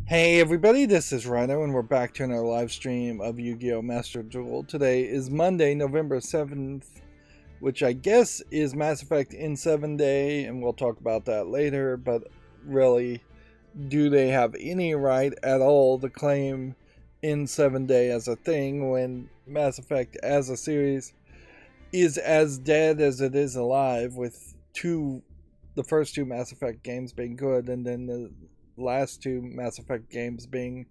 Hey everybody, this is Rydo and we're back to another live stream of Yu-Gi-Oh! Master Duel. Today is Monday, November 7th, which I guess is Mass Effect in 7 Day, and we'll talk about that later, but really, do they have any right at all to claim in 7 Day as a thing when Mass Effect as a series is as dead as it is alive, with the first two Mass Effect games being good and then the last two Mass Effect games being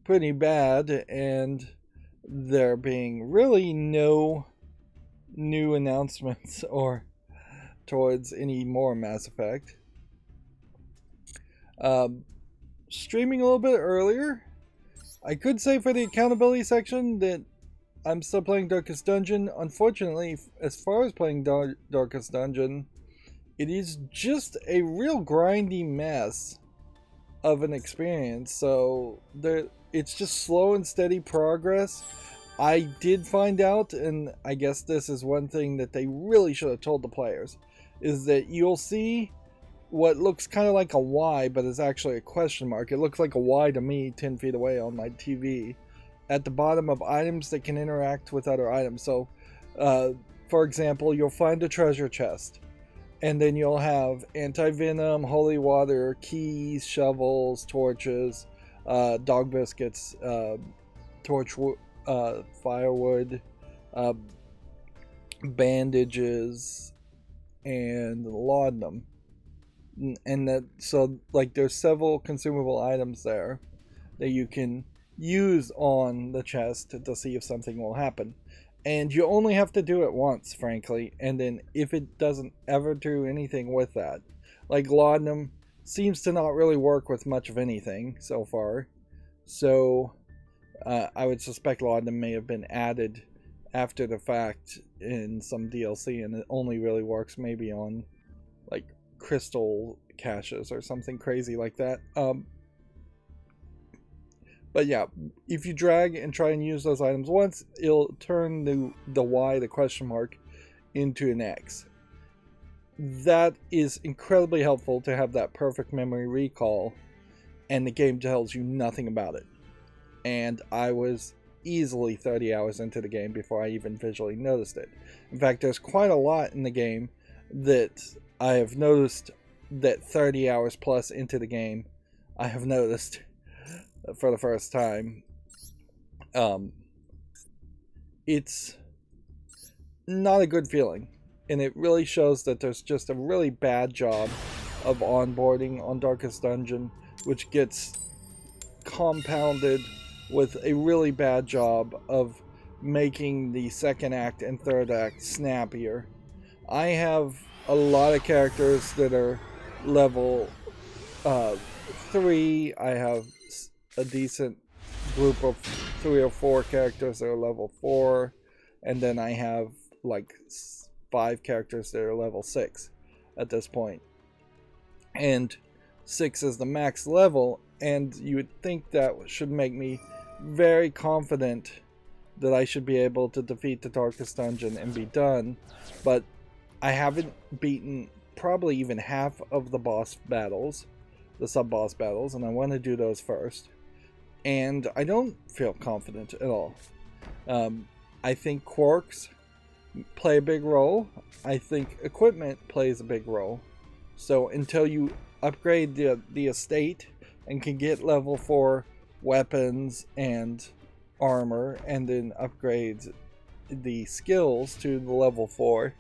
pretty bad, and there being really no new announcements or towards any more Mass Effect. Streaming a little bit earlier, I could say for the accountability section that I'm still playing Darkest Dungeon. Unfortunately, as far as playing Darkest Dungeon, it is just a real grindy mess of an experience, so it's just slow and steady progress. I did find out, and I guess this is one thing that they really should have told the players, is that you'll see what looks kind of like a Y, but is actually a question mark. It looks like a Y to me 10 feet away on my TV at the bottom of items that can interact with other items. So for example, you'll find a treasure chest, and then you'll have anti-venom, holy water, keys, shovels, torches, dog biscuits, firewood, bandages, and laudanum. And there's several consumable items there that you can use on the chest to see if something will happen. And you only have to do it once, frankly, and then if it doesn't ever do anything with that, like laudanum seems to not really work with much of anything so far, so I would suspect laudanum may have been added after the fact in some DLC, and it only really works maybe on like crystal caches or something crazy like that. But yeah, if you drag and try and use those items once, it'll turn the Y, the question mark, into an X. That is incredibly helpful to have that perfect memory recall, and the game tells you nothing about it. And I was easily 30 hours into the game before I even visually noticed it. In fact, there's quite a lot in the game that I have noticed that 30 hours plus into the game, I have noticed for the first time. It's not a good feeling, and it really shows that there's just a really bad job of onboarding on Darkest Dungeon, which gets compounded with a really bad job of making the second act and third act snappier. I have a lot of characters that are level 3. I have a decent group of 3 or 4 characters that are level 4, and then I have like 5 characters that are level 6 at this point, and 6 is the max level, and you would think that should make me very confident that I should be able to defeat the Darkest Dungeon and be done, but I haven't beaten probably even half of the boss battles, the sub-boss battles, and I want to do those first. And I don't feel confident at all. I think quirks play a big role. I think equipment plays a big role. So until you upgrade the estate and can get level 4 weapons and armor, and then upgrade the skills to the level 4,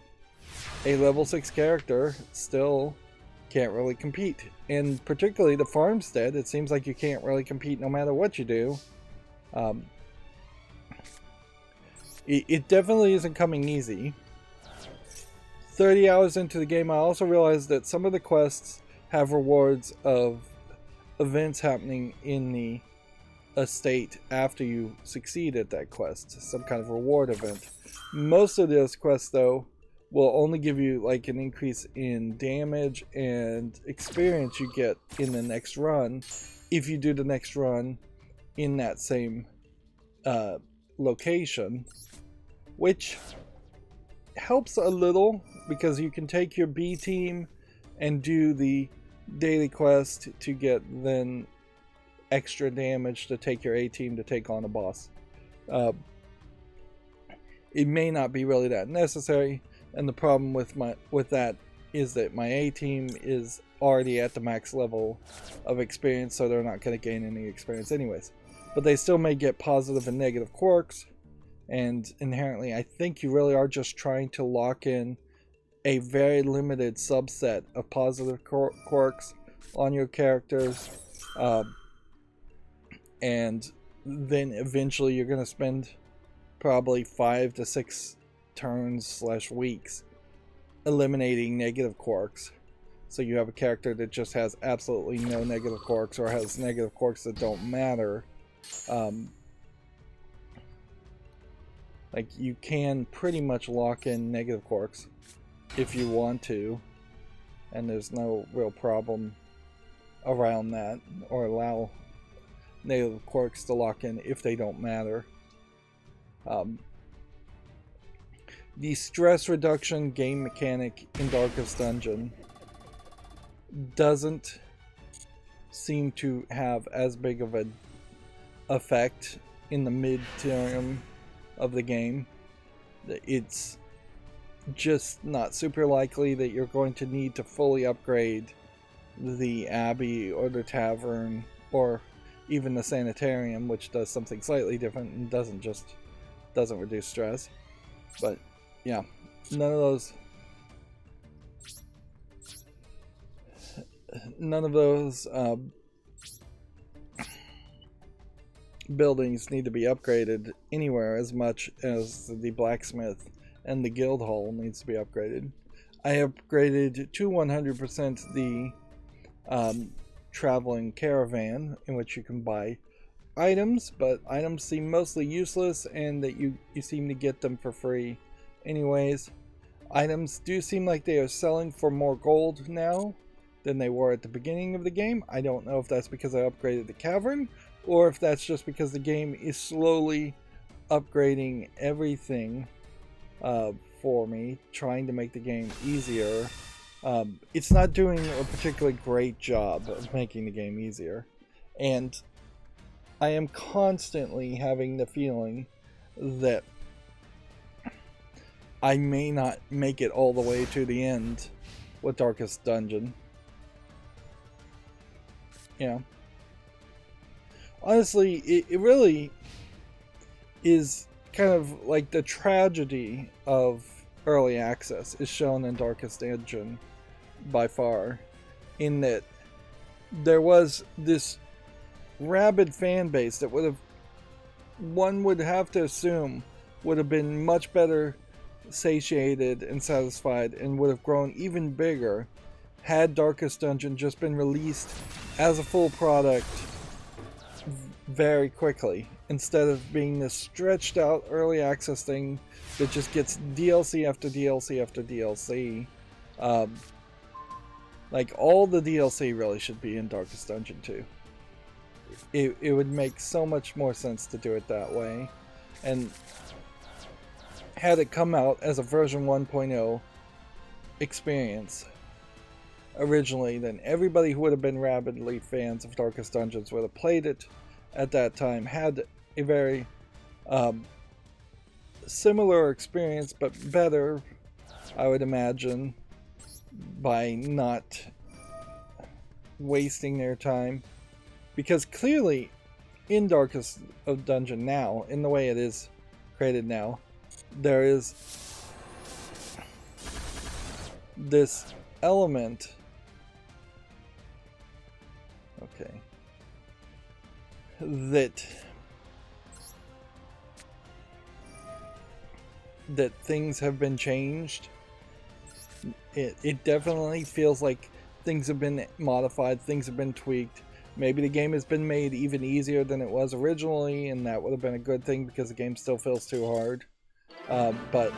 a level 6 character still can't really compete. And particularly the farmstead, it seems like you can't really compete no matter what you do. It definitely isn't coming easy. 30 hours into the game, I also realized that some of the quests have rewards of events happening in the estate after you succeed at that quest, some kind of reward event. Most of those quests, though, will only give you like an increase in damage and experience you get in the next run if you do the next run in that same location, which helps a little because you can take your B team and do the daily quest to get then extra damage to take your A team to take on a boss. It may not be really that necessary, and the problem with that is that my A team is already at the max level of experience, so they're not going to gain any experience anyways. But they still may get positive and negative quirks, and inherently I think you really are just trying to lock in a very limited subset of positive quirks on your characters, and then eventually you're going to spend probably 5 to 6 turns / weeks eliminating negative quirks, so you have a character that just has absolutely no negative quirks, or has negative quirks that don't matter. Like, you can pretty much lock in negative quirks if you want to, and there's no real problem around that, or allow negative quirks to lock in if they don't matter. The stress reduction game mechanic in Darkest Dungeon doesn't seem to have as big of an effect in the mid-term of the game. It's just not super likely that you're going to need to fully upgrade the Abbey or the Tavern or even the Sanitarium, which does something slightly different and doesn't reduce stress. But yeah, none of those buildings need to be upgraded anywhere as much as the blacksmith and the guild hall needs to be upgraded. I upgraded to 100% the traveling caravan, in which you can buy items, but items seem mostly useless and that you seem to get them for free anyways. Items do seem like they are selling for more gold now than they were at the beginning of the game. I don't know if that's because I upgraded the cavern, or if that's just because the game is slowly upgrading everything for me, trying to make the game easier. It's not doing a particularly great job of making the game easier, and I am constantly having the feeling that I may not make it all the way to the end with Darkest Dungeon. Yeah. Honestly, it really is kind of like the tragedy of early access is shown in Darkest Dungeon by far, in that there was this rabid fan base that one would have to assume would have been much better satiated and satisfied, and would have grown even bigger had Darkest Dungeon just been released as a full product very quickly, instead of being this stretched out early access thing that just gets DLC after DLC after DLC. Like, all the DLC really should be in Darkest Dungeon 2. It would make so much more sense to do it that way, and had it come out as a version 1.0 experience originally, then everybody who would have been rabidly fans of Darkest Dungeons would have played it at that time, had a very similar experience, but better, I would imagine, by not wasting their time. Because clearly, in Darkest Dungeon now, in the way it is created now, there is this element, okay, that things have been changed. It definitely feels like things have been modified, things have been tweaked. Maybe the game has been made even easier than it was originally, and that would have been a good thing because the game still feels too hard. But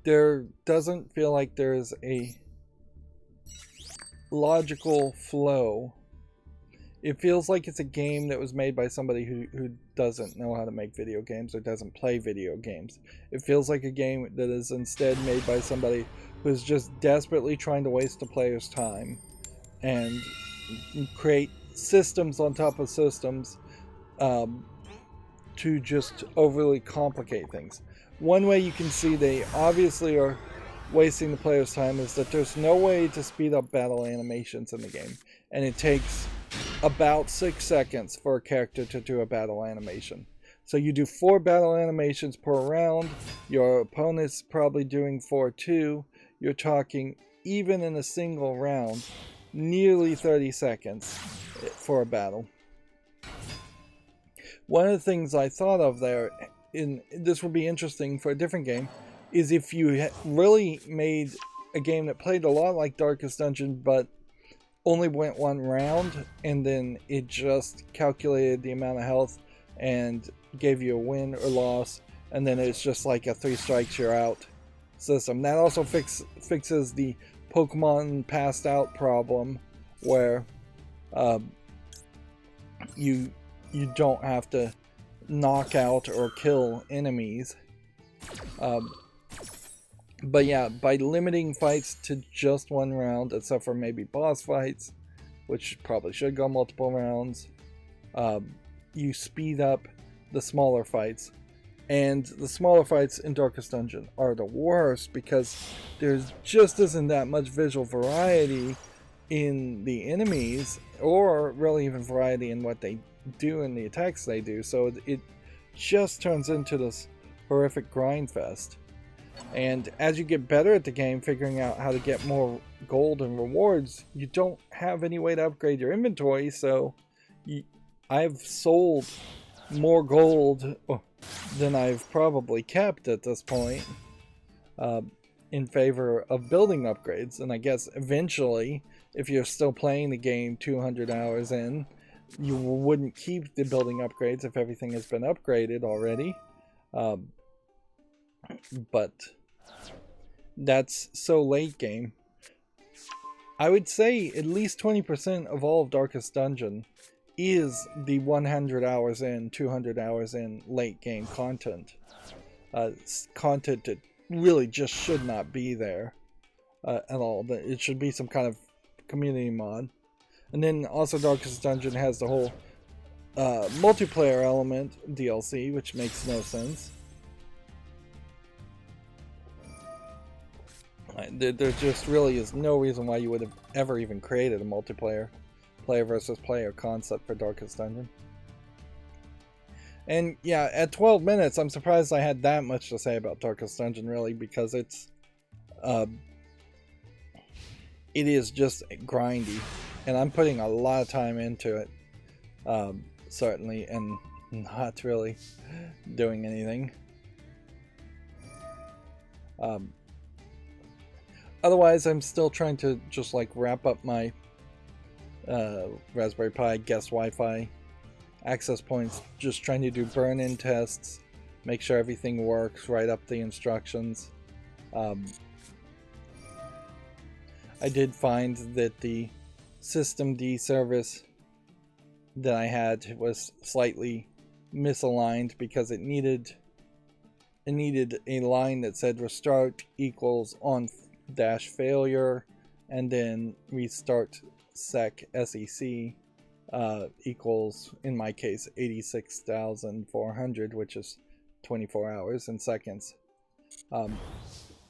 there doesn't feel like there's a logical flow. It feels like it's a game that was made by somebody who doesn't know how to make video games or doesn't play video games. It feels like a game that is instead made by somebody who's just desperately trying to waste the player's time and create systems on top of systems to just overly complicate things. One way you can see they obviously are wasting the player's time is that there's no way to speed up battle animations in the game, and it takes about 6 seconds for a character to do a battle animation. So you do 4 battle animations per round, your opponent's probably doing 4 too. You're talking, even in a single round, nearly 30 seconds for a battle. One of the things I thought of there, this would be interesting for a different game, is if you really made a game that played a lot like Darkest Dungeon, but only went 1 round, and then it just calculated the amount of health and gave you a win or loss, and then it's just like a 3 strikes you're out system. That also fixes the Pokemon passed out problem, where you don't have to knock out or kill enemies. But yeah, by limiting fights to just 1 round, except for maybe boss fights, which probably should go multiple rounds, you speed up the smaller fights. And the smaller fights in Darkest Dungeon are the worst because there just isn't that much visual variety in the enemies, or really even variety in what they do and the attacks they do. So it just turns into this horrific grind fest. And as you get better at the game, figuring out how to get more gold and rewards, you don't have any way to upgrade your inventory. So I've sold more gold than I've probably kept at this point, in favor of building upgrades. And I guess eventually, if you're still playing the game 200 hours in, you wouldn't keep the building upgrades if everything has been upgraded already. But that's so late game. I would say at least 20% of all of Darkest Dungeon is the 100 hours in, 200 hours in late game content. Content that really just should not be there at all. It should be some kind of community mod. And then also Darkest Dungeon has the whole multiplayer element DLC, which makes no sense. There just really is no reason why you would have ever even created a multiplayer player versus player concept for Darkest Dungeon. And yeah, at 12 minutes, I'm surprised I had that much to say about Darkest Dungeon, really, because it is just grindy, and I'm putting a lot of time into it, certainly, and not really doing anything. Otherwise, I'm still trying to just like wrap up my Raspberry Pi guest Wi-Fi access points, just trying to do burn-in tests, make sure everything works, write up the instructions. I did find that the systemd service that I had was slightly misaligned because it needed a line that said restart equals on dash failure, and then restart sec equals, in my case, 86,400, which is 24 hours and seconds. It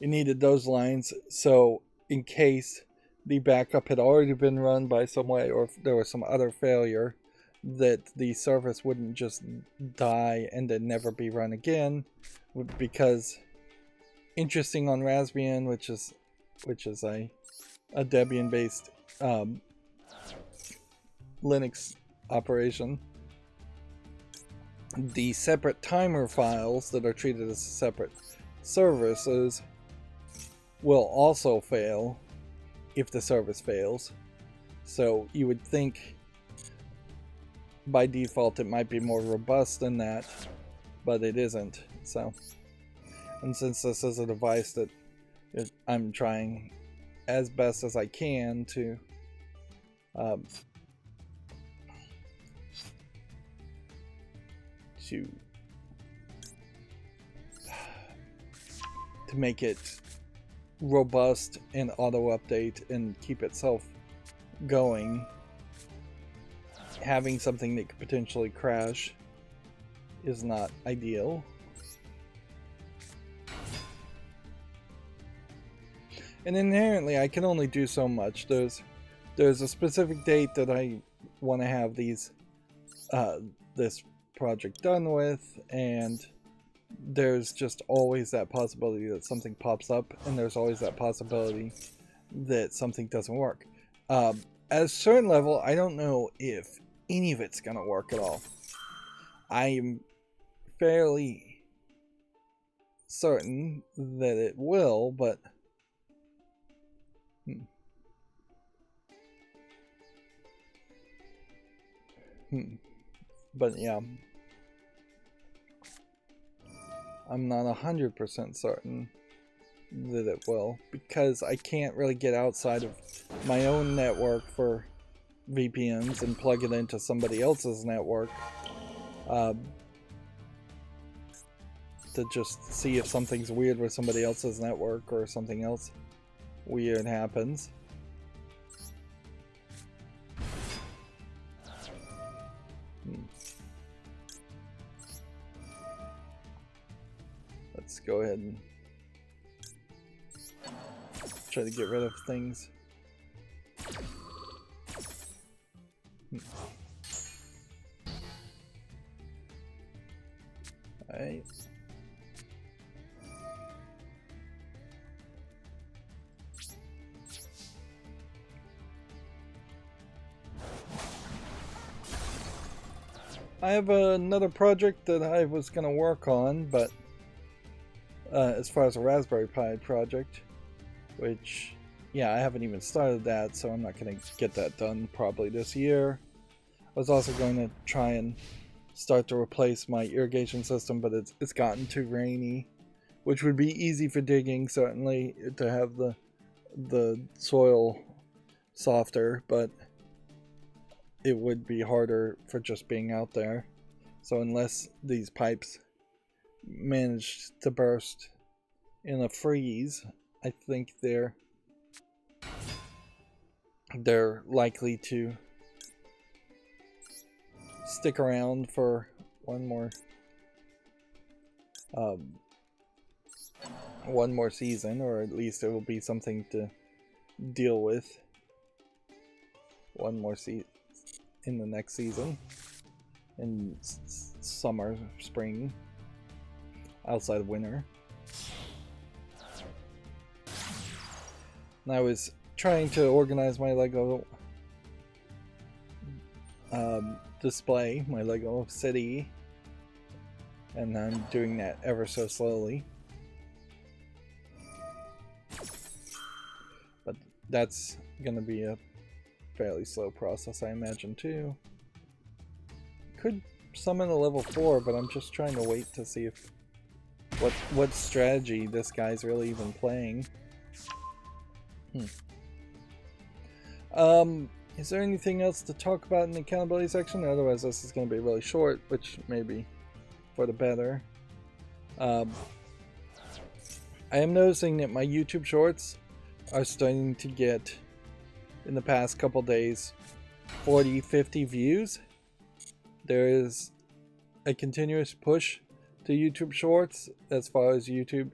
needed those lines, so in case the backup had already been run by some way, or if there was some other failure, that the service wouldn't just die and then never be run again. Because interesting on Raspbian, which is a Debian-based Linux operation, the separate timer files that are treated as separate services will also fail if the service fails. So you would think by default it might be more robust than that, but it isn't. So, and since this is a device that I'm trying as best as I can to make it robust and auto update and keep itself going, having something that could potentially crash is not ideal. And inherently, I can only do so much. There's a specific date that I want to have this project done with, and there's just always that possibility that something pops up, and there's always that possibility that something doesn't work. At a certain level, I don't know if any of it's gonna work at all. I am fairly certain that it will, but but yeah, I'm not 100% certain that it will, because I can't really get outside of my own network for VPNs and plug it into somebody else's network to just see if something's weird with somebody else's network or something else weird happens. Let's go ahead and try to get rid of things. Alright. I have another project that I was going to work on, but as far as a Raspberry Pi project, which, yeah, I haven't even started that, so I'm not going to get that done probably this year. I was also going to try and start to replace my irrigation system, but it's gotten too rainy, which would be easy for digging, certainly, to have the soil softer, but it would be harder for just being out there. So unless these pipes manage to burst in a freeze, I think they're likely to stick around for one more season, or at least it will be something to deal with one more in the next season, in summer, spring, outside of winter. And I was trying to organize my Lego display, my Lego city, and I'm doing that ever so slowly. But that's gonna be a fairly slow process, I imagine, too. Could summon a level 4, but I'm just trying to wait to see if what strategy this guy's really even playing. Is there anything else to talk about in the accountability section? Otherwise, this is going to be really short, which may be for the better. I am noticing that my YouTube shorts are starting to get, in the past couple days, 40-50 views. There is a continuous push to YouTube shorts as far as YouTube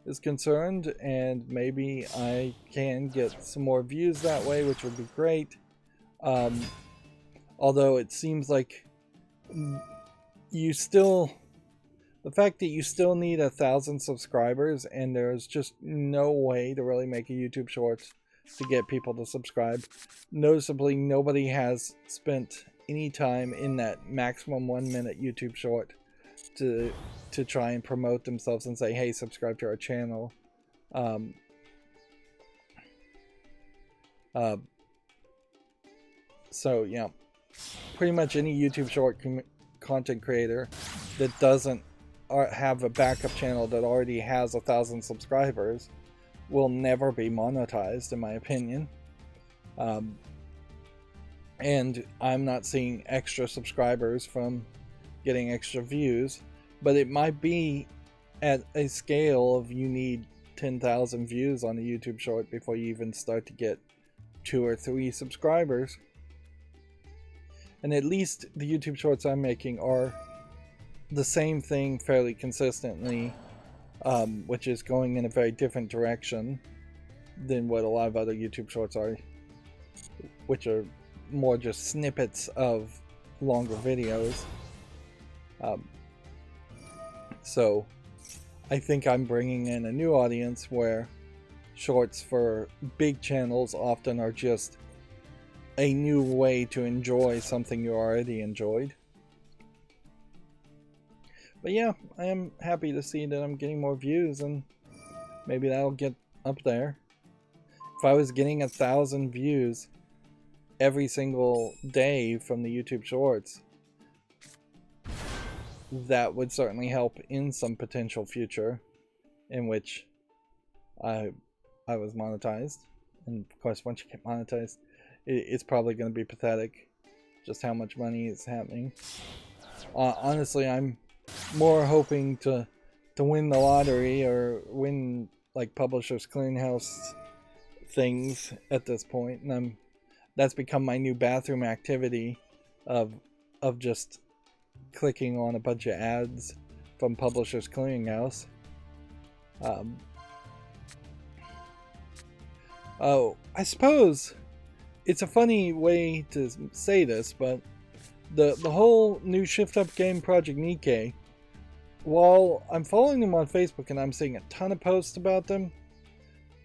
is concerned, and maybe I can get some more views that way, which would be great. Although it seems like the fact that you still need 1,000 subscribers, and there's just no way to really make a YouTube Shorts to get people to subscribe. Noticeably, nobody has spent any time in that maximum 1 minute YouTube short to try and promote themselves and say, hey, subscribe to our channel. So yeah, pretty much any YouTube short content creator that doesn't have a backup channel that already has 1,000 subscribers will never be monetized, in my opinion. And I'm not seeing extra subscribers from getting extra views, but it might be at a scale of you need 10,000 views on a YouTube short before you even start to get 2 or 3 subscribers. And at least the YouTube shorts I'm making are the same thing fairly consistently, which is going in a very different direction than what a lot of other YouTube shorts are, which are more just snippets of longer videos. So I think I'm bringing in a new audience where shorts for big channels often are just a new way to enjoy something you already enjoyed. But yeah, I am happy to see that I'm getting more views, and maybe that'll get up there. If I was getting 1,000 views every single day from the YouTube shorts, that would certainly help in some potential future in which I was monetized. And of course, once you get monetized, it's probably going to be pathetic just how much money is happening. Honestly, I'm more hoping to win the lottery or win like Publishers Clearinghouse things at this point, and that's become my new bathroom activity of just clicking on a bunch of ads from Publishers Clearinghouse. Oh, I suppose it's a funny way to say this, but the whole new Shift Up game, Project Nikkei, while I'm following them on Facebook and I'm seeing a ton of posts about them,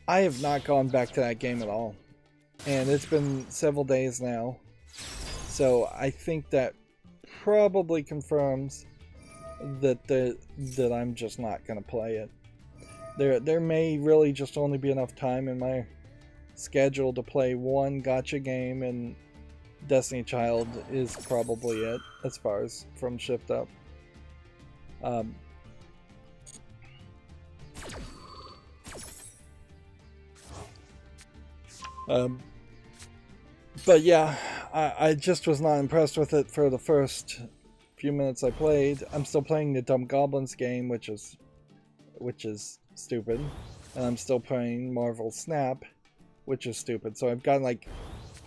I have not gone back to that game at all. And it's been several days now. So I think that probably confirms that I'm just not going to play it. There may really just only be enough time in my schedule to play one gacha game, and Destiny Child is probably it as far as from Shift Up. But yeah, I just was not impressed with it for the first few minutes I played. I'm still playing the Dumb Goblins game, which is stupid, and I'm still playing Marvel Snap, which is stupid. So I've got like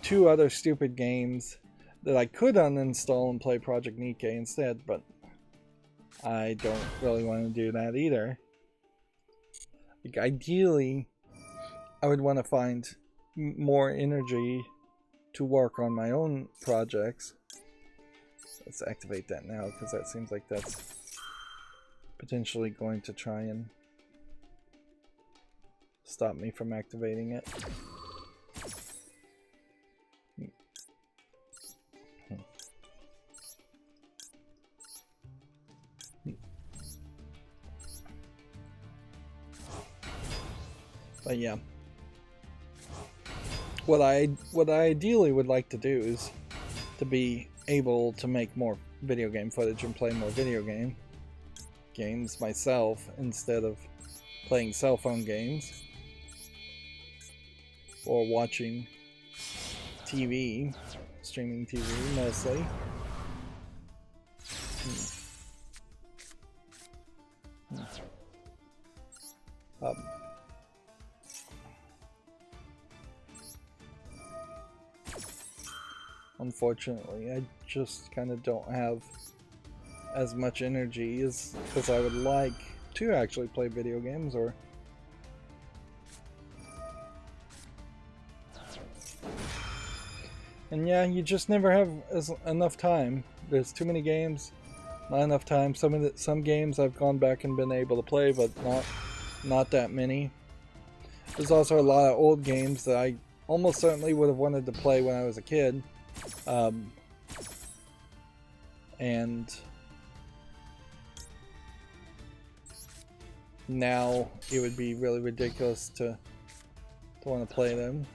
2 other stupid games that I could uninstall and play Project Nikkei instead, but I don't really want to do that either. Like, ideally, I would want to find more energy to work on my own projects. Let's activate that now, because that seems like that's potentially going to try and stop me from activating it. But yeah, what I ideally would like to do is to be able to make more video game footage and play more video games myself instead of playing cell phone games or watching TV, streaming TV mostly. Unfortunately, I just kind of don't have as much energy as I would like to actually play video games. Or and yeah, you just never have enough time. There's too many games, not enough time. Some games I've gone back and been able to play, but not that many. There's also a lot of old games that I almost certainly would have wanted to play when I was a kid. And now it would be really ridiculous to want to play them,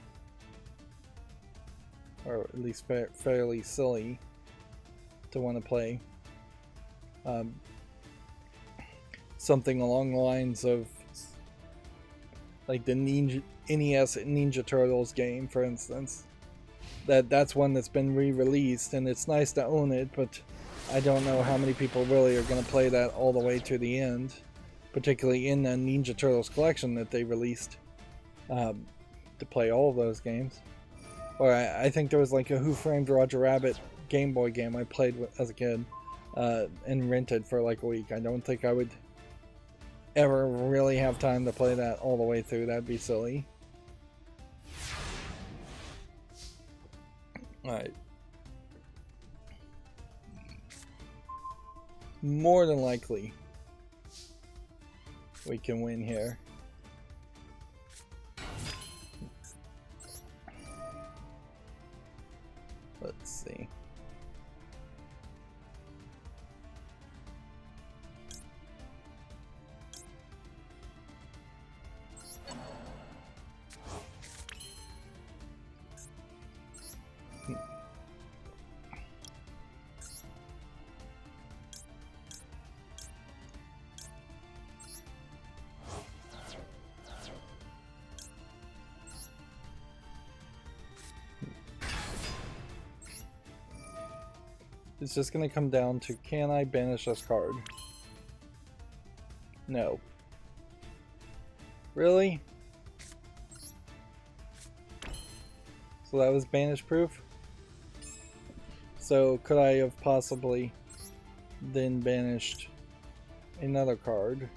or at least fairly silly to want to play something along the lines of like the NES Ninja Turtles game, for instance. That's one that's been re-released, and it's nice to own it, but I don't know how many people really are going to play that all the way to the end, particularly in the Ninja Turtles collection that they released to play all of those games. Or I think there was like a Who Framed Roger Rabbit Game Boy game I played as a kid and rented for like a week. I don't think I would ever really have time to play that all the way through. That'd be silly. Alright. More than likely, we can win here. Let's see. It's just going to come down to, can I banish this card? No. Really? So that was banish proof? So could I have possibly then banished another card?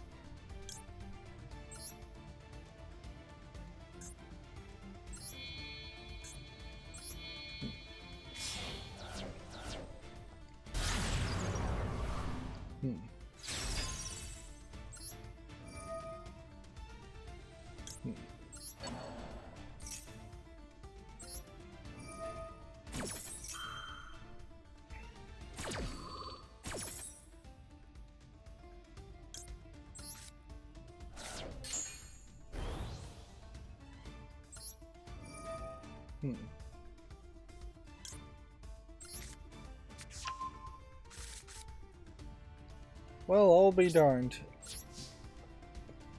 Well, I'll be darned.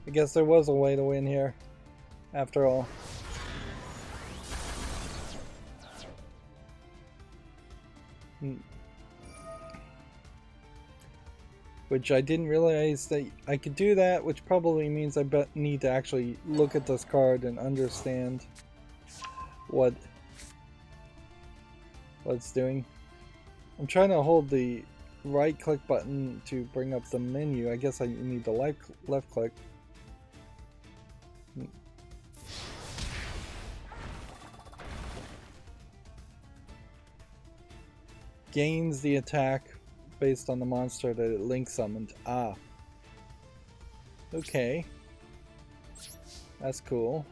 I guess there was a way to win here, after all. Which I didn't realize that I could do that, which probably means I need to actually look at this card and understand what it's doing. I'm trying to hold the right click button to bring up the menu. I guess I need the left click. Gains the attack based on the monster that it link summoned. Ah. Okay. That's cool.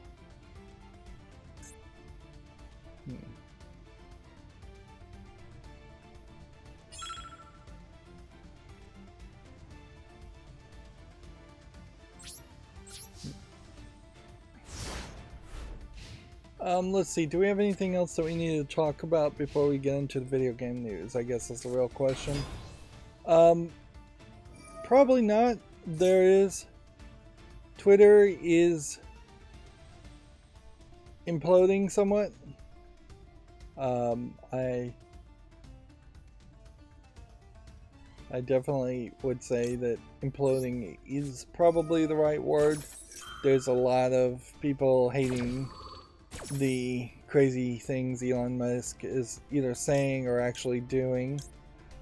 Let's see, do we have anything else that we need to talk about before we get into the video game news? I guess that's the real question. Probably not. There is. Twitter is imploding somewhat. I definitely would say that imploding is probably the right word. There's a lot of people hating the crazy things Elon Musk is either saying or actually doing.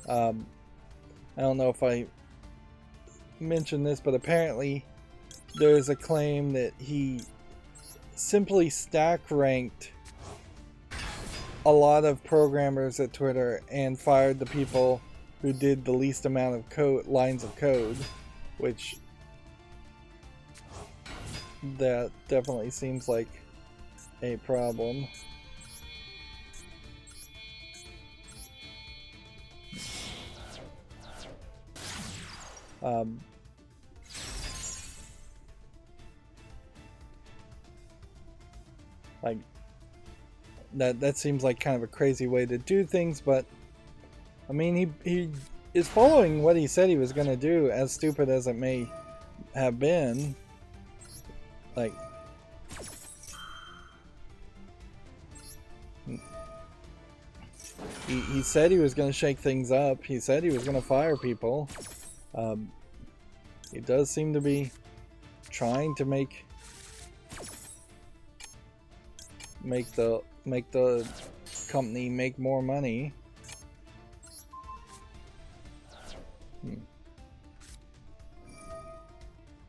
I don't know if I mentioned this, but apparently there's a claim that he simply stack ranked a lot of programmers at Twitter and fired the people who did the least amount of lines of code, which that definitely seems like a problem. Like that seems like kind of a crazy way to do things, but I mean he is following what he said he was going to do, as stupid as it may have been. Like, he said he was going to shake things up. He said he was going to fire people. He does seem to be trying to make the company make more money.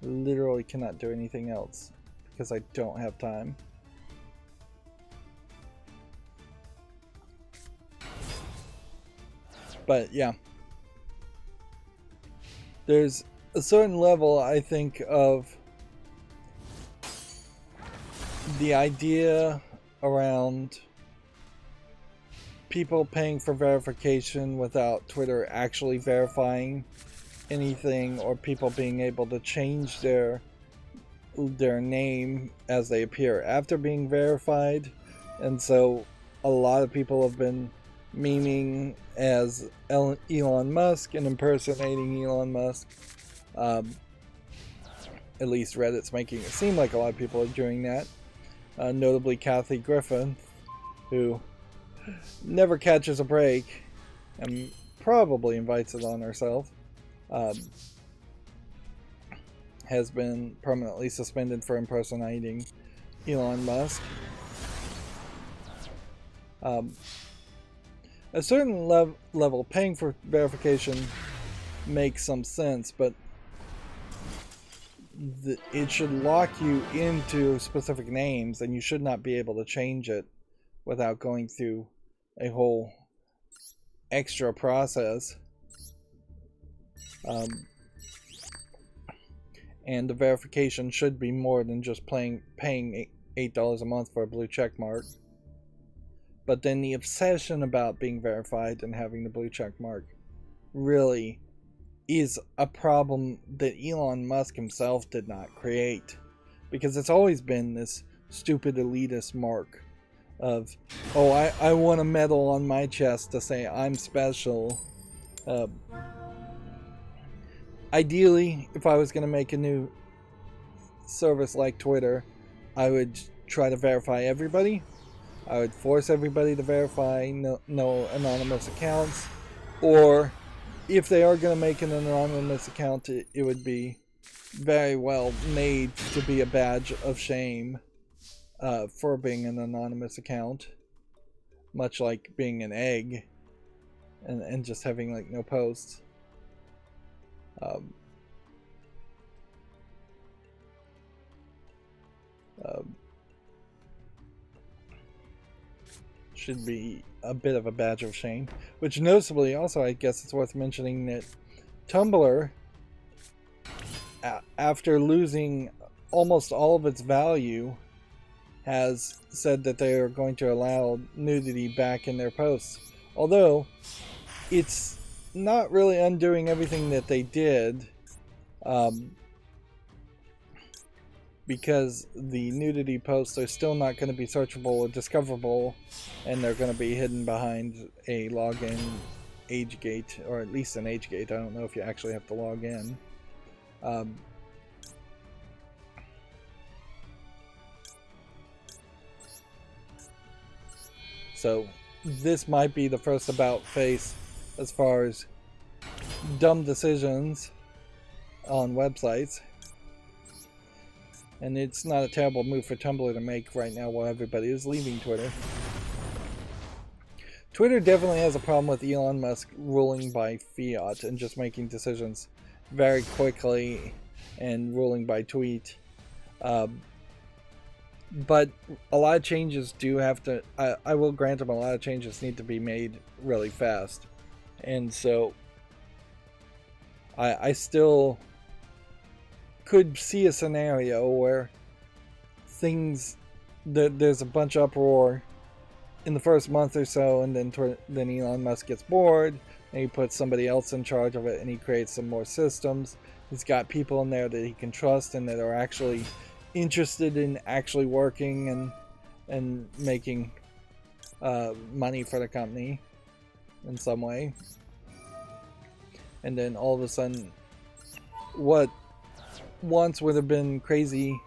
Literally cannot do anything else because I don't have time. But yeah, there's a certain level, I think, of the idea around people paying for verification without Twitter actually verifying anything, or people being able to change their name as they appear after being verified. And so a lot of people have been memeing as Elon Musk and impersonating Elon Musk. At least Reddit's making it seem like a lot of people are doing that. Notably Kathy Griffin, who never catches a break and probably invites it on herself, has been permanently suspended for impersonating Elon Musk. A certain level, paying for verification makes some sense, but it should lock you into specific names, and you should not be able to change it without going through a whole extra process. And the verification should be more than just paying $8 a month for a blue check mark. But then the obsession about being verified and having the blue check mark really is a problem that Elon Musk himself did not create, because it's always been this stupid elitist mark of, oh, I want a medal on my chest to say I'm special. Ideally, if I was going to make a new service like Twitter, I would try to verify everybody. I would force everybody to verify no anonymous accounts, or if they are going to make an anonymous account, it would be very well made to be a badge of shame for being an anonymous account, much like being an egg and just having like no posts. Should be a bit of a badge of shame. Which noticeably also, I guess it's worth mentioning that Tumblr, after losing almost all of its value, has said that they are going to allow nudity back in their posts. Although, it's not really undoing everything that they did, because the nudity posts are still not going to be searchable or discoverable, and they're going to be hidden behind a login age gate, or at least an age gate. I don't know if you actually have to log in. So this might be the first about face as far as dumb decisions on websites. And it's not a terrible move for Tumblr to make right now while everybody is leaving Twitter. Twitter definitely has a problem with Elon Musk ruling by fiat and just making decisions very quickly and ruling by tweet. But a lot of changes do have to... I will grant them, a lot of changes need to be made really fast. And so I still could see a scenario where there's a bunch of uproar in the first month or so, and then Elon Musk gets bored and he puts somebody else in charge of it, and he creates some more systems. He's got people in there that he can trust and that are actually interested in actually working and making money for the company in some way. And then all of a sudden, what once would have been crazy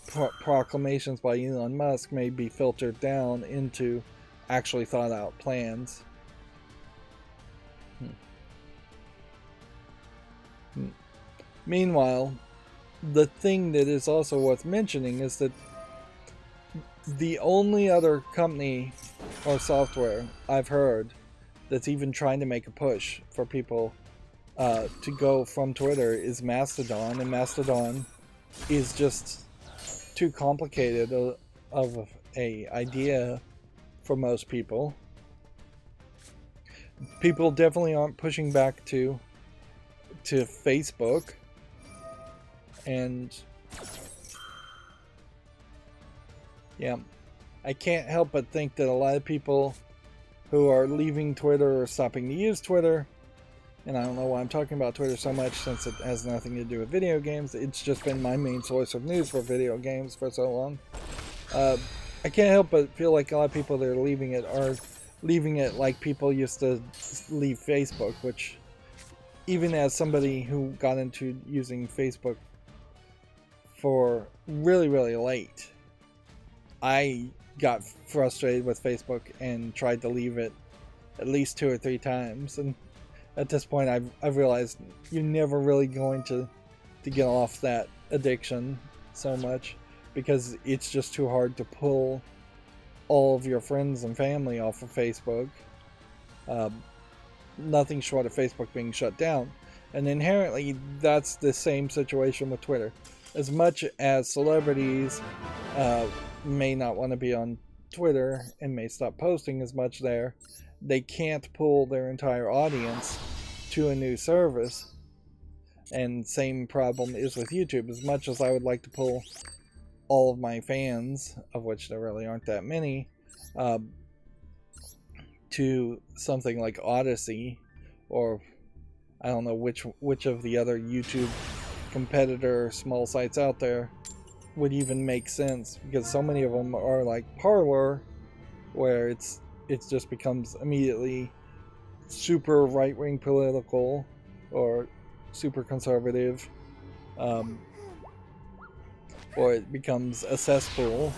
proclamations by Elon Musk may be filtered down into actually thought out plans. Meanwhile, the thing that is also worth mentioning is that the only other company or software I've heard that's even trying to make a push for people to go from Twitter is Mastodon, and Mastodon is just too complicated of a idea for most people. People definitely aren't pushing back to Facebook, and yeah, I can't help but think that a lot of people who are leaving Twitter or stopping to use Twitter, and I don't know why I'm talking about Twitter so much since it has nothing to do with video games. It's just been my main source of news for video games for so long. I can't help but feel like a lot of people that are leaving it are leaving it like people used to leave Facebook, which, even as somebody who got into using Facebook for really, really late, I got frustrated with Facebook and tried to leave it at least 2 or 3 times. And at this point, I've realized you're never really going to get off that addiction so much, because it's just too hard to pull all of your friends and family off of Facebook. Nothing short of Facebook being shut down. And inherently, that's the same situation with Twitter. As much as celebrities may not want to be on Twitter and may stop posting as much there, they can't pull their entire audience to a new service. And same problem is with YouTube. As much as I would like to pull all of my fans, of which there really aren't that many, to something like Odyssey, or I don't know which of the other YouTube competitor small sites out there would even make sense, because so many of them are like Parlor, where it's just becomes immediately super right-wing political or super conservative, or it becomes a cesspool.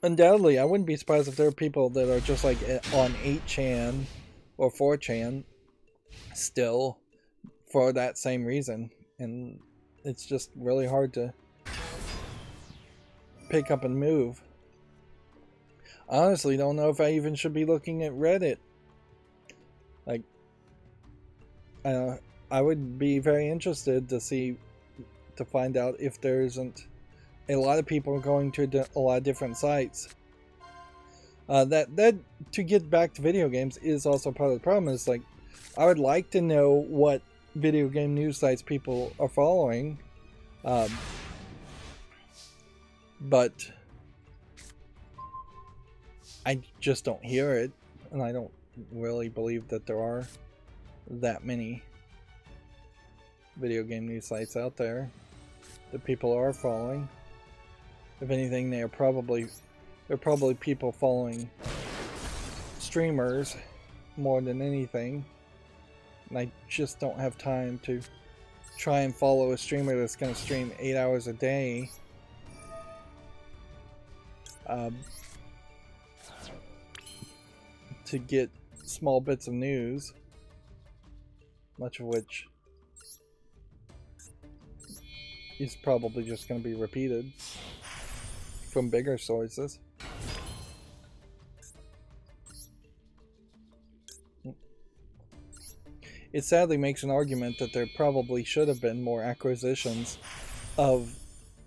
Undoubtedly, I wouldn't be surprised if there are people that are just like on 8chan or 4chan still for that same reason, and it's just really hard to pick up and move. I honestly don't know if I even should be looking at Reddit. Like, I would be very interested to find out if there isn't a lot of people going to a lot of different sites. That to get back to video games is also part of the problem. Is like, I would like to know what video game news sites people are following, but I just don't hear it, and I don't really believe that there are that many video game news sites out there that people are following. If anything, they're probably people following streamers more than anything, and I just don't have time to try and follow a streamer that's going to stream 8 hours a day. To get small bits of news, much of which is probably just going to be repeated from bigger sources. It sadly makes an argument that there probably should have been more acquisitions of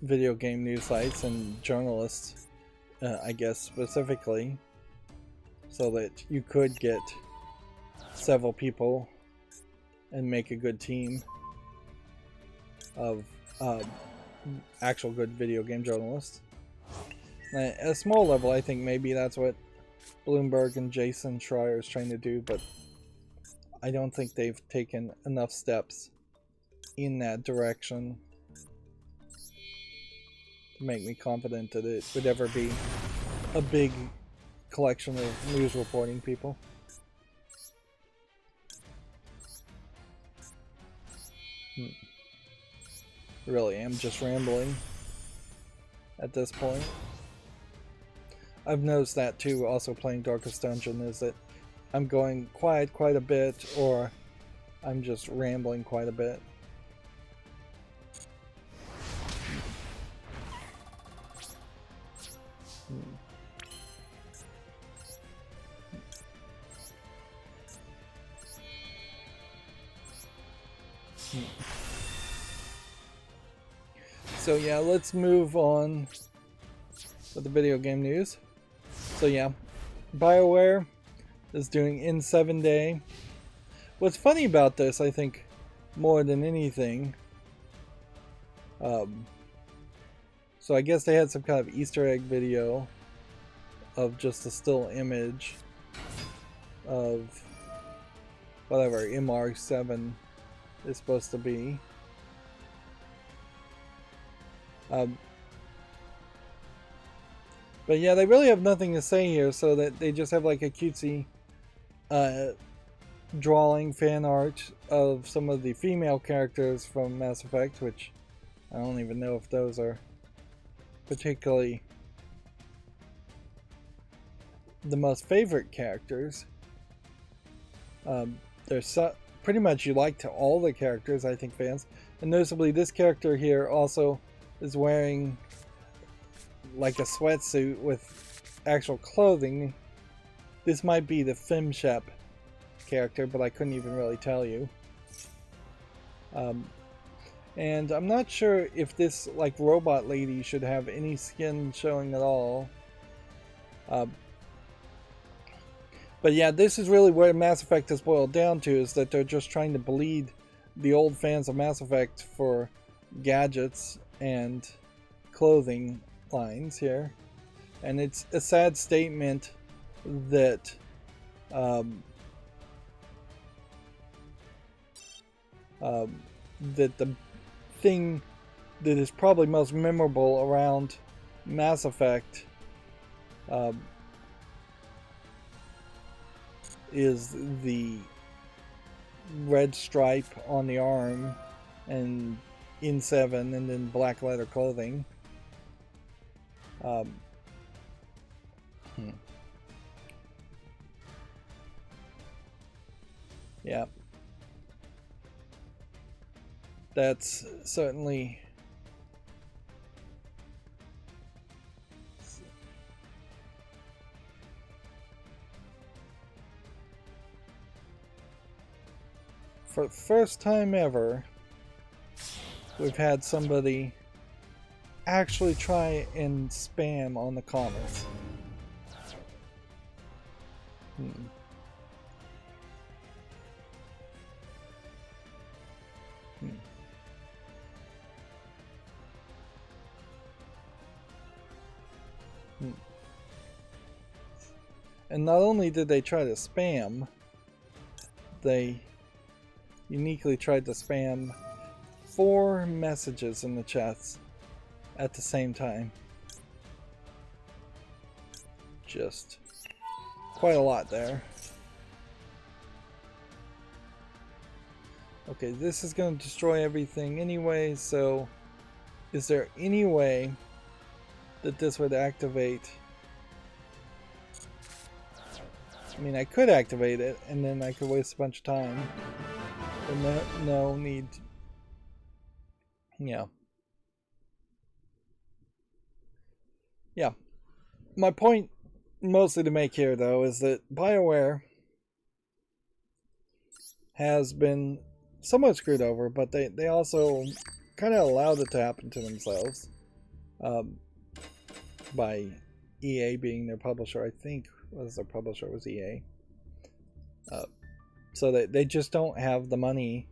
video game news sites and journalists, I guess specifically, so that you could get several people and make a good team of actual good video game journalists. At a small level, I think maybe that's what Bloomberg and Jason Schreier is trying to do, but I don't think they've taken enough steps in that direction to make me confident that it would ever be a big collection of news reporting people. Really am just rambling at this point. I've noticed that too, also playing Darkest Dungeon, is that I'm going quiet quite a bit, or I'm just rambling quite a bit. So yeah, let's move on with the video game news. So yeah, BioWare is doing in 7-day. What's funny about this, I think, more than anything, so I guess they had some kind of Easter egg video of just a still image of whatever MR7 is supposed to be. But yeah, they really have nothing to say here, so that they just have like a cutesy drawing fan art of some of the female characters from Mass Effect, which I don't even know if those are particularly the most favorite characters. There's pretty much you like to all the characters, I think, fans. And noticeably, this character here also is wearing like a sweatsuit with actual clothing. This might be the FemShep character, but I couldn't even really tell you. And I'm not sure if this like robot lady should have any skin showing at all. But yeah, this is really where Mass Effect has boiled down to, is that they're just trying to bleed the old fans of Mass Effect for gadgets and clothing lines here. And it's a sad statement that that the thing that is probably most memorable around Mass Effect is the red stripe on the arm and in 7 and then black leather clothing. Yeah. That's certainly for the first time ever we've had somebody actually try and spam on the comments. And not only did they try to spam, they uniquely tried to spam 4 messages in the chats at the same time. Just quite a lot there. Okay, this is going to destroy everything anyway, so is there any way that this would activate? I mean, I could activate it, and then I could waste a bunch of time. But no need. Yeah. Yeah. My point mostly to make here, though, is that BioWare has been somewhat screwed over, but they also kind of allowed it to happen to themselves by EA being their publisher. I think their publisher was EA. So they just don't have the money.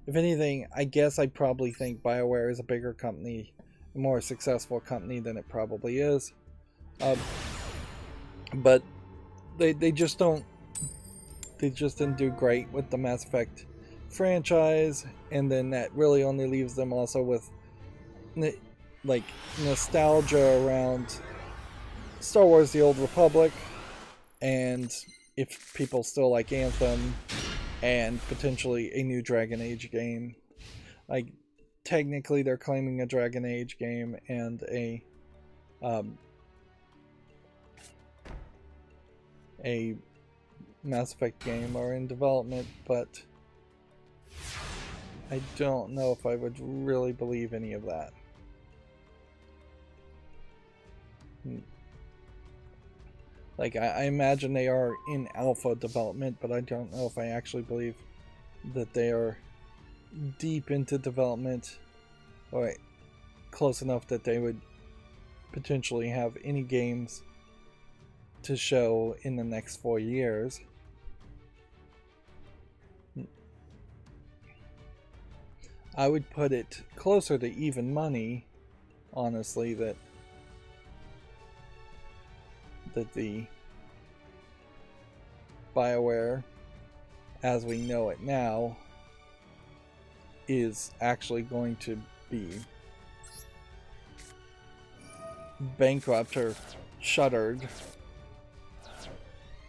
If anything, I guess I probably think BioWare is a bigger company, a more successful company than it probably is. But they just don't. They just didn't do great with the Mass Effect franchise, and then that really only leaves them also with like nostalgia around Star Wars: The Old Republic, and if people still like Anthem, and potentially a new Dragon Age game. Like, technically they're claiming a Dragon Age game and a Mass Effect game are in development, but I don't know if I would really believe any of that. Like, I imagine they are in alpha development, but I don't know if I actually believe that they are deep into development, or close enough that they would potentially have any games to show in the next 4 years. I would put it closer to even money, honestly, that the BioWare, as we know it now, is actually going to be bankrupt or shuttered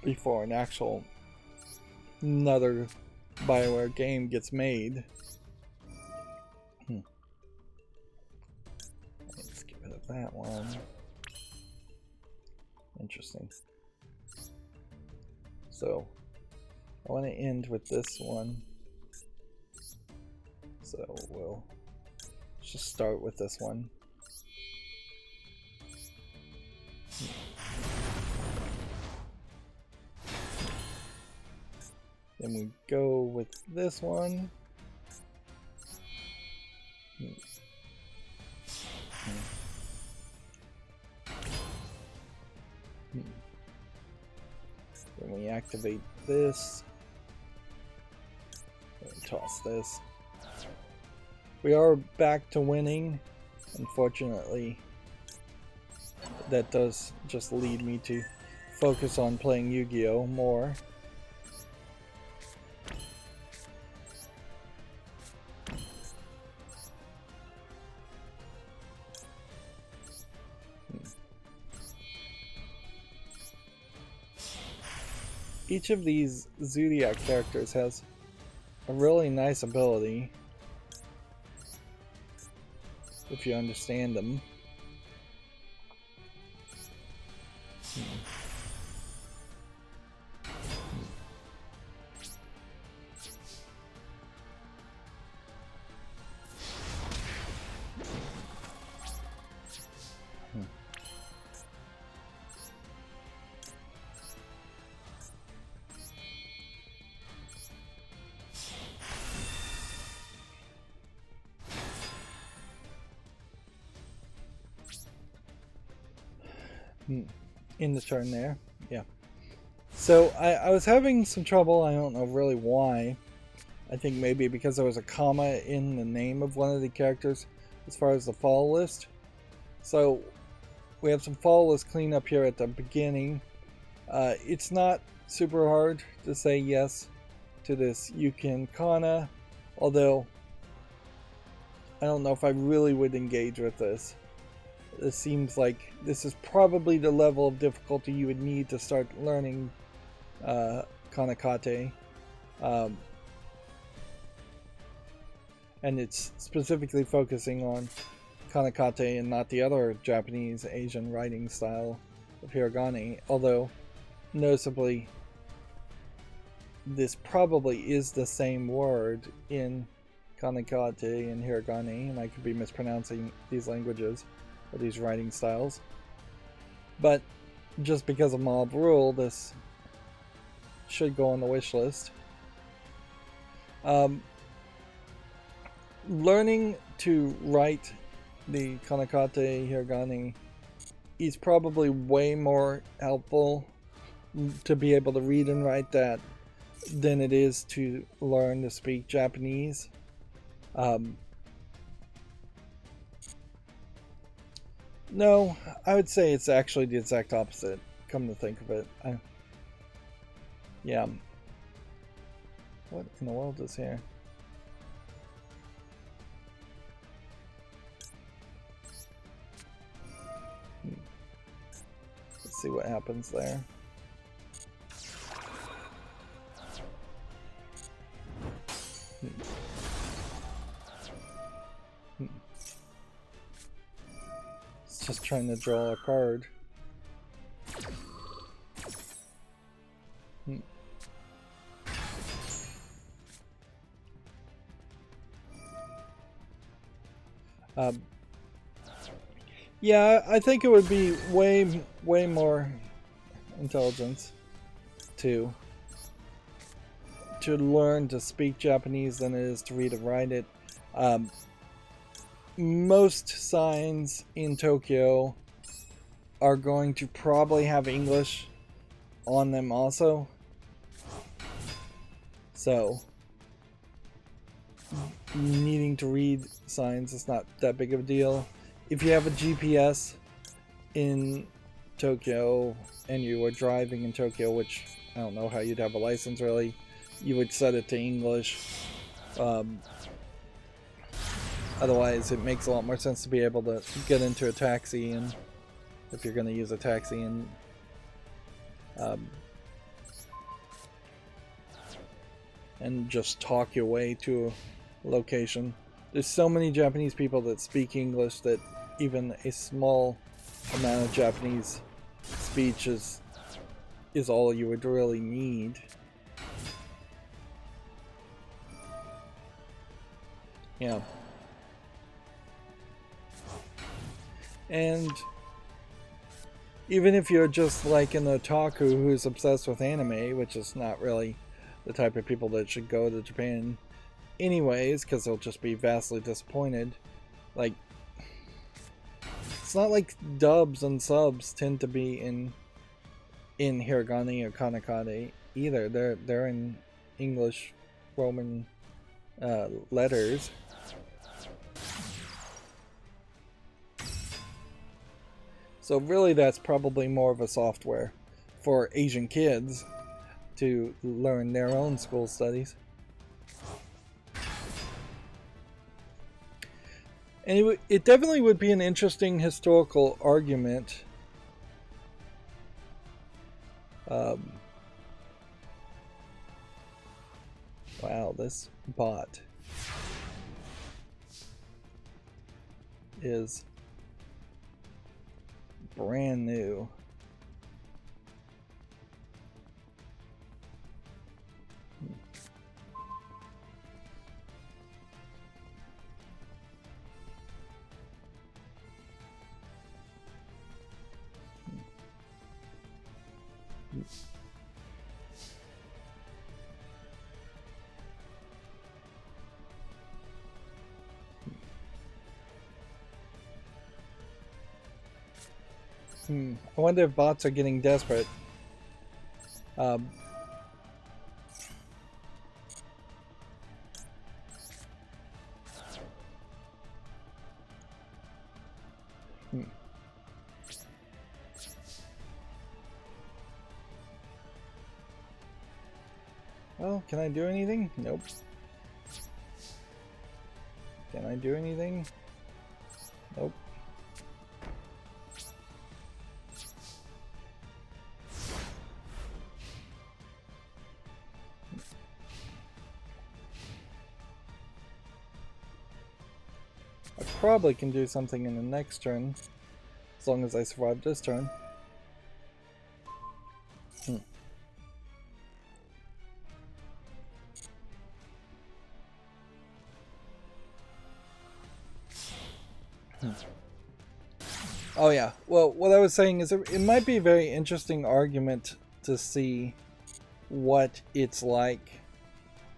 before an actual another BioWare game gets made. Let's get rid of that one. Interesting. So I want to end with this one. So we'll just start with this one. Then we go with this one. Then we activate this. And toss this. We are back to winning. Unfortunately, that does just lead me to focus on playing Yu-Gi-Oh! More. Each of these Zodiac characters has a really nice ability, if you understand them. In the turn there, yeah. So I was having some trouble. I don't know really why. I think maybe because there was a comma in the name of one of the characters as far as the follow list. So we have some follow list cleanup here at the beginning. It's not super hard to say yes to this Yukin Kana, although I don't know if I really would engage with this. It seems like this is probably the level of difficulty you would need to start learning Kanakate. And it's specifically focusing on Kanakate and not the other Japanese Asian writing style of Hiragane. Although, noticeably, this probably is the same word in Kanakate and Hiragane, and I could be mispronouncing these languages. These writing styles, but just because of mob rule, this should go on the wish list. Learning to write the Kanakate Hiragane is probably way more helpful to be able to read and write that than it is to learn to speak Japanese. No, I would say it's actually the exact opposite, come to think of it. Yeah. What in the world is here? Let's see what happens there. Just trying to draw a card. Yeah, I think it would be way more intelligence to to learn to speak Japanese than it is to read and write it. Most signs in Tokyo are going to probably have English on them also. So, needing to read signs is not that big of a deal. If you have a GPS in Tokyo and you are driving in Tokyo, which I don't know how you'd have a license really, you would set it to English. Otherwise, it makes a lot more sense to be able to get into a taxi, and if you're going to use a taxi, and just talk your way to a location. There's so many Japanese people that speak English that even a small amount of Japanese speech is all you would really need. Yeah. And even if you're just like an otaku who's obsessed with anime, which is not really the type of people that should go to Japan anyways, because they'll just be vastly disappointed. Like, it's not like dubs and subs tend to be in hiragana or katakana either. They're in English Roman letters. So really that's probably more of a software for Asian kids to learn their own school studies. And it definitely would be an interesting historical argument. Wow, this bot is brand new. I wonder if bots are getting desperate. Well, can I do anything? Nope. Can I do anything? Nope. I probably can do something in the next turn, as long as I survive this turn. Oh yeah, well, what I was saying is it might be a very interesting argument to see what it's like,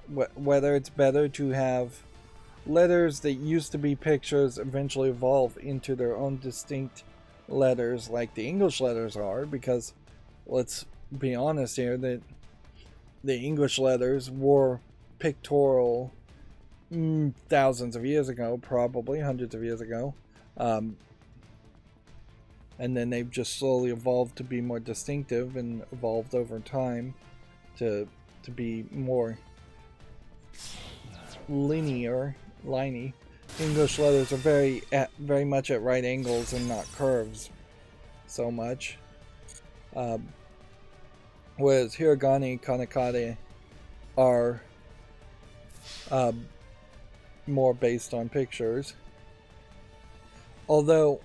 whether it's better to have letters that used to be pictures eventually evolve into their own distinct letters like the English letters are, because let's be honest here, that the English letters were pictorial thousands of years ago, probably hundreds of years ago. And then they've just slowly evolved to be more distinctive and evolved over time to be more liney. English letters are very much at right angles and not curves so much. Whereas hiragana, katakana are more based on pictures. Although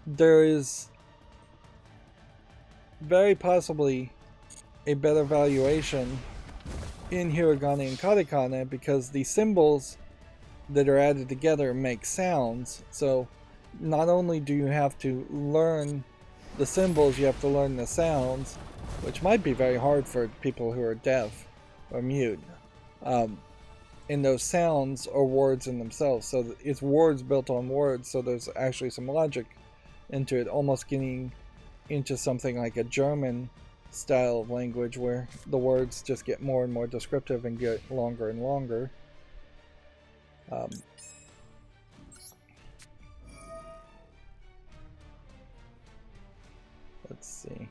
there is very possibly a better valuation in hiragana and katakana, because the symbols that are added together make sounds. So not only do you have to learn the symbols, you have to learn the sounds, which might be very hard for people who are deaf or mute. And those sounds are words in themselves, so it's words built on words, so there's actually some logic into it, almost getting into something like a German style of language where the words just get more and more descriptive and get longer and longer. Let's see.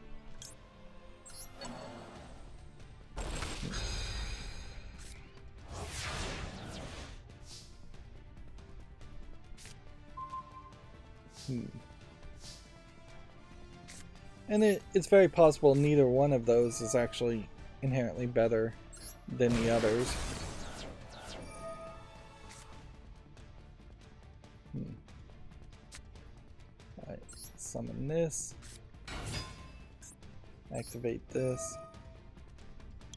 And it's very possible neither one of those is actually inherently better than the others. Alright, summon this. Activate this.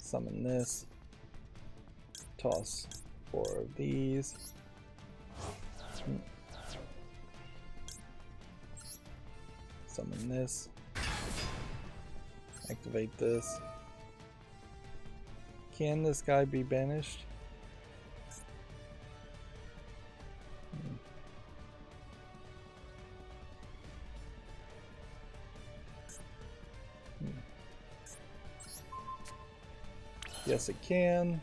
Summon this. Toss 4 of these. Summon this. Activate this. Can this guy be banished? Yes, it can.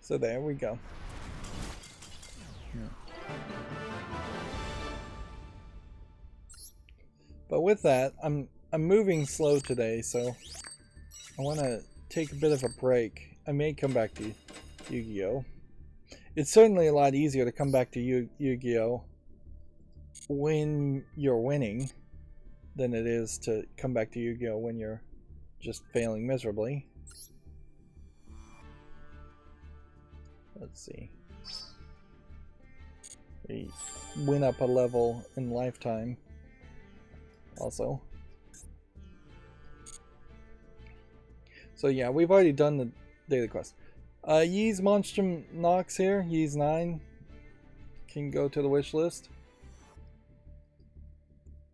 So there we go. But with that, I'm moving slow today, so I want to take a bit of a break. I may come back to Yu-Gi-Oh! It's certainly a lot easier to come back to Yu-Gi-Oh! When you're winning than it is to come back to Yu-Gi-Oh! When you're just failing miserably. Let's see. We went up a level in lifetime also. So yeah, we've already done the daily quest. Yee's Monstrum Nox here. Yee's 9 can go to the wish list.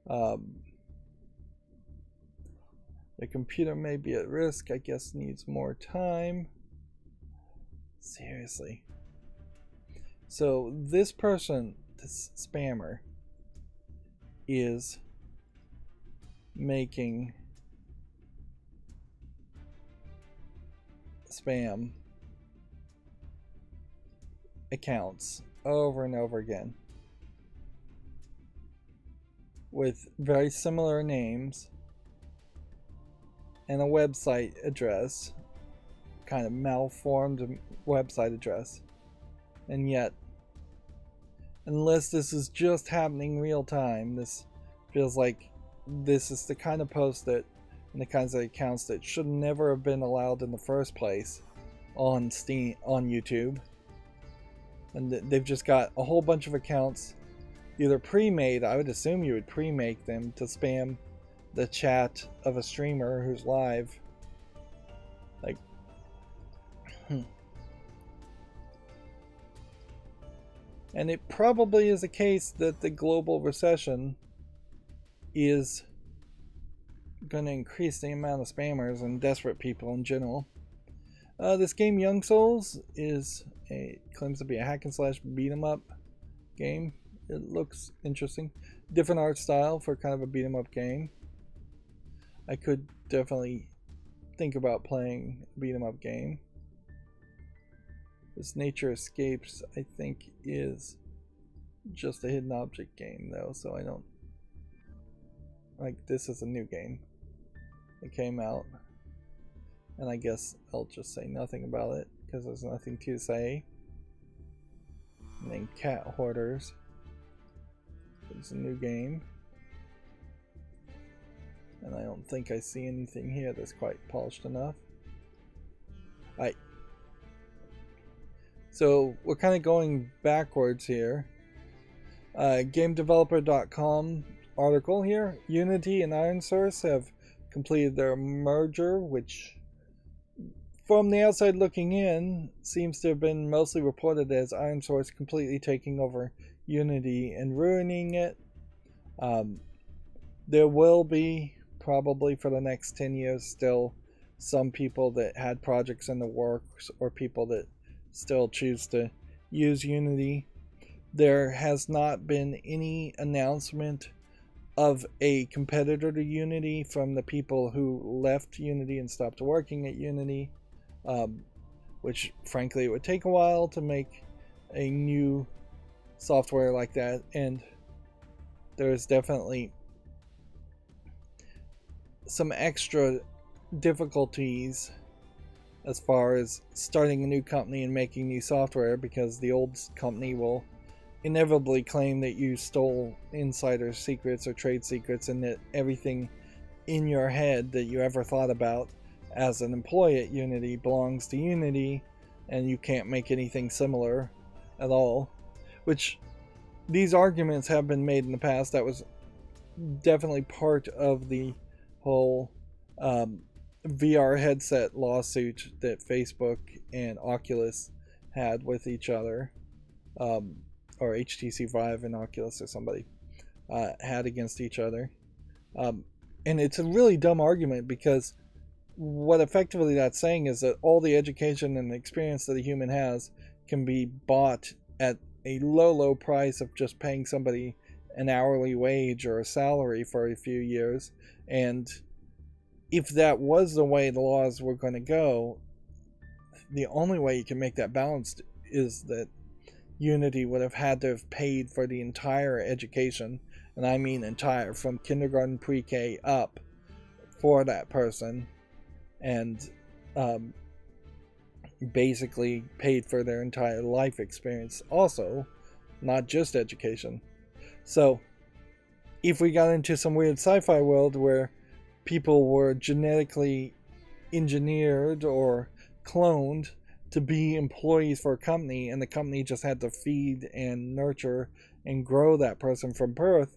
The computer may be at risk. I guess needs more time. Seriously. So this person, this spammer, is making spam accounts over and over again with very similar names and a website address, kind of malformed website address. And yet, unless this is just happening real time, this feels like this is the kind of post that, and the kinds of accounts that should never have been allowed in the first place on Steam, on YouTube. And they've just got a whole bunch of accounts either pre-made. I would assume you would pre-make them to spam the chat of a streamer who's live. Like, And it probably is a case that the global recession is going to increase the amount of spammers and desperate people in general. This game, Young Souls, claims to be a hack and slash beat 'em up game. It looks interesting. Different art style for kind of a beat 'em up game. I could definitely think about playing a beat 'em up game. This Nature Escapes, I think, is just a hidden object game, though, so I don't... Like, this is a new game. It came out. And I guess I'll just say nothing about it, because there's nothing to say. And then Cat Hoarders. It's a new game. And I don't think I see anything here that's quite polished enough. Alright. So we're kind of going backwards here. GameDeveloper.com article here. Unity and Iron Source have completed their merger, which from the outside looking in, seems to have been mostly reported as Iron Source completely taking over Unity and ruining it. There will be, probably for the next 10 years, still some people that had projects in the works or people that still choose to use Unity. There has not been any announcement of a competitor to Unity from the people who left Unity and stopped working at Unity, which frankly it would take a while to make a new software like that, and there's definitely some extra difficulties as far as starting a new company and making new software, because the old company will inevitably claim that you stole insider secrets or trade secrets, and that everything in your head that you ever thought about as an employee at Unity belongs to Unity, and you can't make anything similar at all. Which these arguments have been made in the past. That was definitely part of the whole VR headset lawsuit that Facebook and Oculus had with each other, or HTC Vive and Oculus or somebody had against each other. And it's a really dumb argument, because what effectively that's saying is that all the education and experience that a human has can be bought at a low price of just paying somebody an hourly wage or a salary for a few years. And if that was the way the laws were going to go, the only way you can make that balanced is that Unity would have had to have paid for the entire education, and I mean entire, from kindergarten, pre-K up, for that person, and basically paid for their entire life experience also, not just education. So if we got into some weird sci-fi world where people were genetically engineered or cloned to be employees for a company, and the company just had to feed and nurture and grow that person from birth,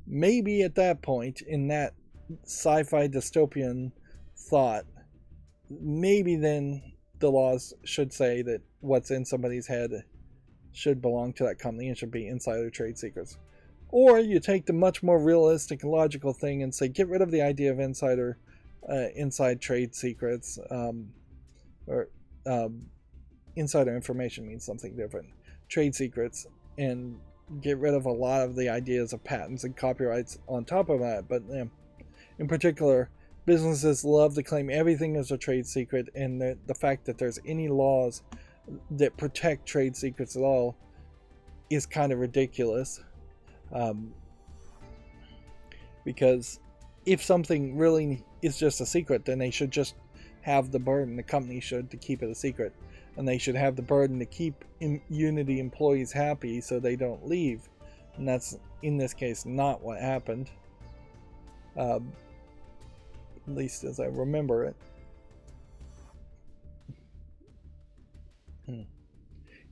maybe at that point, in that sci-fi dystopian thought, maybe then the laws should say that what's in somebody's head should belong to that company and should be insider trade secrets. Or you take the much more realistic and logical thing and say, get rid of the idea of inside trade secrets, or insider information means something different. Trade secrets, and get rid of a lot of the ideas of patents and copyrights on top of that. But in particular, businesses love to claim everything is a trade secret, and the fact that there's any laws that protect trade secrets at all is kind of ridiculous. Because if something really is just a secret, then they should just have the burden, the company should, to keep it a secret, and they should have the burden to keep Unity employees happy so they don't leave, and that's in this case not what happened, at least as I remember it.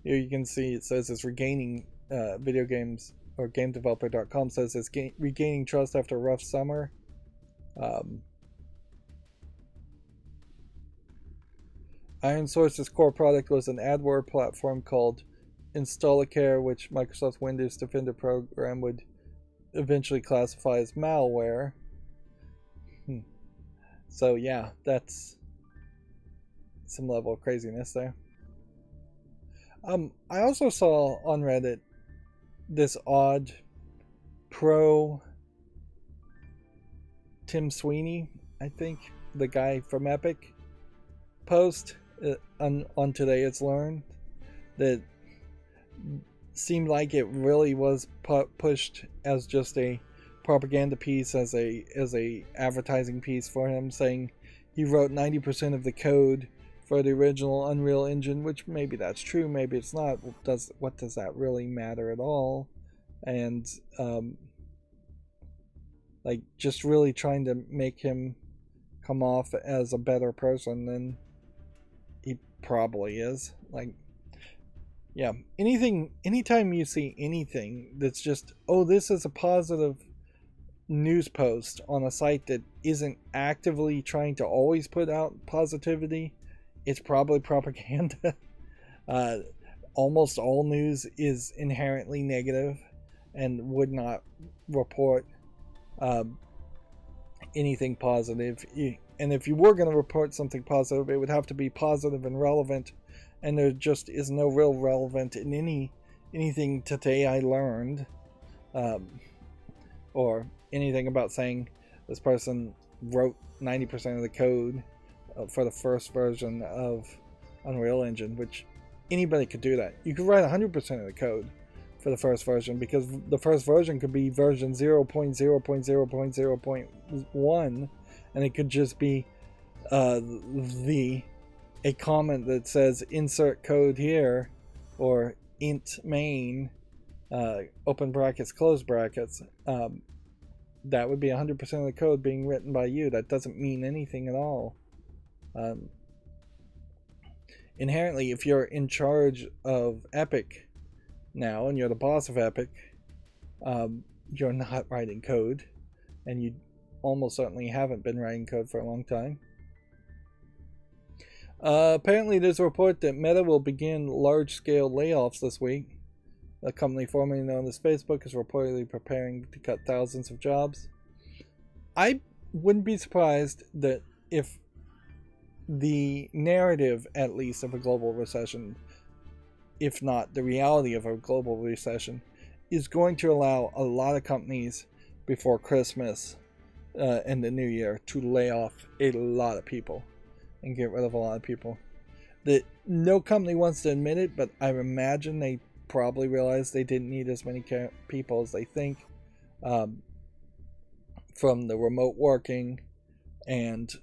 Here you can see it says it's regaining video games, or GameDeveloper.com says it's regaining trust after a rough summer. Iron Source's core product was an adware platform called Installacare, which Microsoft's Windows Defender program would eventually classify as malware. So yeah, that's some level of craziness there. I also saw on Reddit this odd pro Tim Sweeney, I think, the guy from Epic, post on Today It's Learned that seemed like it really was pushed as just a propaganda piece, as a advertising piece for him, saying he wrote 90% of the code for the original Unreal Engine, which maybe that's true, maybe it's not. What does that really matter at all? And like, just really trying to make him come off as a better person than he probably is. Like, yeah, anytime you see anything that's just, oh, this is a positive news post on a site that isn't actively trying to always put out positivity, it's probably propaganda. Almost all news is inherently negative and would not report anything positive. And if you were going to report something positive, it would have to be positive and relevant, and there just is no real relevant in anything today I learned, or anything about saying this person wrote 90% of the code for the first version of Unreal Engine, which anybody could do that. You could write 100% of the code for the first version, because the first version could be version 0.0.0.0.1, and it could just be a comment that says insert code here, or int main, open brackets, close brackets. That would be 100% of the code being written by you. That doesn't mean anything at all. Inherently, if you're in charge of Epic now and you're the boss of Epic, you're not writing code, and you almost certainly haven't been writing code for a long time. Apparently, there's a report that Meta will begin large-scale layoffs this week. The company formerly known as Facebook is reportedly preparing to cut thousands of jobs. I wouldn't be surprised that if the narrative, at least, of a global recession, if not the reality of a global recession, is going to allow a lot of companies before Christmas and the new year to lay off a lot of people and get rid of a lot of people. That no company wants to admit it, but I imagine they probably realized they didn't need as many people as they think, from the remote working, and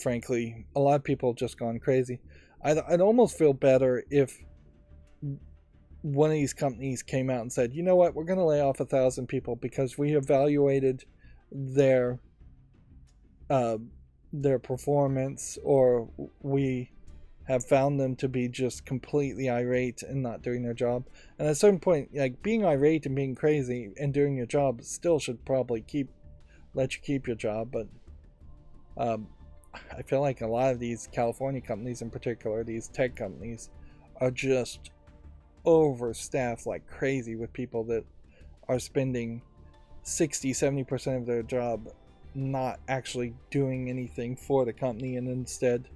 frankly, a lot of people have just gone crazy. I'd almost feel better if one of these companies came out and said, you know what, we're going to lay off 1,000 people because we evaluated their performance, or we have found them to be just completely irate and not doing their job. And at a certain point, like, being irate and being crazy and doing your job still should probably let you keep your job. But I feel like a lot of these California companies in particular, these tech companies, are just overstaffed like crazy with people that are spending 60-70% of their job not actually doing anything for the company, and instead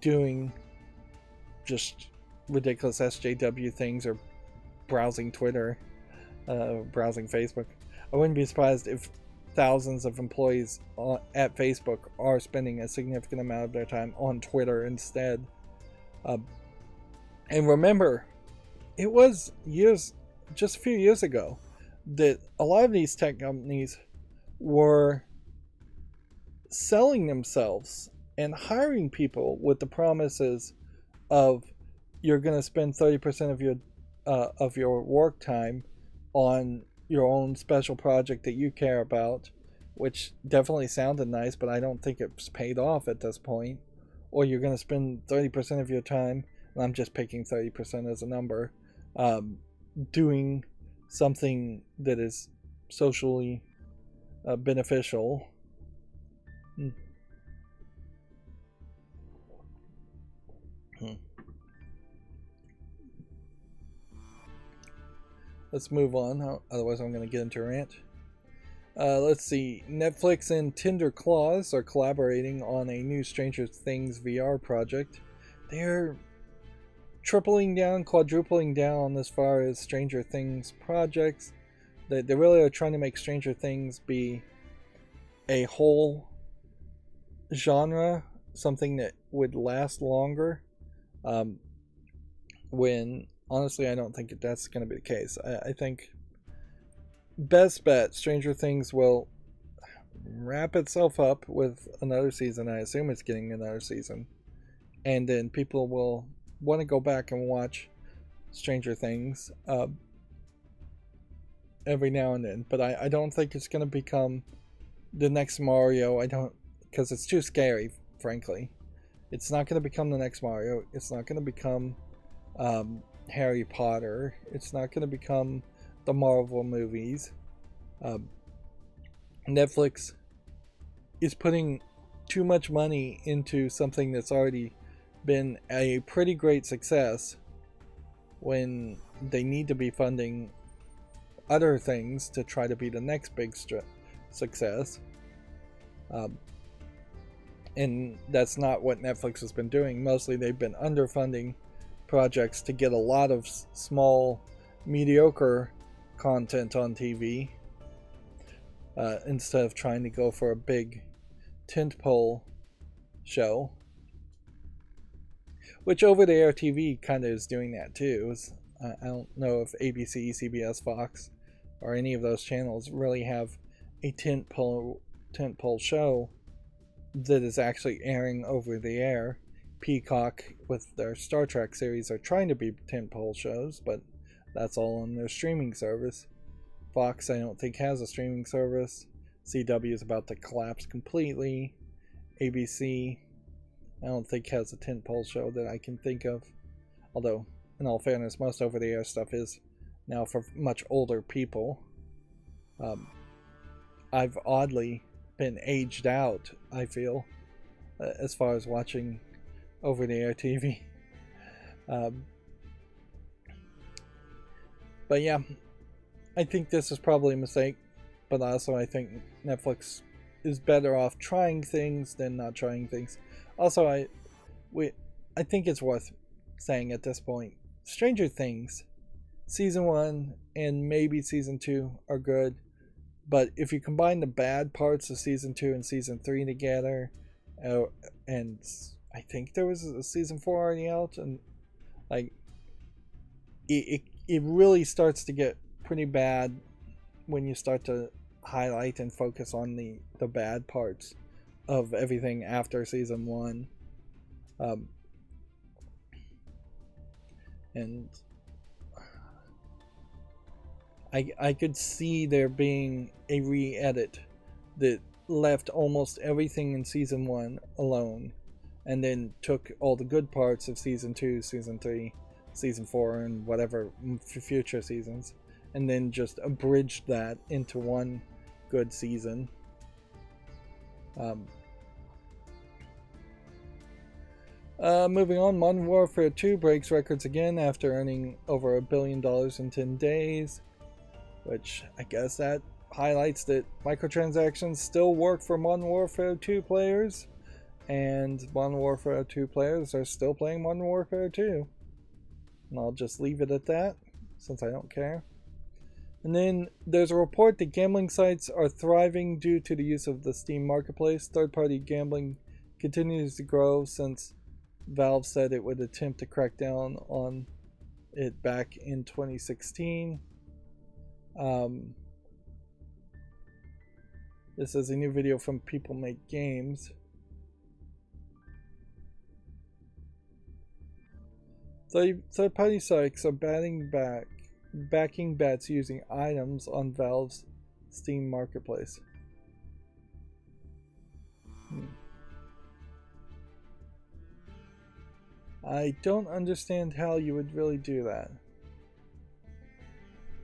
doing just ridiculous SJW things, or browsing Twitter, browsing Facebook. I wouldn't be surprised if thousands of employees at Facebook are spending a significant amount of their time on Twitter instead. And remember, it was just a few years ago, that a lot of these tech companies were selling themselves and hiring people with the promises of, you're going to spend 30% of your work time on your own special project that you care about, which definitely sounded nice, but I don't think it's paid off at this point. Or you're going to spend 30% of your time, and I'm just picking 30% as a number, doing something that is socially beneficial. Let's move on, otherwise I'm going to get into a rant. Let's see. Netflix and Tinder Claws are collaborating on a new Stranger Things VR project. They're tripling down, quadrupling down as far as Stranger Things projects. They really are trying to make Stranger Things be a whole genre, something that would last longer. When honestly, I don't think that's going to be the case. I think best bet, Stranger Things will wrap itself up with another season. I assume it's getting another season, and then people will want to go back and watch Stranger Things every now and then. But I don't think it's going to become the next Mario. Because it's too scary, frankly. It's not going to become the next Mario. It's not going to become Harry Potter. It's not going to become the Marvel movies. Netflix is putting too much money into something that's already been a pretty great success when they need to be funding other things to try to be the next big success. And that's not what Netflix has been doing. Mostly they've been underfunding projects to get a lot of small, mediocre content on TV instead of trying to go for a big tentpole show. Which over-the-air TV kind of is doing that too. I don't know if ABC, CBS, Fox, or any of those channels really have a tentpole show that is actually airing over the air. Peacock with their Star Trek series are trying to be tentpole shows, but that's all on their streaming service. Fox, I don't think, has a streaming service. CW is about to collapse completely. ABC, I don't think, has a tentpole show that I can think of. Although, in all fairness, most over-the-air stuff is now for much older people. I've oddly been aged out, I feel, as far as watching over-the-air TV. But yeah, I think this is probably a mistake, but also I think Netflix is better off trying things than not trying things. Also, I think it's worth saying at this point, Stranger Things season 1 and maybe season 2 are good, but if you combine the bad parts of season 2 and season 3 together, and I think there was a season 4 already out, and like it really starts to get pretty bad when you start to highlight and focus on the bad parts of everything after season 1. And I could see there being a re-edit that left almost everything in season 1 alone, and then took all the good parts of season 2, season 3, season 4, and whatever future seasons, and then just abridged that into one good season. Moving on, Modern Warfare 2 breaks records again after earning over $1 billion in 10 days, which I guess that highlights that microtransactions still work for Modern Warfare 2 players, and Modern Warfare 2 players are still playing Modern Warfare 2. And I'll just leave it at that, since I don't care. And then there's a report that gambling sites are thriving due to the use of the Steam Marketplace. Third-party gambling continues to grow since Valve said it would attempt to crack down on it back in 2016. This is a new video from People Make Games. Third-party sites are backing bets using items on Valve's Steam Marketplace. I don't understand how you would really do that.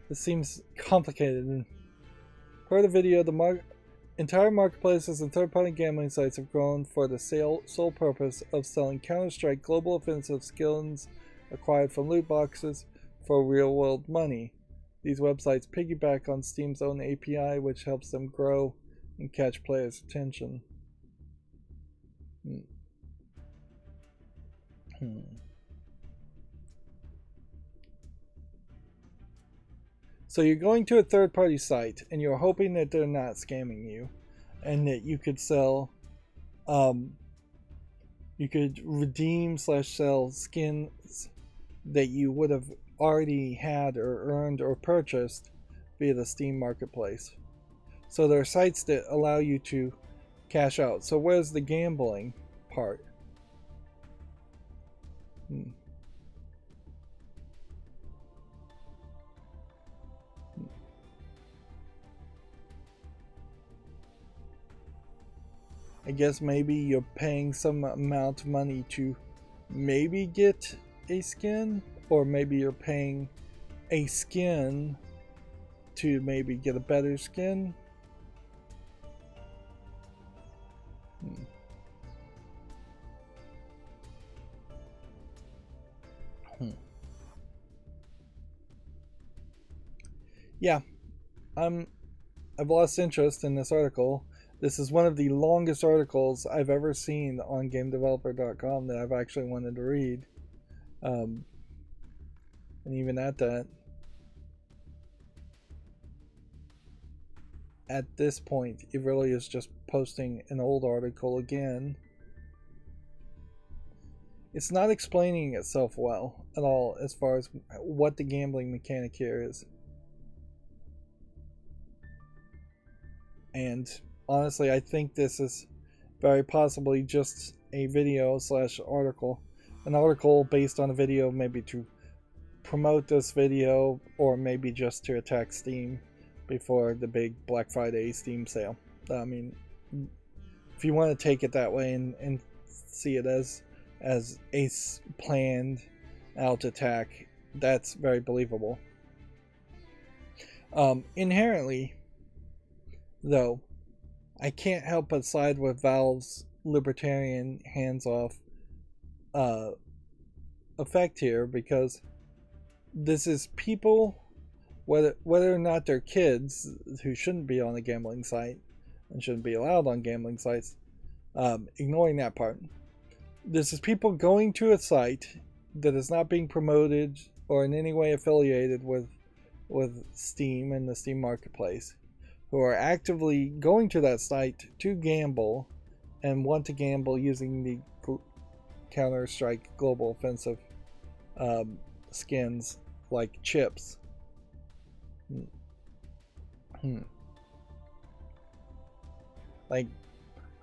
This seems complicated. Per the video, the entire marketplaces and third-party gambling sites have grown for the sole purpose of selling Counter-Strike Global Offensive skins acquired from loot boxes for real-world money. These websites piggyback on Steam's own API, which helps them grow and catch players' attention. So you're going to a third-party site and you're hoping that they're not scamming you, and that you could sell, you could redeem/sell skins that you would have already had or earned or purchased via the Steam Marketplace. So there are sites that allow you to cash out. So where's the gambling part? I guess maybe you're paying some amount of money to maybe get a skin, or maybe you're paying a skin to maybe get a better skin. Yeah, I've lost interest in this article. This is one of the longest articles I've ever seen on GameDeveloper.com that I've actually wanted to read. And even at this point, it really is just posting an old article again. It's not explaining itself well at all as far as what the gambling mechanic here is. And honestly, I think this is very possibly just a video slash article. An article based on a video, maybe to promote this video, or maybe just to attack Steam before the big Black Friday Steam sale. I mean, if you want to take it that way and see it as a planned out attack, that's very believable. Inherently, though, I can't help but side with Valve's libertarian hands-off effect here, because this is people, whether or not they're kids who shouldn't be on a gambling site and shouldn't be allowed on gambling sites, ignoring that part. This is people going to a site that is not being promoted or in any way affiliated with Steam and the Steam marketplace, who are actively going to that site to gamble and want to gamble using the Counter-Strike Global Offensive skins like chips. Like,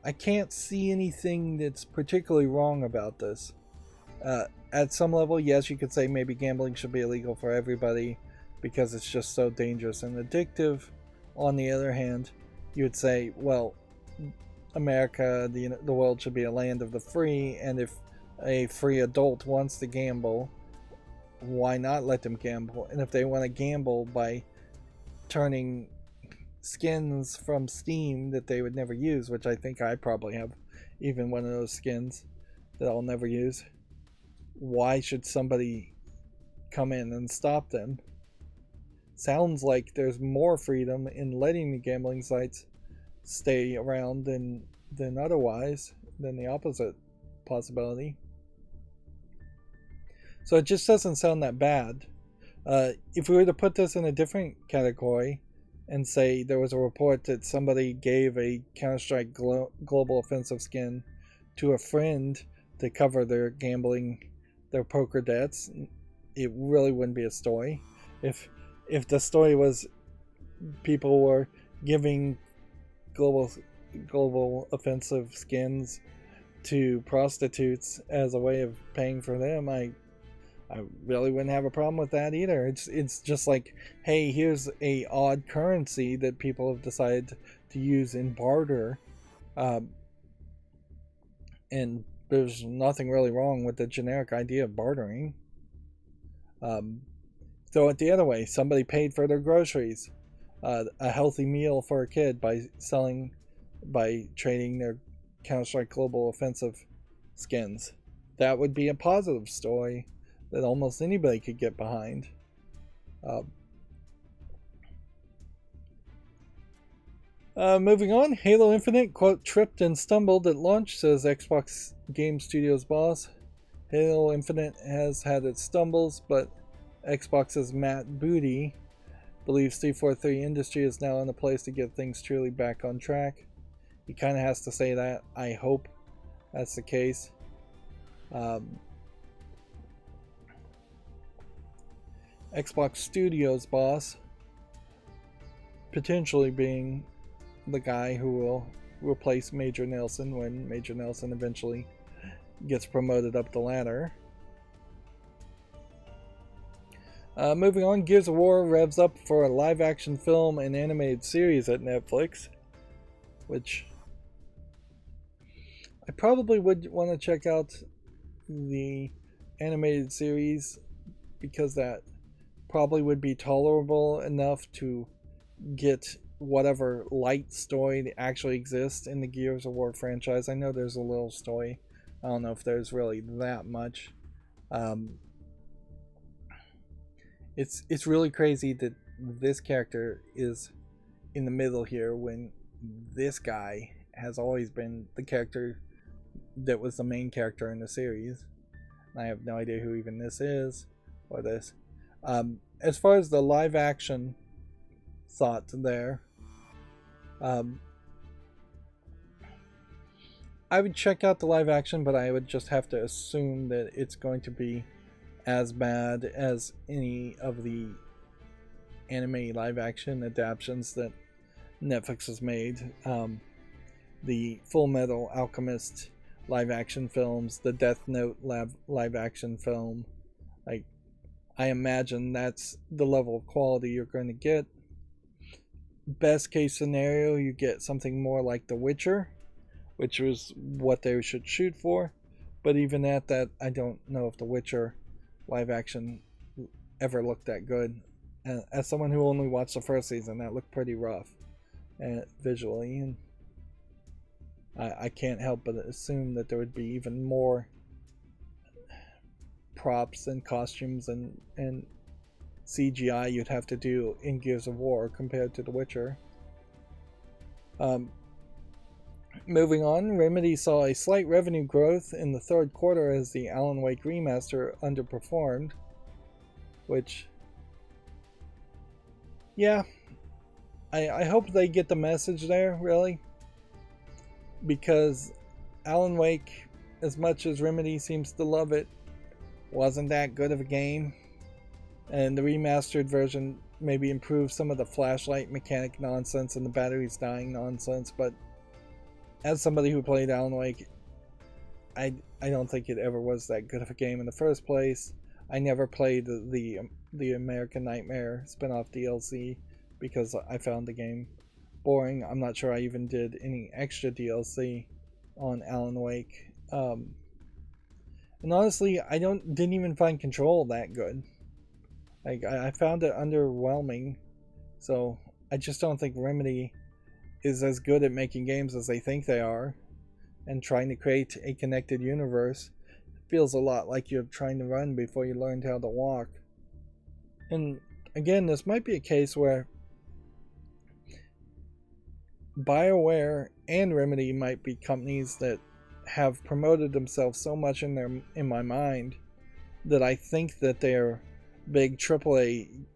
I can't see anything that's particularly wrong about this. At some level, yes, you could say maybe gambling should be illegal for everybody because it's just so dangerous and addictive. On the other hand, you would say, well, America, the world should be a land of the free, and if a free adult wants to gamble, why not let them gamble? And if they want to gamble by turning skins from Steam that they would never use, which I think I probably have even one of those skins that I'll never use, why should somebody come in and stop them? Sounds like there's more freedom in letting the gambling sites stay around than otherwise, than the opposite possibility. So it just doesn't sound that bad. If we were to put this in a different category and say there was a report that somebody gave a Counter-Strike Global Offensive skin to a friend to cover their gambling, their poker debts, it really wouldn't be a story. If the story was people were giving global offensive skins to prostitutes as a way of paying for them, I really wouldn't have a problem with that either. It's just like, hey, here's a odd currency that people have decided to use in barter, and there's nothing really wrong with the generic idea of bartering. Throw it the other way. Somebody paid for their groceries, a healthy meal for a kid by trading their Counter-Strike Global Offensive skins. That would be a positive story that almost anybody could get behind. Moving on, Halo Infinite, quote, tripped and stumbled at launch, says Xbox Game Studios boss. Halo Infinite has had its stumbles, but Xbox's Matt Booty believes 343 Industry is now in a place to get things truly back on track. He kind of has to say that. I hope that's the case. Xbox Studios boss potentially being the guy who will replace Major Nelson when Major Nelson eventually gets promoted up the ladder. Moving on, Gears of War revs up for a live-action film and animated series at Netflix, which I probably would want to check out the animated series, because that probably would be tolerable enough to get whatever light story that actually exists in the Gears of War franchise. I know there's a little story. I don't know if there's really that much. It's really crazy that this character is in the middle here when this guy has always been the character that was the main character in the series. I have no idea who even this is or this. As far as the live action thought there, I would check out the live action, but I would just have to assume that it's going to be as bad as any of the anime live action adaptations that Netflix has made. The Full Metal Alchemist live action films, the Death Note live action film. Like, I imagine that's the level of quality you're going to get. Best case scenario, you get something more like The Witcher, which was what they should shoot for. But even at that, I don't know if The Witcher live action ever looked that good. And as someone who only watched the first season, that looked pretty rough visually, and I can't help but assume that there would be even more props and costumes and CGI you'd have to do in Gears of War compared to The Witcher. Moving on, Remedy saw a slight revenue growth in the third quarter as the Alan Wake remaster underperformed, which, yeah, I hope they get the message there, really, because Alan Wake, as much as Remedy seems to love it, wasn't that good of a game, and the remastered version maybe improved some of the flashlight mechanic nonsense and the batteries dying nonsense, but as somebody who played Alan Wake, I don't think it ever was that good of a game in the first place. I never played the American Nightmare spin-off DLC because I found the game boring. I'm not sure I even did any extra DLC on Alan Wake. And honestly, I didn't even find Control that good. Like, I found it underwhelming. So I just don't think Remedy is as good at making games as they think they are, and trying to create a connected universe. It feels a lot like you're trying to run before you learned how to walk. And again, this might be a case where BioWare and Remedy might be companies that have promoted themselves so much in my mind that I think that they're big AAA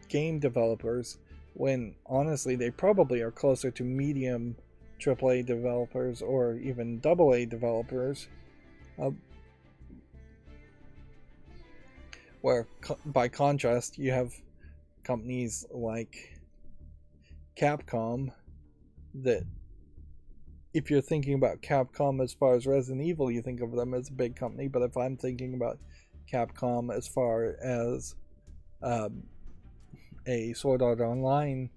game developers, when honestly they probably are closer to medium AAA developers or even AA developers, where by contrast you have companies like Capcom that, if you're thinking about Capcom as far as Resident Evil, you think of them as a big company, but if I'm thinking about Capcom as far as a Sword Art Online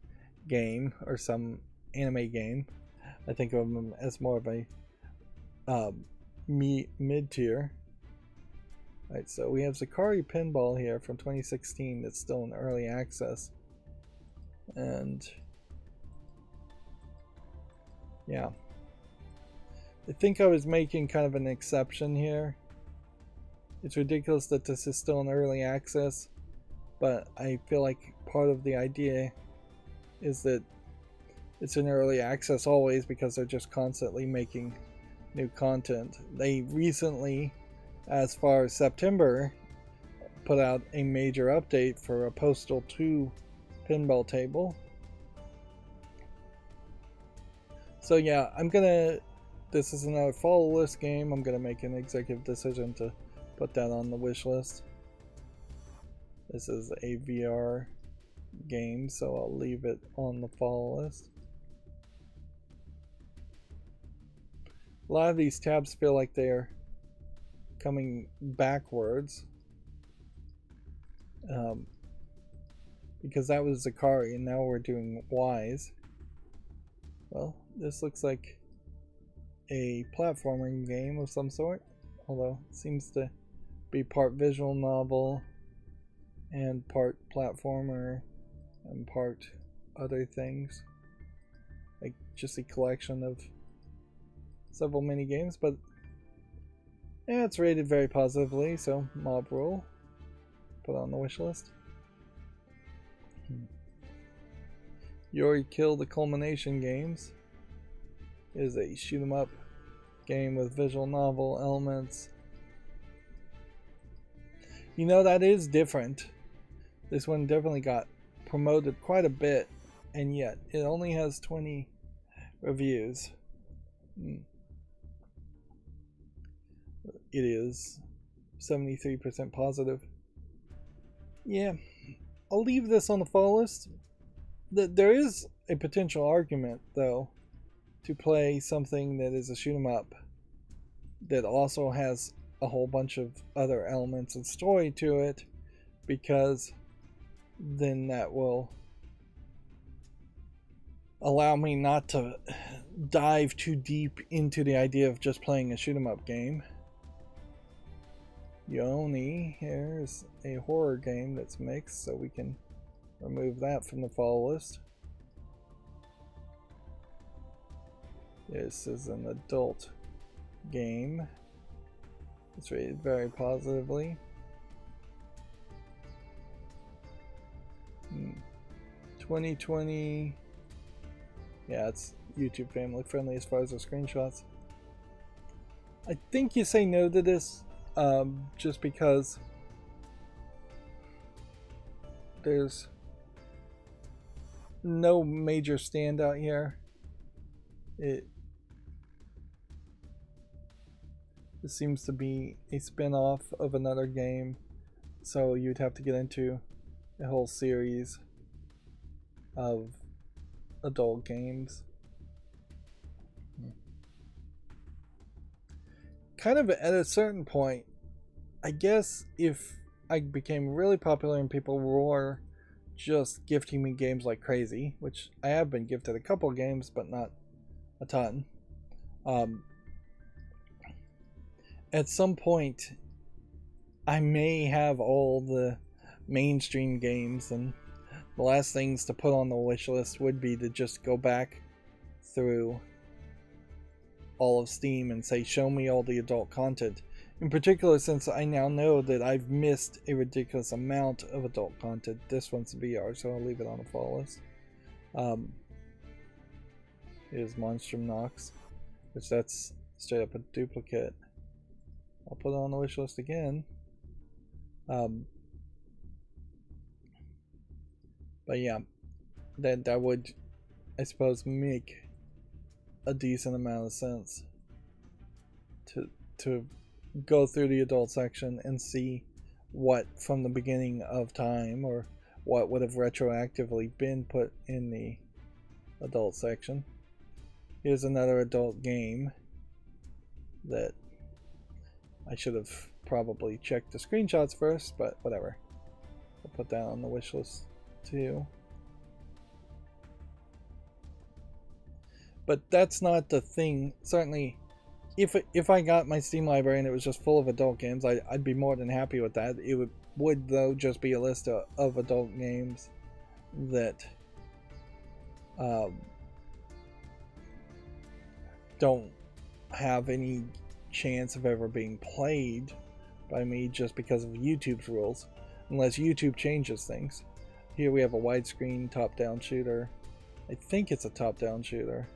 game or some anime game, I think of them as more of a mid-tier. Alright, so we have Zakari Pinball here from 2016 that's still in early access. And yeah, I think I was making kind of an exception here. It's ridiculous that this is still in early access, but I feel like part of the idea is that it's in early access always because they're just constantly making new content. They recently, as far as September, put out a major update for a Postal 2 pinball table. So yeah, this is another follow list game. I'm gonna make an executive decision to put that on the wish list. This is a VR game, so I'll leave it on the follow list. A lot of these tabs feel like they're coming backwards, because that was Zakari and now we're doing Wise. Well, this looks like a platforming game of some sort, although it seems to be part visual novel and part platformer and part other things, like just a collection of several mini games. But yeah, it's rated very positively, so Mob Rule, put on the wish list. Yuri Kill the Culmination Games is a shoot 'em up game with visual novel elements. You know, that is different. This one definitely got promoted quite a bit, and yet it only has 20 reviews. It is 73% positive. Yeah, I'll leave this on the fall list. There is a potential argument, though, to play something that is a shoot 'em up that also has a whole bunch of other elements and story to it, because then that will allow me not to dive too deep into the idea of just playing a shoot 'em up game. Yoni, here's a horror game that's mixed, so we can remove that from the fall list. This is an adult game. It's rated very positively. 2020. Yeah, it's YouTube family friendly as far as the screenshots. I think you say no to this just because there's no major standout here. It seems to be a spin-off of another game, so you'd have to get into a whole series of adult games. Kind of at a certain point, I guess if I became really popular and people were just gifting me games like crazy, which I have been gifted a couple games but not a ton, at some point I may have all the mainstream games, and the last things to put on the wish list would be to just go back through all of Steam and say, show me all the adult content. In particular, since I now know that I've missed a ridiculous amount of adult content. This one's VR, so I'll leave it on the fall list. Here's Monstrum Nox, which that's straight up a duplicate. I'll put it on the wish list again. But yeah, that would, I suppose, make a decent amount of sense to go through the adult section and see what from the beginning of time, or what would have retroactively been put in the adult section. Here's another adult game that I should have probably checked the screenshots first, but whatever. I'll put that on the wish list too. But that's not the thing. Certainly, if I got my Steam library and it was just full of adult games, I'd be more than happy with that. It would though just be a list of adult games that don't have any chance of ever being played by me just because of YouTube's rules, unless YouTube changes things. Here we have a widescreen top-down shooter. I think it's a top-down shooter.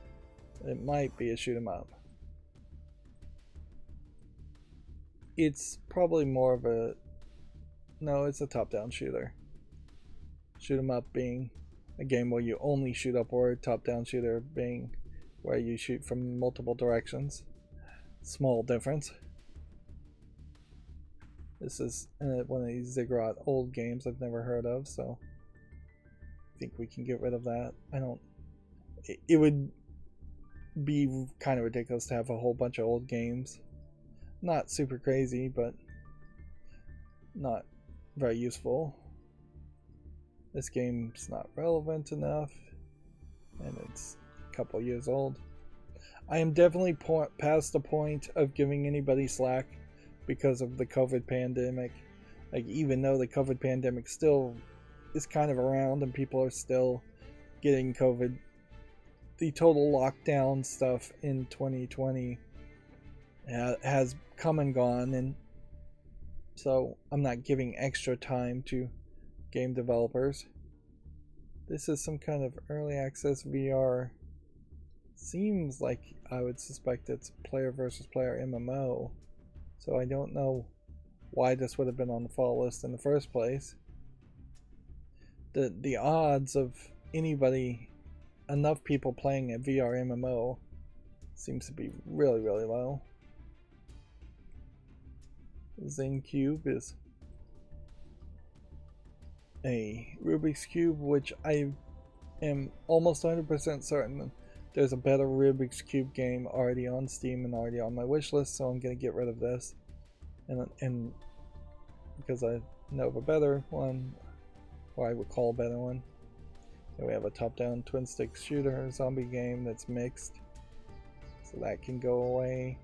It might be a shoot 'em up. It's probably more of a... No, it's a top-down shooter. Shoot 'em up being a game where you only shoot upward, top-down shooter being where you shoot from multiple directions. Small difference. This is one of these Ziggurat old games I've never heard of, so I think we can get rid of that. It would be kind of ridiculous to have a whole bunch of old games. Not super crazy, but not very useful. This game's not relevant enough, and it's a couple years old. I am definitely past the point of giving anybody slack because of the COVID pandemic. Like, even though the COVID pandemic still is kind of around and people are still getting COVID, the total lockdown stuff in 2020 has come and gone, and so I'm not giving extra time to game developers. This is some kind of early access VR. Seems like I would suspect it's player versus player MMO. So I don't know why this would have been on the fall list in the first place. The odds of anybody, enough people playing a VR MMO seems to be really, really low. Zen Cube is a Rubik's Cube, which I am almost 100% certain there's a better Rubik's Cube game already on Steam and already on my wish list, so I'm going to get rid of this. And because I know of a better one, or I recall a better one. And we have a top-down twin-stick shooter zombie game that's mixed, so that can go away.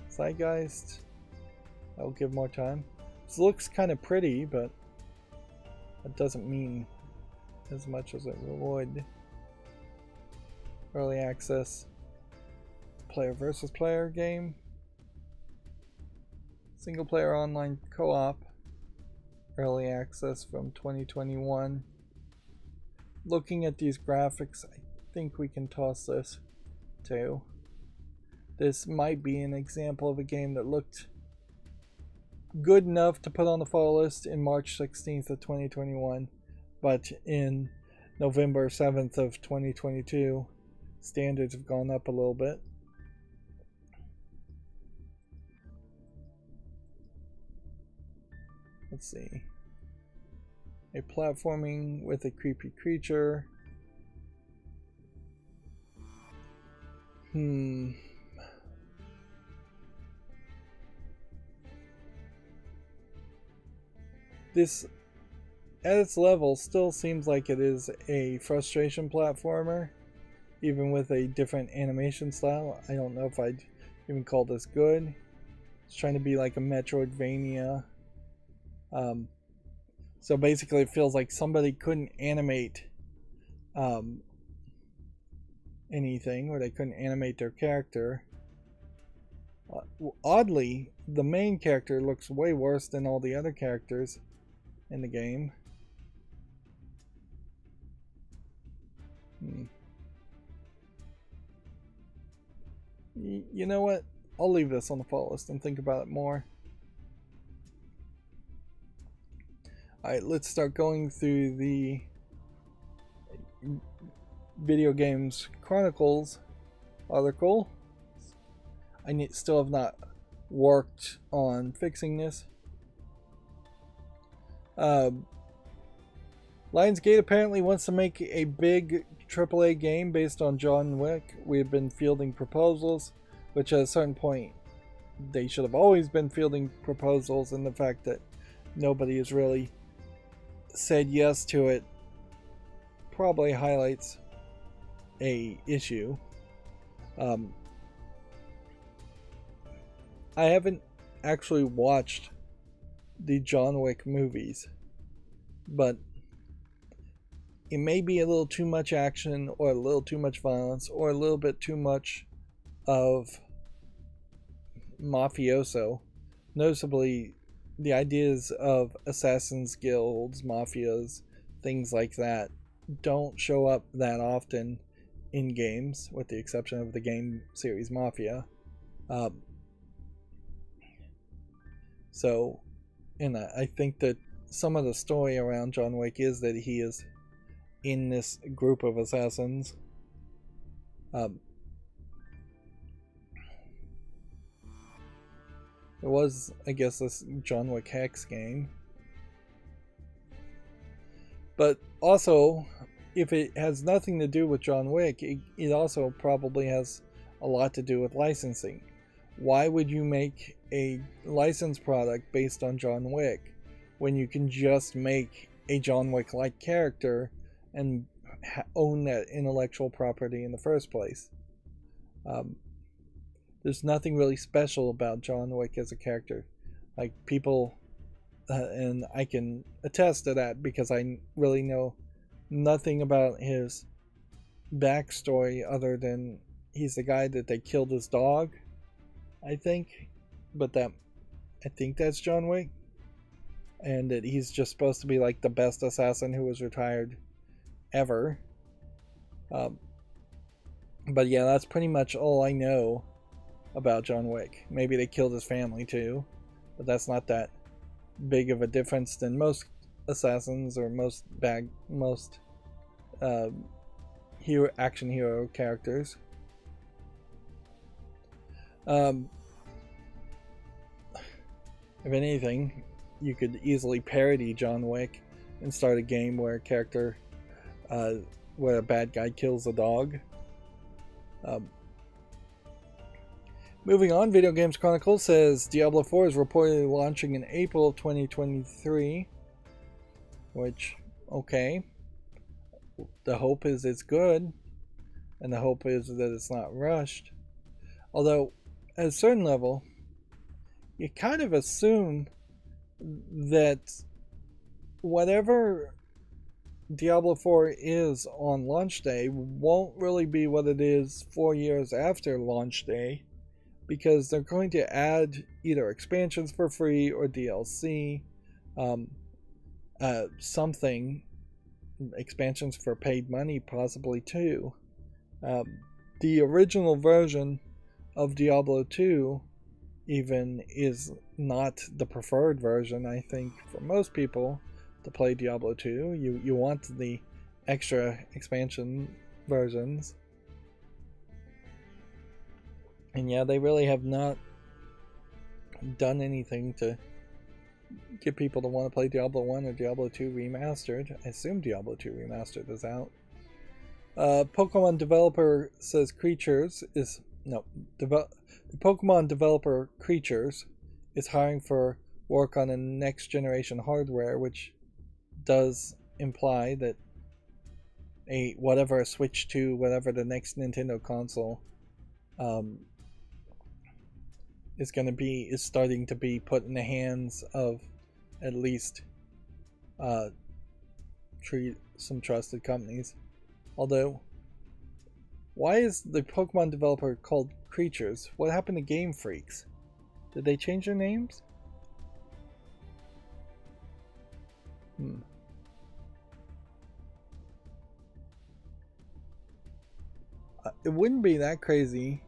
Zeitgeist, I'll give more time. This looks kind of pretty, but that doesn't mean as much as it would. Early access player versus player game. Single player online co-op. Early access from 2021. Looking at these graphics, I think we can toss this too. This might be an example of a game that looked good enough to put on the fall list in March 16th of 2021, but in November 7th of 2022, standards have gone up a little bit. Let's see. A platforming with a creepy creature. This, at its level, still seems like it is a frustration platformer, even with a different animation style. I don't know if I'd even call this good. It's trying to be like a Metroidvania. So basically it feels like somebody couldn't animate anything, or they couldn't animate their character. Oddly, the main character looks way worse than all the other characters in the game. You know what? I'll leave this on the fall list and think about it more. Alright, let's start going through the Video Games Chronicles article. I still have not worked on fixing this. Lionsgate apparently wants to make a big AAA game based on John Wick. We have been fielding proposals, which at a certain point they should have always been fielding proposals, and the fact that nobody has really said yes to it probably highlights a issue. I haven't actually watched the John Wick movies, but it may be a little too much action, or a little too much violence, or a little bit too much of mafioso. Noticeably, the ideas of assassins guilds, mafias, things like that don't show up that often in games, with the exception of the game series Mafia. And I think that some of the story around John Wick is that he is in this group of assassins. There was, I guess, this John Wick Hex game. But also, if it has nothing to do with John Wick, it also probably has a lot to do with licensing. Why would you make a licensed product based on John Wick when you can just make a John Wick-like character and own that intellectual property in the first place? There's nothing really special about John Wick as a character. Like, people, and I can attest to that because I really know nothing about his backstory other than he's the guy that they killed his dog, I think. But I think that's John Wick. and that he's just supposed to be like the best assassin who was retired ever. But yeah, that's pretty much all I know about John Wick. Maybe they killed his family too, but that's not that big of a difference than most assassins or most action hero characters. If anything, you could easily parody John Wick and start a game where where a bad guy kills a dog. Moving on, Video Games Chronicle says Diablo 4 is reportedly launching in April of 2023. Which, okay. The hope is it's good, and the hope is that it's not rushed. Although, at a certain level, you kind of assume that whatever Diablo 4 is on launch day won't really be what it is 4 years after launch day, because they're going to add either expansions for free or DLC, something, expansions for paid money possibly too. The original version of Diablo 2 even is not the preferred version, I think, for most people to play Diablo 2. You want the extra expansion versions. And yeah, they really have not done anything to get people to want to play Diablo 1 or Diablo 2 Remastered. I assume Diablo 2 Remastered is out. Pokemon developer says the Pokemon developer Creatures is hiring for work on a next generation hardware, which does imply that whatever Switch 2, whatever the next Nintendo console is starting to be put in the hands of at least some trusted companies. Although, why is the Pokemon developer called Creatures? What happened to Game Freaks? Did they change their names? It wouldn't be that crazy.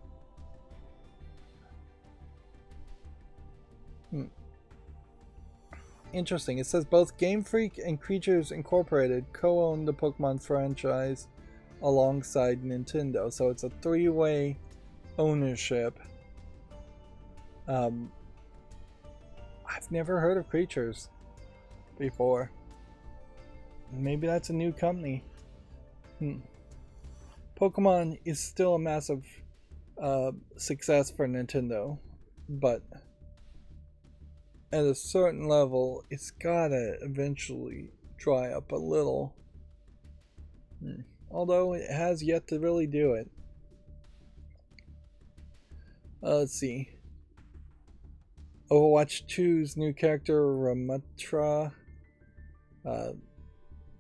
Interesting. It says both Game Freak and Creatures Incorporated co-own the Pokemon franchise alongside Nintendo, so it's a three-way ownership. I've never heard of Creatures before. Maybe that's a new company. Pokemon is still a massive success for Nintendo, but at a certain level, it's gotta eventually dry up a little. Although it has yet to really do it. Let's see. Overwatch 2's new character, Ramatra,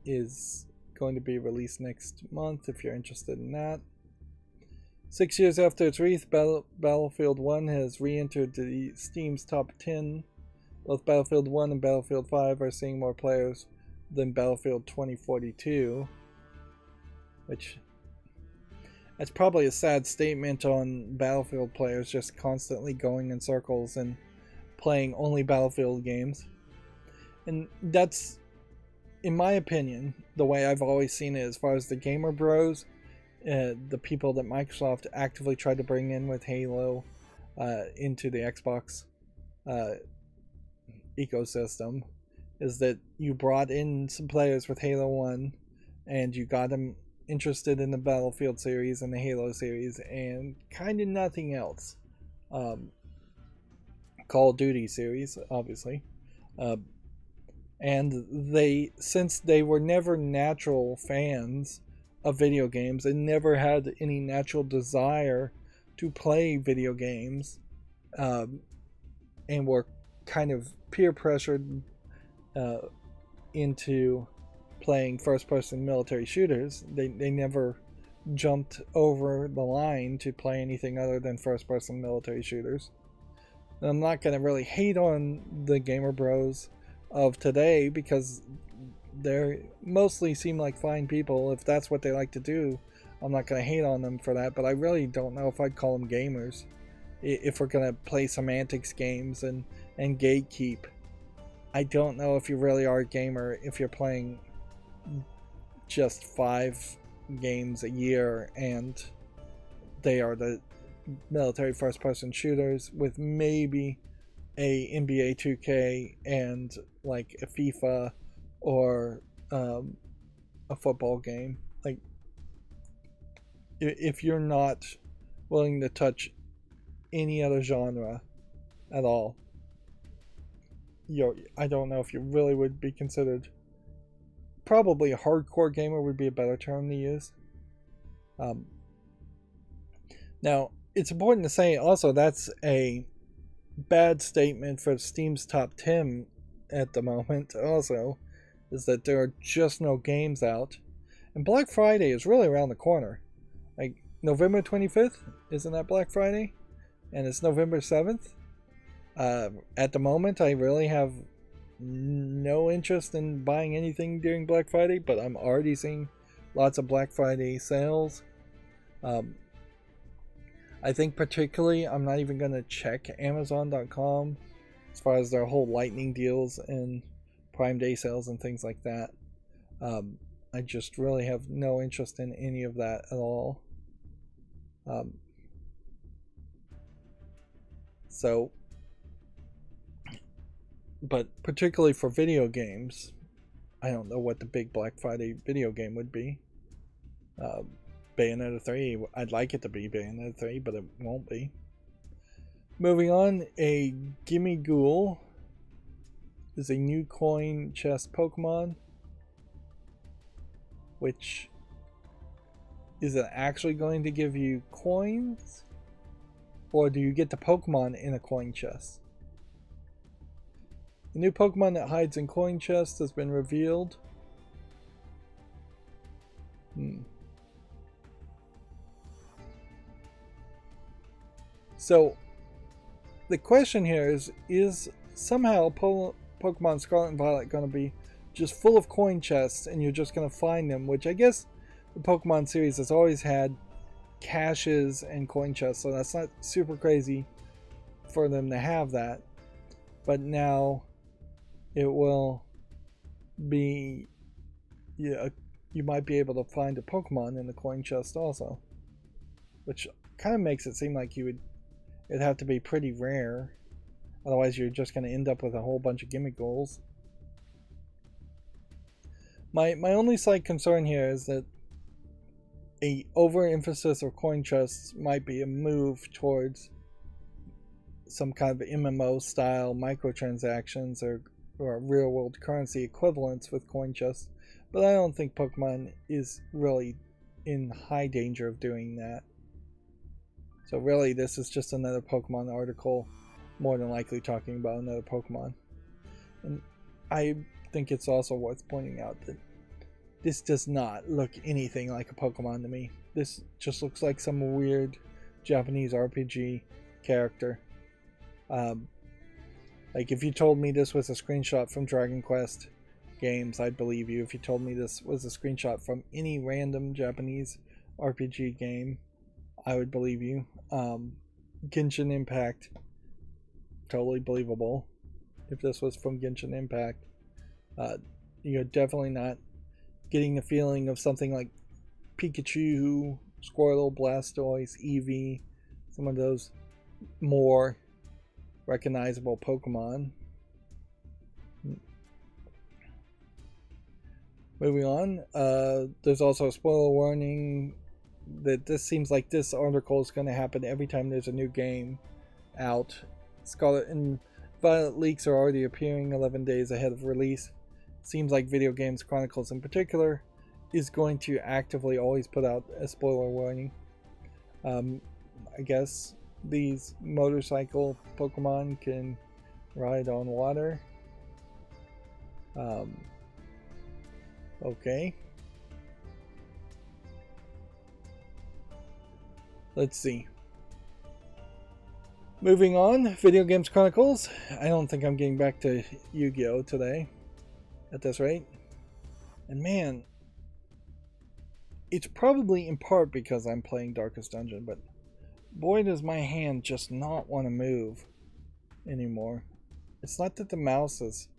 is going to be released next month if you're interested in that. 6 years after its release, Battlefield 1 has re-entered the Steam's top 10. Both Battlefield 1 and Battlefield 5 are seeing more players than Battlefield 2042. Which, that's probably a sad statement on Battlefield players just constantly going in circles and playing only Battlefield games. And that's, in my opinion, the way I've always seen it as far as the gamer bros, the people that Microsoft actively tried to bring in with Halo into the Xbox ecosystem, is that you brought in some players with Halo 1 and you got them interested in the Battlefield series and the Halo series and kind of nothing else. Call of Duty series, obviously. And since they were never natural fans of video games and never had any natural desire to play video games, and were kind of peer pressured into playing first-person military shooters, they never jumped over the line to play anything other than first-person military shooters. And I'm not going to really hate on the gamer bros of today, because they mostly seem like fine people. If that's what they like to do, I'm not going to hate on them for that, but I really don't know if I'd call them gamers. If we're going to play semantics games and gatekeep, I don't know if you really are a gamer if you're playing just 5 games a year and they are the military first person shooters with maybe a NBA 2K and like a FIFA or a football game. Like, if you're not willing to touch any other genre at all, I don't know if you really would be considered. Probably a hardcore gamer would be a better term to use. Now, it's important to say also that's a bad statement for Steam's top 10 at the moment, also, is that there are just no games out. And Black Friday is really around the corner. Like, November 25th, isn't that Black Friday? And it's November 7th. At the moment, I really have no interest in buying anything during Black Friday, but I'm already seeing lots of Black Friday sales. I think particularly, I'm not even going to check Amazon.com as far as their whole lightning deals and Prime Day sales and things like that. I just really have no interest in any of that at all. But particularly for video games, I don't know what the big Black Friday video game would be. Bayonetta 3, I'd like it to be Bayonetta 3, but it won't be. Moving on, a Gimme Ghoul is a new coin chest Pokemon, which is it actually going to give you coins, or do you get the Pokemon in a coin chest? The new Pokemon that hides in coin chests has been revealed. So, the question here is somehow Pokemon Scarlet and Violet going to be just full of coin chests and you're just going to find them, which I guess the Pokemon series has always had caches and coin chests, so that's not super crazy for them to have that. But now it will be, you might be able to find a Pokemon in the coin chest also, which kind of makes it seem like it'd have to be pretty rare, otherwise you're just going to end up with a whole bunch of gimmick goals. My only slight concern here is that a overemphasis of coin chests might be a move towards some kind of MMO style microtransactions or real world currency equivalents with coin chests, but I don't think Pokemon is really in high danger of doing that. So really, this is just another Pokemon article, more than likely talking about another Pokemon. And I think it's also worth pointing out that this does not look anything like a Pokemon to me. This just looks like some weird Japanese RPG character. Like, if you told me this was a screenshot from Dragon Quest games, I'd believe you. If you told me this was a screenshot from any random Japanese RPG game, I would believe you. Genshin Impact, totally believable. If this was from Genshin Impact, you're definitely not getting the feeling of something like Pikachu, Squirtle, Blastoise, Eevee, some of those more recognizable Pokemon. Moving on, there's also a spoiler warning that this seems like this article is going to happen every time there's a new game out. Scarlet and Violet leaks are already appearing 11 days ahead of release. Seems like Video Games Chronicles in particular is going to actively always put out a spoiler warning. I guess these motorcycle Pokemon can ride on water. Okay. Let's see. Moving on, Video Games Chronicles. I don't think I'm getting back to Yu-Gi-Oh! Today at this rate. And man, it's probably in part because I'm playing Darkest Dungeon, but boy does my hand just not want to move anymore. It's not that the mouse is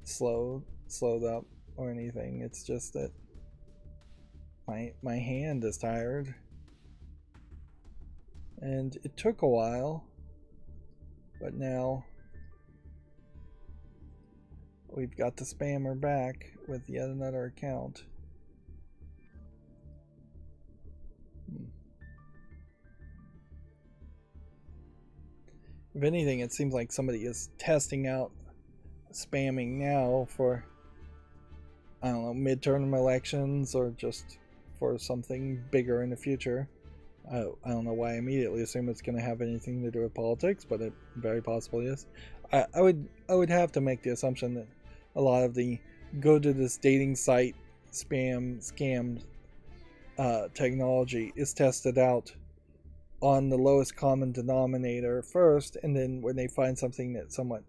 slowed up or anything, it's just that my hand is tired. And it took a while, but now we've got the spammer back with yet another account. If anything, it seems like somebody is testing out spamming now for, I don't know, midterm elections or just for something bigger in the future. I don't know why I immediately assume it's going to have anything to do with politics, but it very possibly is. I would have to make the assumption that a lot of the go to this dating site scam technology is tested out on the lowest common denominator first, and then when they find something that somewhat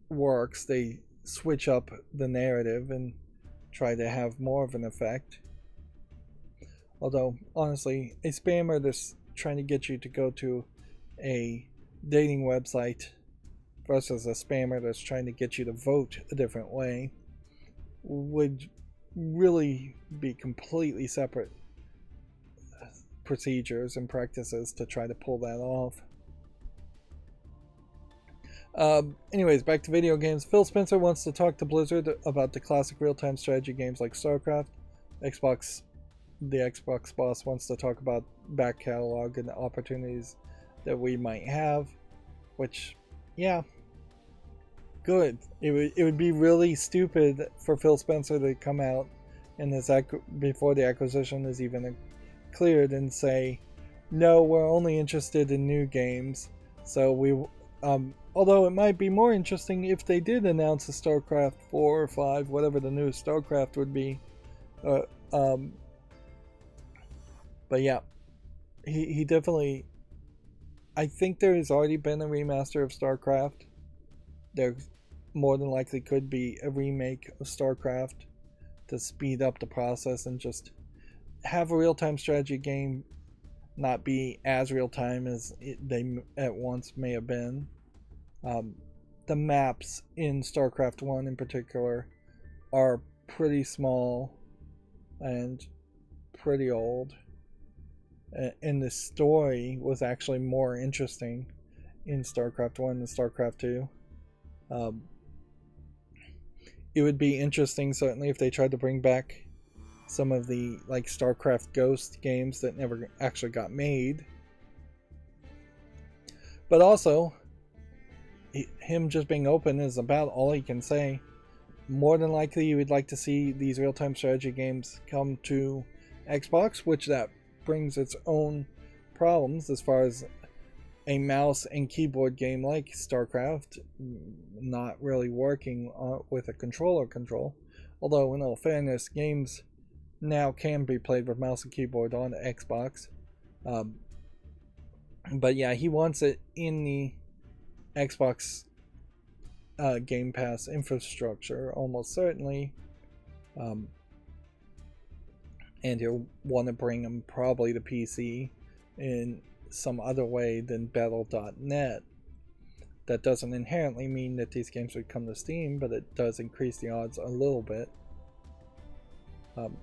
works, they switch up the narrative and try to have more of an effect. Although, honestly, a spammer that's trying to get you to go to a dating website versus a spammer that's trying to get you to vote a different way would really be completely separate procedures and practices to try to pull that off. Anyways, back to video games. Phil Spencer wants to talk to Blizzard about the classic real-time strategy games like StarCraft. The Xbox boss wants to talk about back catalog and the opportunities that we might have, which, yeah, good. It would be really stupid for Phil Spencer to come out and before the acquisition is even cleared and say, no, we're only interested in new games. So we, although it might be more interesting if they did announce a StarCraft 4 or 5, whatever the new StarCraft would be. But yeah, he definitely, I think there has already been a remaster of StarCraft. There more than likely could be a remake of StarCraft to speed up the process and just have a real-time strategy game not be as real-time as they at once may have been. The maps in StarCraft 1 in particular are pretty small and pretty old. And the story was actually more interesting in StarCraft 1 than StarCraft 2. It would be interesting, certainly, if they tried to bring back some of the like StarCraft Ghost games that never actually got made. But also, him just being open is about all he can say. More than likely, you would like to see these real-time strategy games come to Xbox, which that brings its own problems as far as a mouse and keyboard game like StarCraft not really working with a controller control. Although, in all fairness, games now can be played with mouse and keyboard on Xbox. But yeah, he wants it in the Xbox Game Pass infrastructure, almost certainly. And he'll want to bring them probably to PC in some other way than Battle.net. That doesn't inherently mean that these games would come to Steam, but it does increase the odds a little bit. Of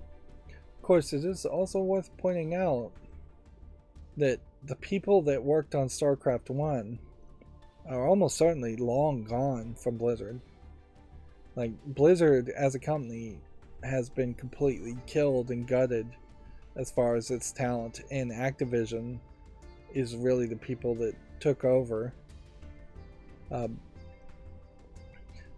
course, it is also worth pointing out that the people that worked on StarCraft 1 are almost certainly long gone from Blizzard. Like, Blizzard as a company has been completely killed and gutted as far as its talent, and Activision is really the people that took over.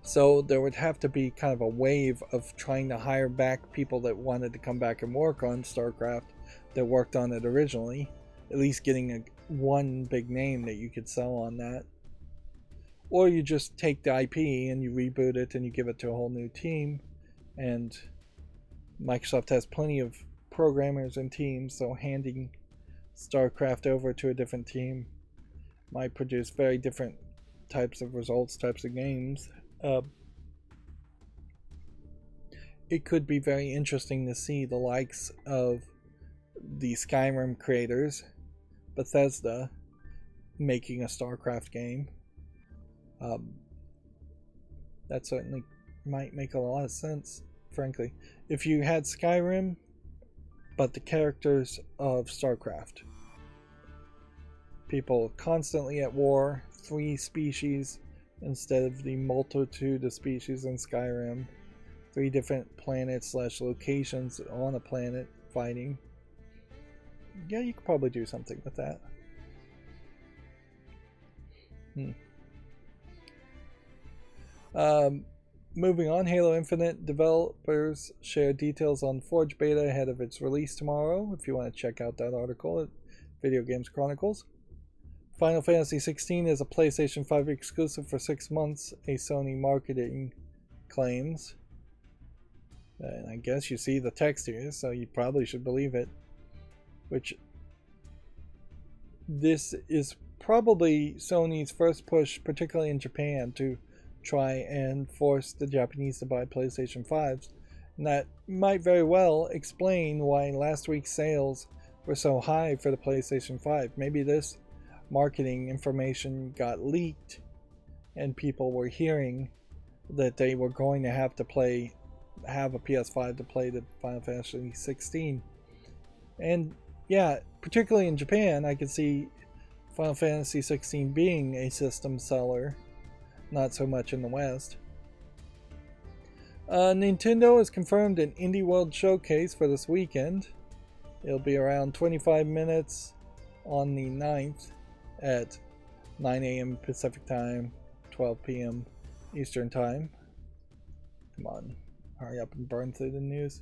So there would have to be kind of a wave of trying to hire back people that wanted to come back and work on StarCraft that worked on it originally, at least getting one big name that you could sell on that. Or you just take the IP and you reboot it and you give it to a whole new team, and Microsoft has plenty of programmers and teams, so handing StarCraft over to a different team might produce very different types of results, types of games. It could be very interesting to see the likes of the Skyrim creators, Bethesda, making a StarCraft game. That certainly might make a lot of sense, frankly. If you had Skyrim, but the characters of StarCraft. People constantly at war, 3 species instead of the multitude of species in Skyrim. 3 different planets / locations on a planet fighting. Yeah, you could probably do something with that. Moving on, Halo Infinite developers share details on Forge Beta ahead of its release tomorrow, if you want to check out that article at Video Games Chronicles. Final Fantasy XVI is a PlayStation 5 exclusive for 6 months, a Sony marketing claims. And I guess you see the text here, so you probably should believe it. Which, this is probably Sony's first push, particularly in Japan, to try and force the Japanese to buy PlayStation 5s. And that might very well explain why last week's sales were so high for the PlayStation 5. Maybe this marketing information got leaked and people were hearing that they were going to have a PS5 to play the Final Fantasy 16. And yeah, particularly in Japan, I could see Final Fantasy 16 being a system seller, not so much in the West. Nintendo has confirmed an Indie World Showcase for this weekend. It'll be around 25 minutes on the 9th at 9 a.m. Pacific Time, 12 p.m. Eastern Time. Come on, hurry up and burn through the news.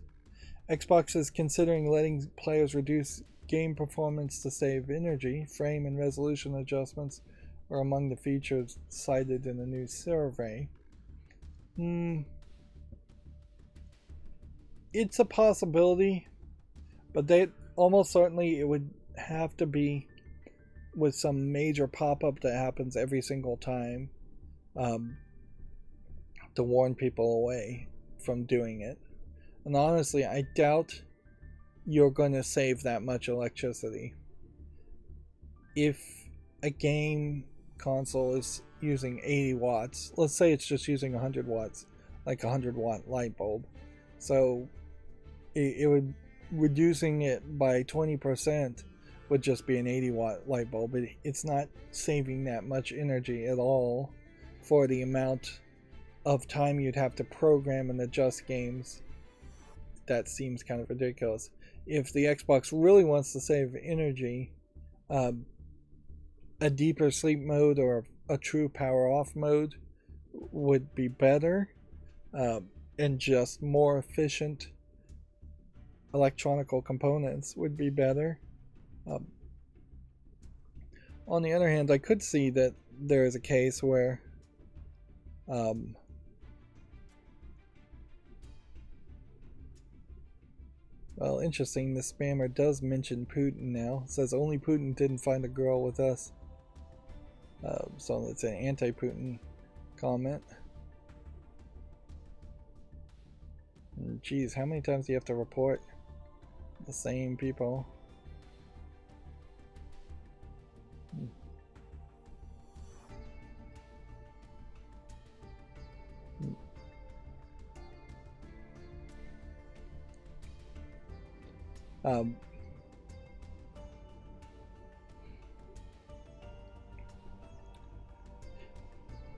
Xbox is considering letting players reduce game performance to save energy. Frame and resolution adjustments are among the features cited in a new survey. It's a possibility, but almost certainly it would have to be with some major pop-up that happens every single time to warn people away from doing it. And honestly, I doubt you're going to save that much electricity. If a game console is using 80 watts, let's say it's just using 100 watts, like a 100-watt light bulb. So it would, reducing it by 20% would just be an 80-watt light bulb. It's not saving that much energy at all for the amount of time you'd have to program and adjust games. That seems kind of ridiculous. If the Xbox really wants to save energy, a deeper sleep mode or a true power off mode would be better, and just more efficient electronical components would be better. On the other hand, I could see that there is a case where well, interesting, the spammer does mention Putin now. It says only Putin didn't find a girl with us. So it's an anti-Putin comment. Geez, how many times do you have to report the same people?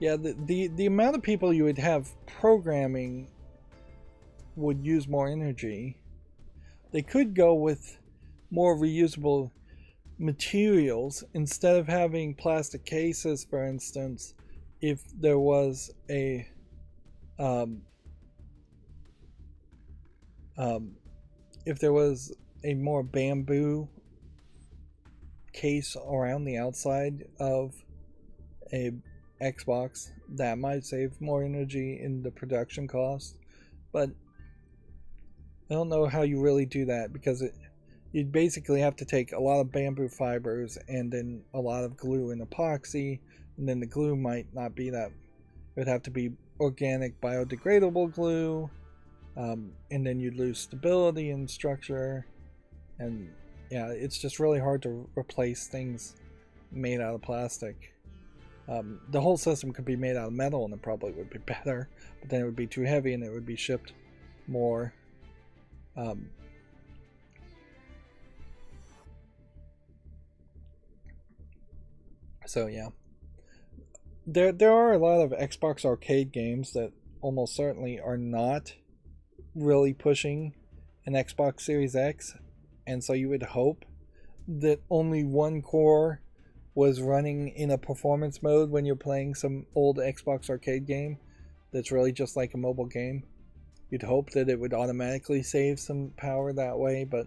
Yeah, the amount of people you would have programming would use more energy. They could go with more reusable materials instead of having plastic cases, for instance. If there was a more bamboo case around the outside of a Xbox, that might save more energy in the production cost. But I don't know how you really do that, because you'd basically have to take a lot of bamboo fibers and then a lot of glue and epoxy, and then the glue might not be that. It would have to be organic biodegradable glue, and then you'd lose stability and structure, and yeah, it's just really hard to replace things made out of plastic. The whole system could be made out of metal and it probably would be better, but then it would be too heavy and it would be shipped more. So yeah, there are a lot of Xbox arcade games that almost certainly are not really pushing an Xbox Series X, and so you would hope that only one core was running in a performance mode when you're playing some old Xbox arcade game that's really just like a mobile game. You'd hope that it would automatically save some power that way, but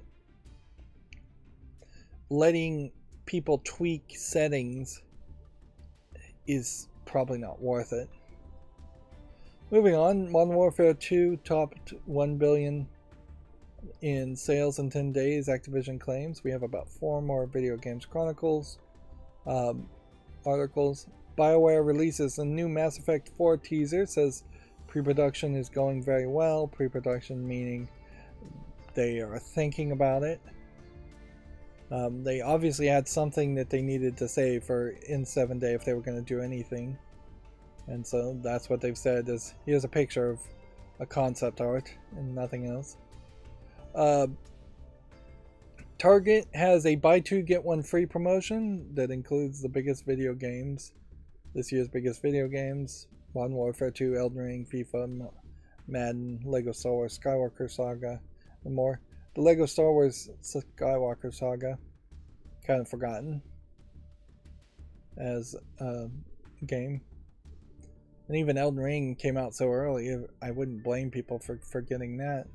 letting people tweak settings is probably not worth it. Moving on, Modern Warfare 2 topped 1 billion in sales in 10 days, Activision claims. We have about 4 more Video Games Chronicles articles. BioWare releases a new Mass Effect 4 teaser, says pre-production is going very well. Pre-production meaning they are thinking about it. They obviously had something that they needed to say for in 7 Day if they were going to do anything. And so that's what they've said is, here's a picture of a concept art and nothing else. Target has a buy two get one free promotion that includes the biggest video games, this year's biggest video games: Modern Warfare 2, Elden Ring, FIFA, Madden, Lego Star Wars Skywalker Saga, and more. The Lego Star Wars Skywalker Saga, kind of forgotten as a game. And even Elden Ring came out so early, I wouldn't blame people for forgetting that.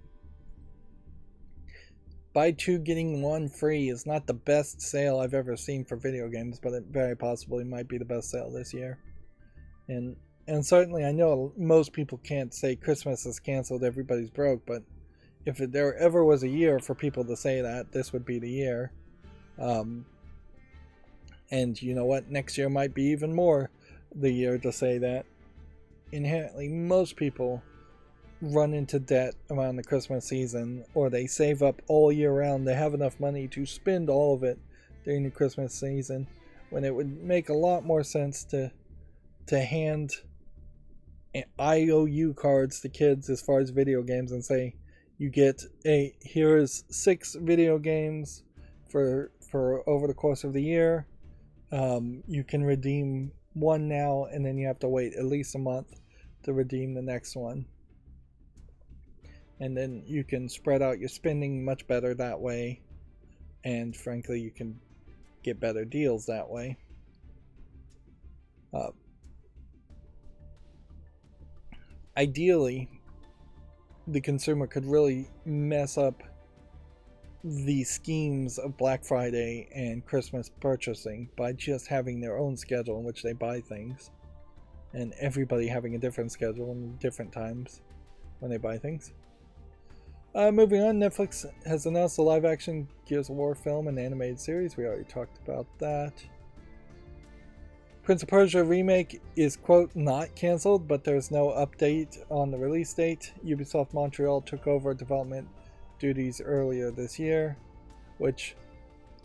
Buy two getting one free is not the best sale I've ever seen for video games, but it very possibly might be the best sale this year. And certainly I know most people can't say Christmas is canceled, everybody's broke, but if there ever was a year for people to say that, this would be the year. And you know what? Next year might be even more the year to say that. Inherently, most people run into debt around the Christmas season, or they save up all year round. They have enough money to spend all of it during the Christmas season, when it would make a lot more sense to hand IOU cards to kids as far as video games and say, you get here's 6 video games for over the course of the year. You can redeem one now, and then you have to wait at least a month to redeem the next one. And then you can spread out your spending much better that way. And frankly, you can get better deals that way. Ideally, the consumer could really mess up the schemes of Black Friday and Christmas purchasing by just having their own schedule in which they buy things. And everybody having a different schedule and different times when they buy things. Moving on, Netflix has announced a live-action Gears of War film and animated series. We already talked about that. Prince of Persia remake is, quote, not cancelled, but there's no update on the release date. Ubisoft Montreal took over development duties earlier this year, which,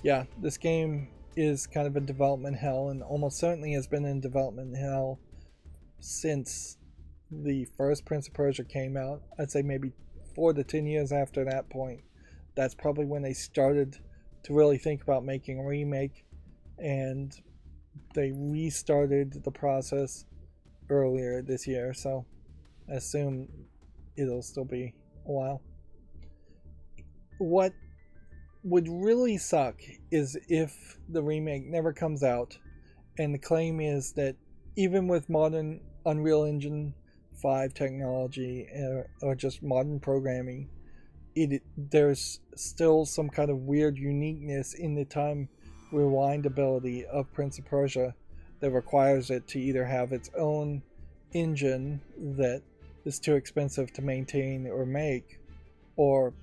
yeah, this game is kind of a development hell, and almost certainly has been in development hell since the first Prince of Persia came out. I'd say maybe 4 to 10 years after that point. That's probably when they started to really think about making a remake, and they restarted the process earlier this year, so I assume it'll still be a while. What would really suck is if the remake never comes out, and the claim is that even with modern Unreal Engine 5 technology or just modern programming, there's still some kind of weird uniqueness in the time rewind ability of Prince of Persia that requires it to either have its own engine that is too expensive to maintain or make, or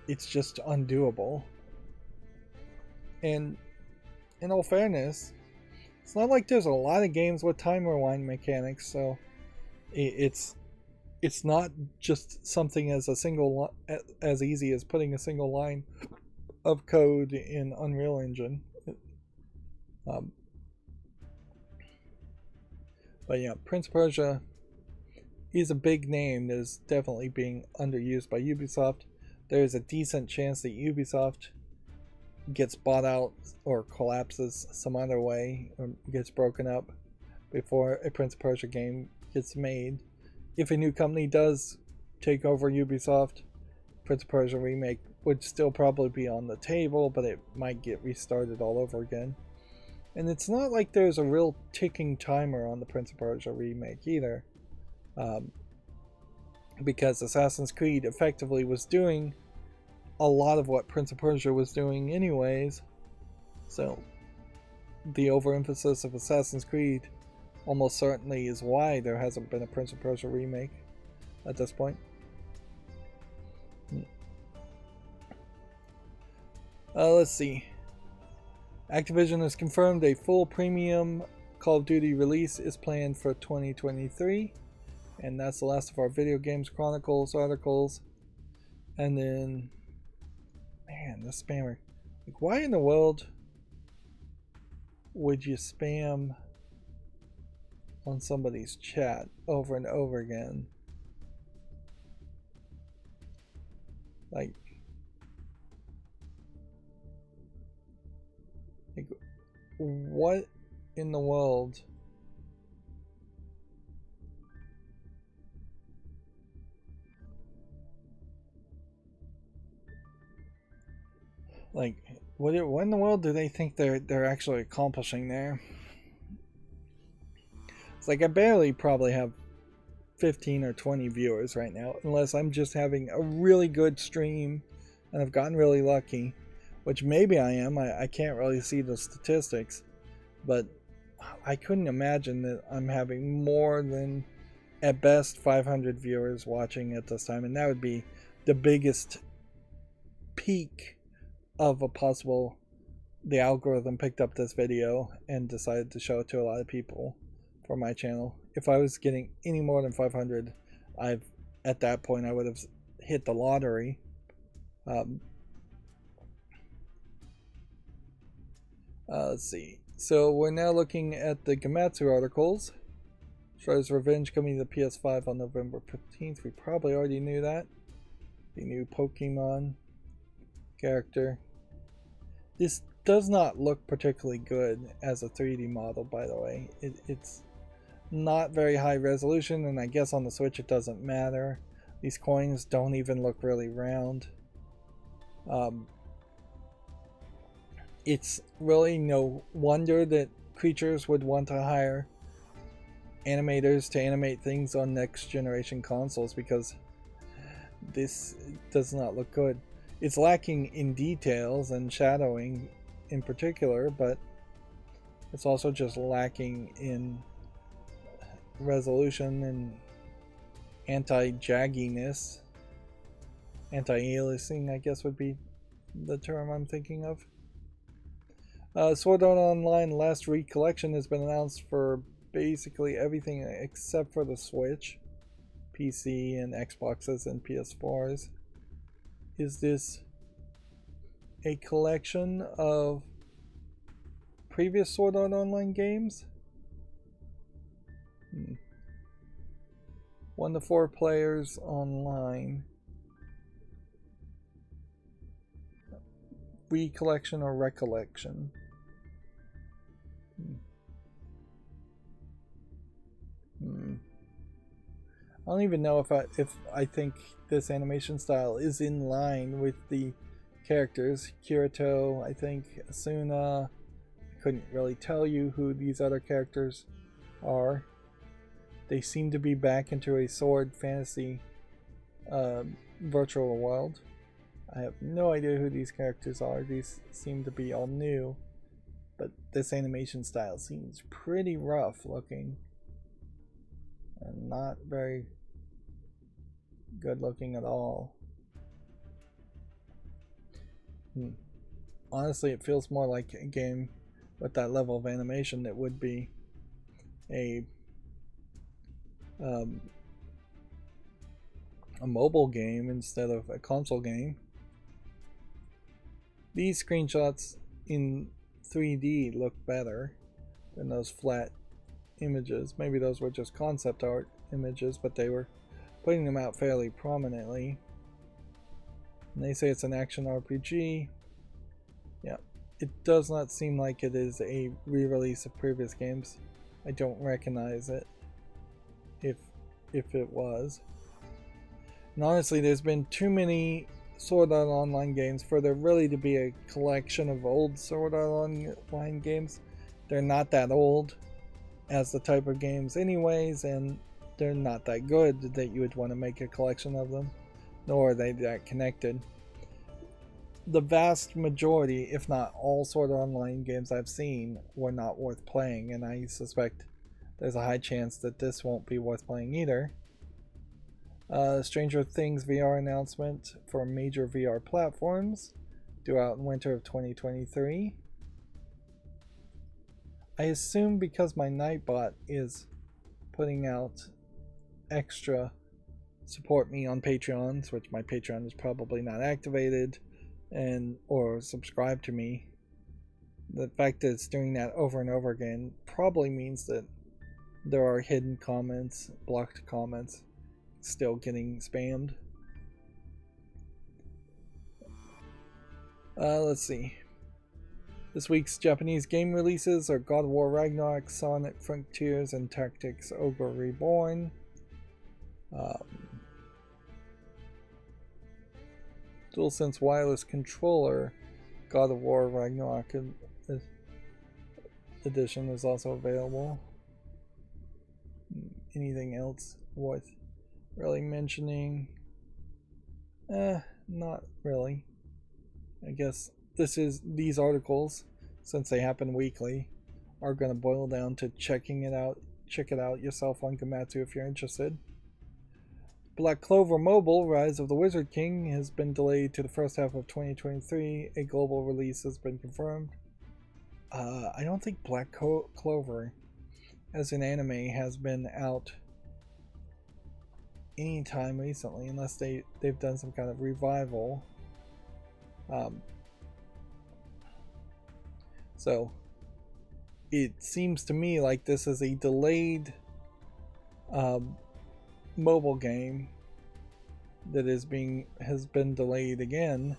it's just undoable. And in all fairness, it's not like there's a lot of games with time rewind mechanics, so it's not just something as easy as putting a single line of code in Unreal Engine. Um, but yeah, Prince of Persia is a big name that is definitely being underused by Ubisoft. There is a decent chance that Ubisoft gets bought out or collapses some other way or gets broken up before a Prince of Persia game gets made. If a new company does take over Ubisoft, Prince of Persia Remake would still probably be on the table, but it might get restarted all over again. And it's not like there's a real ticking timer on the Prince of Persia Remake either. Because Assassin's Creed effectively was doing a lot of what Prince of Persia was doing anyways. So the overemphasis of Assassin's Creed almost certainly is why there hasn't been a Prince of Persia remake at this point. Let's see. Activision has confirmed a full premium Call of Duty release is planned for 2023. And that's the last of our Video Games Chronicles articles. And then, man, the spammer. Like, why in the world would you spam on somebody's chat over and over again? Like what in the world? Like, what in the world do they think they're actually accomplishing there? It's like I barely probably have 15 or 20 viewers right now, unless I'm just having a really good stream and I've gotten really lucky, which maybe I am. I can't really see the statistics, but I couldn't imagine that I'm having more than at best 500 viewers watching at this time, and that would be the biggest peak of a possible the algorithm picked up this video and decided to show it to a lot of people for my channel. If I was getting any more than 500, at that point I would have hit the lottery. Let's see. So we're now looking at the Gamatsu articles. Shredder's Revenge coming to the PS5 on November 15th. We probably already knew that. The new Pokemon character. This does not look particularly good as a 3D model, by the way. It's not very high resolution, and I guess on the Switch it doesn't matter. These coins don't even look really round. It's really no wonder that creatures would want to hire animators to animate things on next generation consoles, because this does not look good. It's lacking in details and shadowing in particular, but it's also just lacking in resolution and anti-jagginess. Anti-aliasing, I guess, would be the term I'm thinking of. Sword Art Online Last Recollection has been announced for basically everything except for the Switch, PC, and Xboxes and PS4s. Is this a collection of previous Sword Art Online games? 1 to 4 players online. Recollection or recollection? I don't even know if I think this animation style is in line with the characters. Kirito, I think, Asuna. I couldn't really tell you who these other characters are. They seem to be back into a sword fantasy virtual world. I have no idea who these characters are. These seem to be all new. But this animation style seems pretty rough looking. And not very good looking at all. honestly, it feels more like a game with that level of animation that would be a um, a mobile game instead of a console game. These screenshots in 3D look better than those flat images. Maybe those were just concept art images, but they were putting them out fairly prominently. And they say it's an action RPG. Yeah, it does not seem like it is a re-release of previous games. I don't recognize it if it was. And honestly, there's been too many Sword Art Online games for there really to be a collection of old Sword Art Online games. They're not that old as the type of games anyways, and they're not that good that you would want to make a collection of them, nor are they that connected. The vast majority, if not all Sword Art Online games I've seen were not worth playing, and I suspect there's a high chance that this won't be worth playing either. Stranger Things VR announcement for major VR platforms due out in winter of 2023. I assume because my Nightbot is putting out extra support me on Patreons, which my Patreon is probably not activated and or subscribed to me. The fact that it's doing that over and over again probably means that there are hidden comments, blocked comments, still getting spammed. Let's see. This week's Japanese game releases are God of War Ragnarok, Sonic Frontiers, and Tactics Ogre Reborn. DualSense wireless controller, God of War Ragnarok edition is also available. Anything else worth really mentioning? Not really. I guess these articles, since they happen weekly, are going to boil down to checking it out. Check it out yourself on Gamatsu if you're interested. Black Clover Mobile, Rise of the Wizard King, has been delayed to the first half of 2023. A global release has been confirmed. I don't think Black Clover as an anime has been out anytime recently, unless they've done some kind of revival. So it seems to me like this is a delayed mobile game that has been delayed again.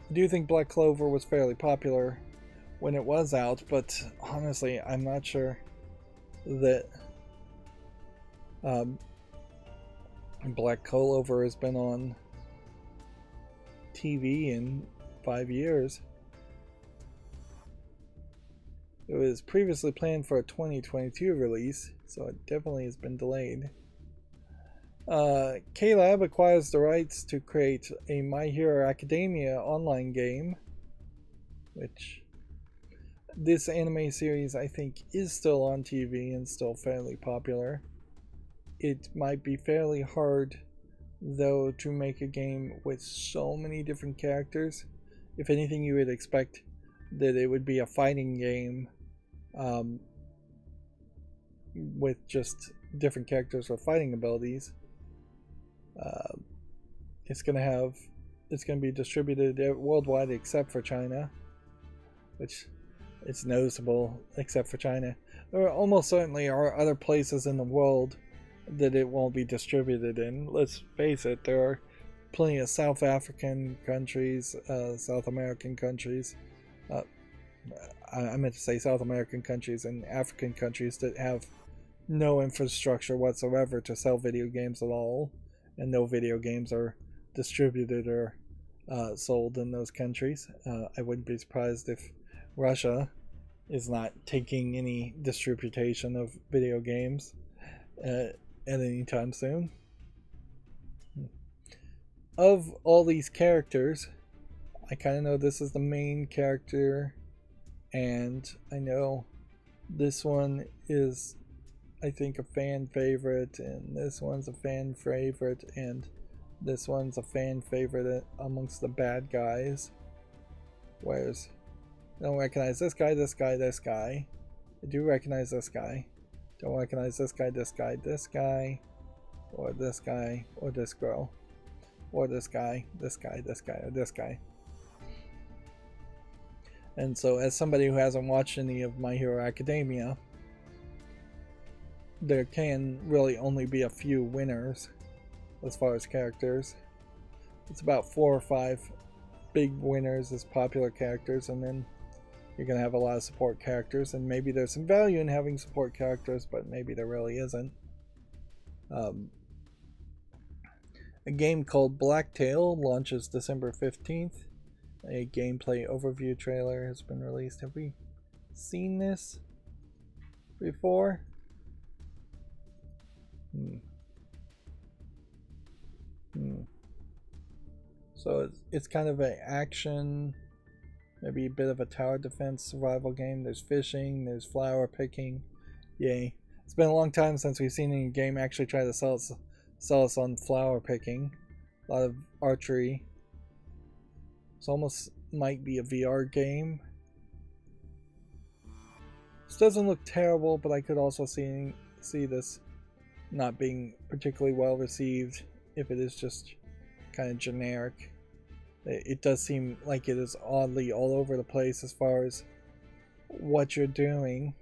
I do think Black Clover was fairly popular when it was out, but honestly, I'm not sure that Black Clover has been on TV in 5 years. It was previously planned for a 2022 release, so it definitely has been delayed. K-Lab acquires the rights to create a My Hero Academia online game, which this anime series I think is still on TV and still fairly popular. It might be fairly hard though to make a game with so many different characters. If anything, you would expect that it would be a fighting game with just different characters with fighting abilities. It's gonna be distributed worldwide except for China, which it's noticeable. Except for China, there almost certainly are other places in the world that it won't be distributed in. Let's face it, there are plenty of South African countries, South American countries. I meant to say South American countries and African countries that have no infrastructure whatsoever to sell video games at all, and no video games are distributed or sold in those countries. I wouldn't be surprised if Russia is not taking any distribution of video games at any time soon. Of all these characters, I kind of know this is the main character, and I know this one is, I think, a fan favorite, and this one's a fan favorite, and This one's a fan favorite amongst the bad guys. Whereas I don't recognize this guy, this guy, this guy. I do recognize this guy. Don't recognize this guy, this guy, this guy, or this guy, or this girl, or this guy, this guy, this guy, or this guy. And so, as somebody who hasn't watched any of My Hero Academia, there can really only be a few winners as far as characters. It's about 4 or 5 big winners as popular characters, and then you're going to have a lot of support characters, and maybe there's some value in having support characters, but maybe there really isn't. A game called Blacktail launches December 15th. A gameplay overview trailer has been released. Have we seen this before? So it's kind of an action, maybe a bit of a tower defense survival game. There's fishing, there's flower picking. Yay. It's been a long time since we've seen any game actually try to sell us on flower picking. A lot of archery. This almost might be a VR game. This doesn't look terrible, but I could also see this not being particularly well received if it is just kind of generic. It does seem like it is oddly all over the place as far as what you're doing.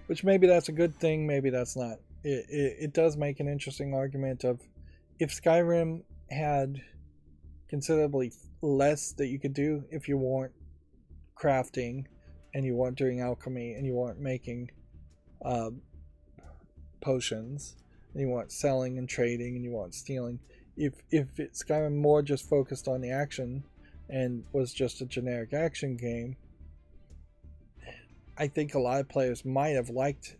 Which maybe that's a good thing, maybe that's not. It does make an interesting argument of if Skyrim had considerably less that you could do if you weren't crafting and you weren't doing alchemy and you weren't making potions and you weren't selling and trading and you weren't stealing. If Skyrim more just focused on the action and was just a generic action game, I think a lot of players might have liked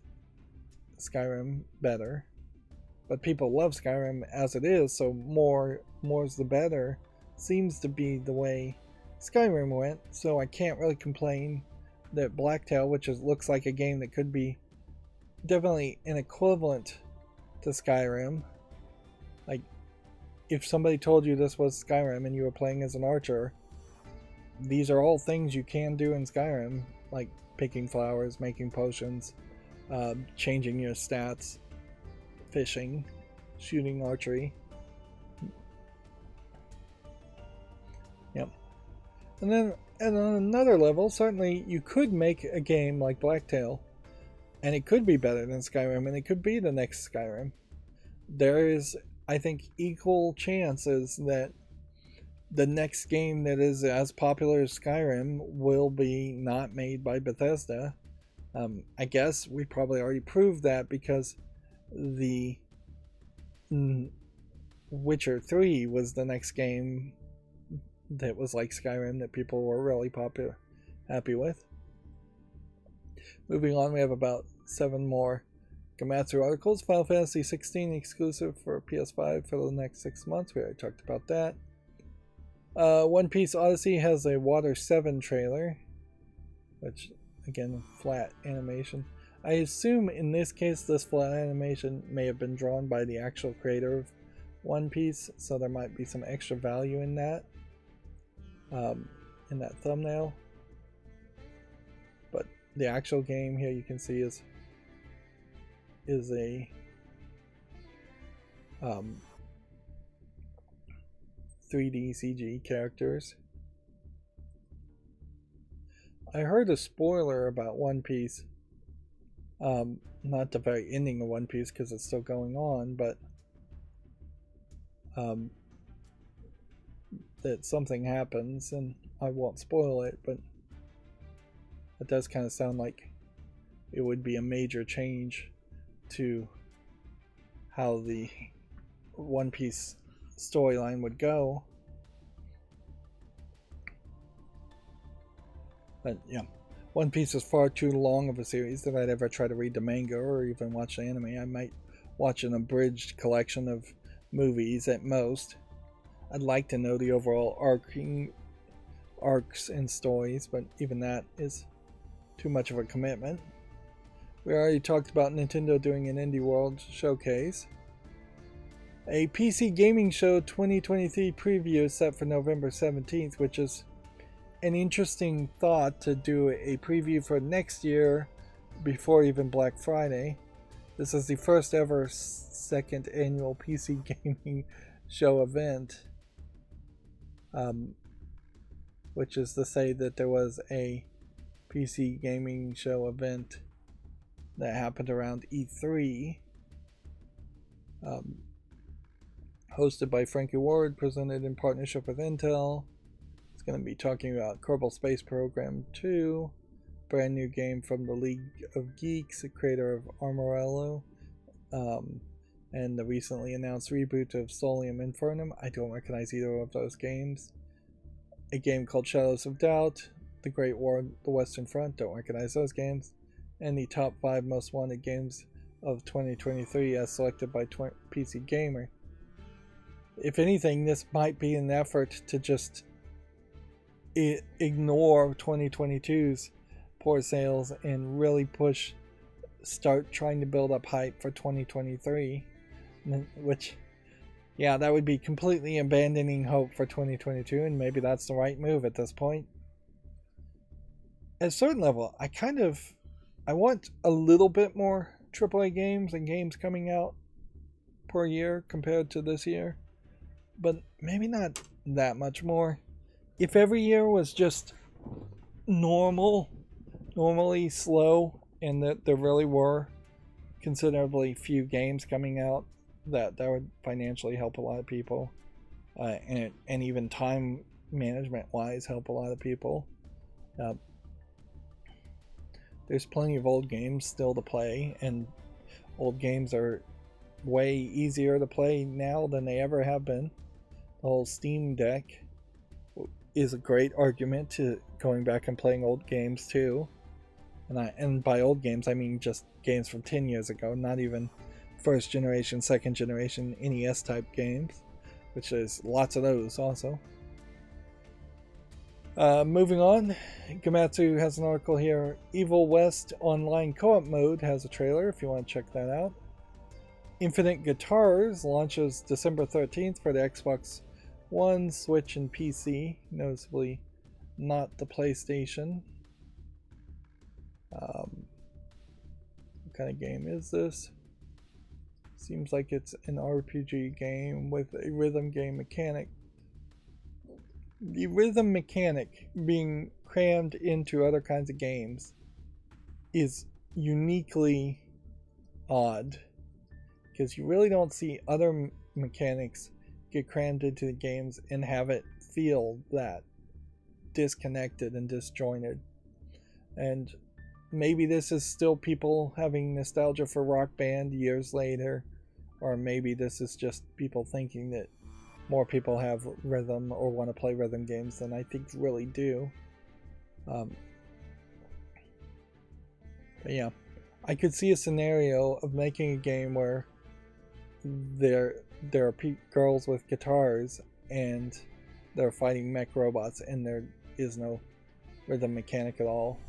Skyrim better. But people love Skyrim as it is, so more's the better seems to be the way Skyrim went. So I can't really complain that Blacktail, which looks like a game that could be definitely an equivalent to Skyrim. Like, if somebody told you this was Skyrim and you were playing as an archer, these are all things you can do in Skyrim, like picking flowers, making potions, changing your stats, fishing, shooting archery. Yep. And then on another level, certainly you could make a game like Blacktail, and it could be better than Skyrim, and it could be the next Skyrim. There is, I think, equal chances that the next game that is as popular as Skyrim will be not made by Bethesda. I guess we probably already proved that because the Witcher 3 was the next game that was like Skyrim that people were really happy with. Moving on, we have about 7 more Gamatsu articles. Final Fantasy 16 exclusive for PS5 for the next 6 months. We already talked about that. One Piece Odyssey has a Water 7 trailer, which, again, flat animation. I assume in this case this flat animation may have been drawn by the actual creator of One Piece, so there might be some extra value in that thumbnail. But the actual game here you can see is a 3D CG characters. I heard a spoiler about One Piece. Not the very ending of One Piece because it's still going on, but that something happens, and I won't spoil it, but it does kind of sound like it would be a major change to how the One Piece storyline would go. But yeah, One Piece is far too long of a series that I'd ever try to read the manga or even watch the anime. I might watch an abridged collection of movies at most. I'd like to know the overall arcs and stories, but even that is too much of a commitment. We already talked about Nintendo doing an Indie World showcase. A PC Gaming Show 2023 preview is set for November 17th, which is an interesting thought to do a preview for next year before even Black Friday. This is the first ever second annual PC Gaming Show event, which is to say that there was a PC Gaming Show event that happened around E3, hosted by Frankie Ward, presented in partnership with Intel. It's going to be talking about Kerbal Space Program 2, brand new game from the League of Geeks, the creator of Armorello, and the recently announced reboot of Solium Infernum. I don't recognize either of those games. A game called Shadows of Doubt, The Great War of the Western Front, don't recognize those games, and the top 5 most wanted games of 2023 as selected by PC Gamer. If anything, this might be an effort to just ignore 2022's poor sales and really start trying to build up hype for 2023, which, yeah, that would be completely abandoning hope for 2022, and maybe that's the right move at this point. At a certain level, I want a little bit more AAA games and games coming out per year compared to this year, but maybe not that much more. If every year was just normally slow, and that there really were considerably few games coming out, that would financially help a lot of people, and even time management wise help a lot of people. There's plenty of old games still to play, and old games are way easier to play now than they ever have been. The whole Steam Deck is a great argument to going back and playing old games too. And by old games, I mean just games from 10 years ago, not even first generation, second generation NES type games, which is lots of those also. Moving on, Gamatsu has an article here. Evil West Online Co-op Mode has a trailer if you want to check that out. Infinite Guitars launches December 13th for the Xbox One, Switch, and PC, noticeably not the PlayStation. What kind of game is this? Seems like it's an RPG game with a rhythm game mechanic. The rhythm mechanic being crammed into other kinds of games is uniquely odd, because you really don't see other mechanics get crammed into the games and have it feel that disconnected and disjointed. And maybe this is still people having nostalgia for Rock Band years later, or maybe this is just people thinking that more people have rhythm or want to play rhythm games than I think really do. But yeah, I could see a scenario of making a game where there are girls with guitars and they're fighting mech robots, and there is no rhythm mechanic at all.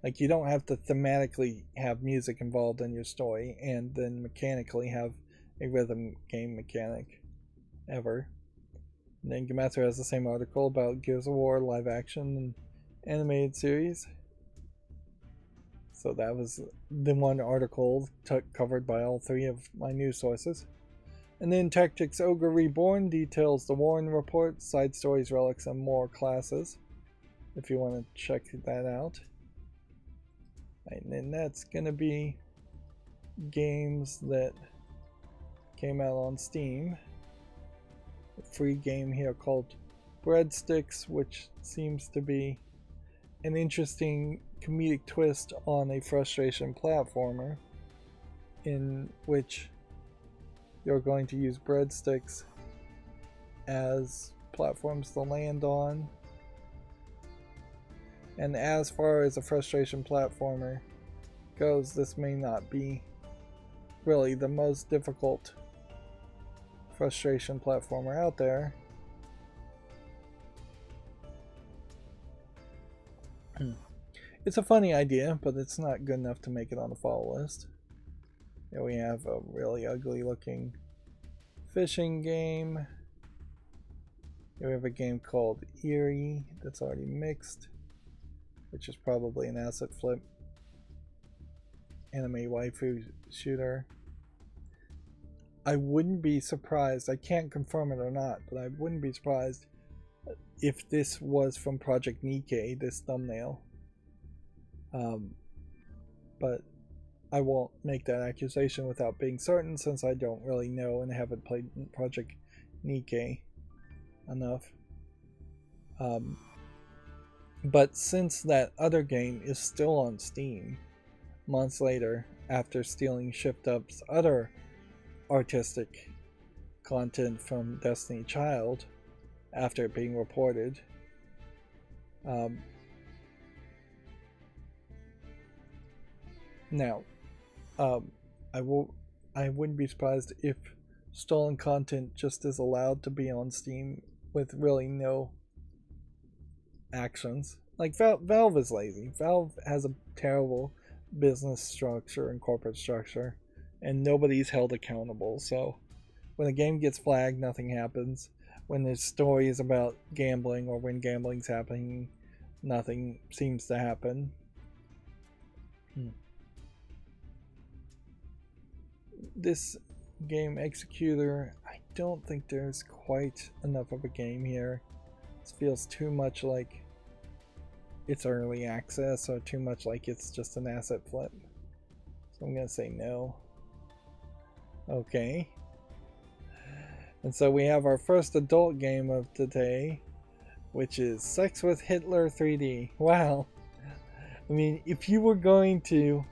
Like, you don't have to thematically have music involved in your story and then mechanically have a rhythm game mechanic ever. And then Gamatsu has the same article about Gears of War live action and animated series. So that was the one article covered by all 3 of my news sources. And then Tactics Ogre Reborn details the Warren Report, side stories, relics, and more classes, if you want to check that out. And then that's going to be games that came out on Steam. A free game here called Breadsticks, which seems to be an interesting comedic twist on a frustration platformer, in which you're going to use breadsticks as platforms to land on. And as far as a frustration platformer goes, this may not be really the most difficult frustration platformer out there. It's a funny idea, but it's not good enough to make it on the follow list. Here we have a really ugly looking fishing game. Here we have a game called Eerie that's already mixed, which is probably an asset flip anime waifu shooter. I wouldn't be surprised, I can't confirm it or not, but I wouldn't be surprised if this was from Project Nikkei, this thumbnail. But I won't make that accusation without being certain, since I don't really know and haven't played Project Nikkei enough. But since that other game is still on Steam, months later, after stealing Shift Up's other artistic content from Destiny Child, after it being reported, now, I wouldn't be surprised if stolen content just is allowed to be on Steam with really no actions. Like Valve is lazy. Valve has a terrible business structure and corporate structure, and nobody's held accountable. So when a game gets flagged, nothing happens. When there's stories about gambling or when gambling's happening, nothing seems to happen. This game Executor, I don't think there's quite enough of a game here. This feels too much like it's early access, or too much like it's just an asset flip. So I'm gonna say no. Okay. And so we have our first adult game of the day, which is Sex with Hitler 3D. Wow. I mean, if you were going to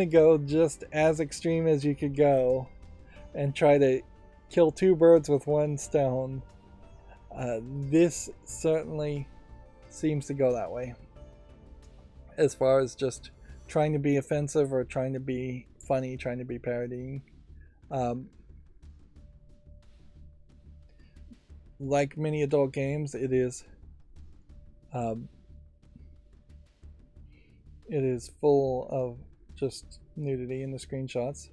go just as extreme as you could go and try to kill two birds with one stone, this certainly seems to go that way. As far as just trying to be offensive or trying to be funny, trying to be parodying. Like many adult games, it is full of just nudity in the screenshots.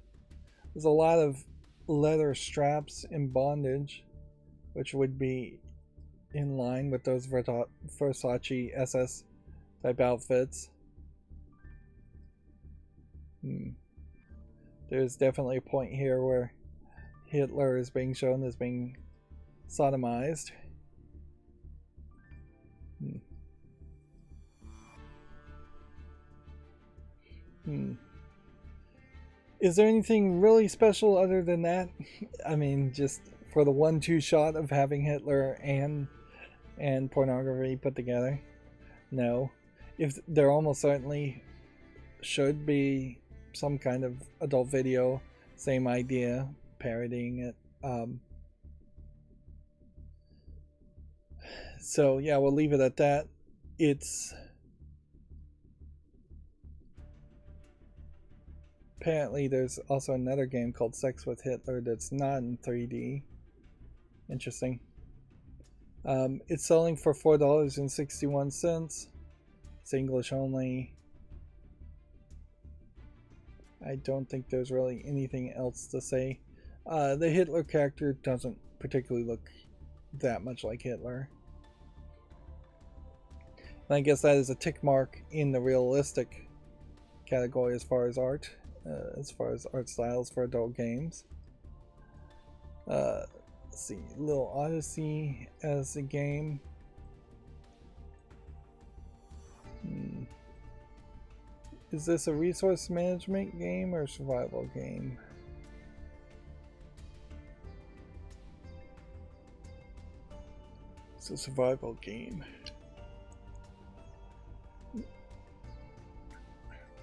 There's a lot of leather straps and bondage, which would be in line with those Versace SS type outfits. There's definitely a point here where Hitler is being shown as being sodomized. Is there anything really special other than that? I mean, just for the 1-2 shot of having Hitler and pornography put together? No. If there almost certainly should be some kind of adult video, same idea, parodying it. So yeah, we'll leave it at that. It's apparently there's also another game called Sex with Hitler that's not in 3D. Interesting. It's selling for $4.61. It's English only. I don't think there's really anything else to say. The Hitler character doesn't particularly look that much like Hitler. And I guess that is a tick mark in the realistic category as far as art styles for adult games. Let's see, Little Odyssey as a game. Is this a resource management game or survival game? It's a survival game.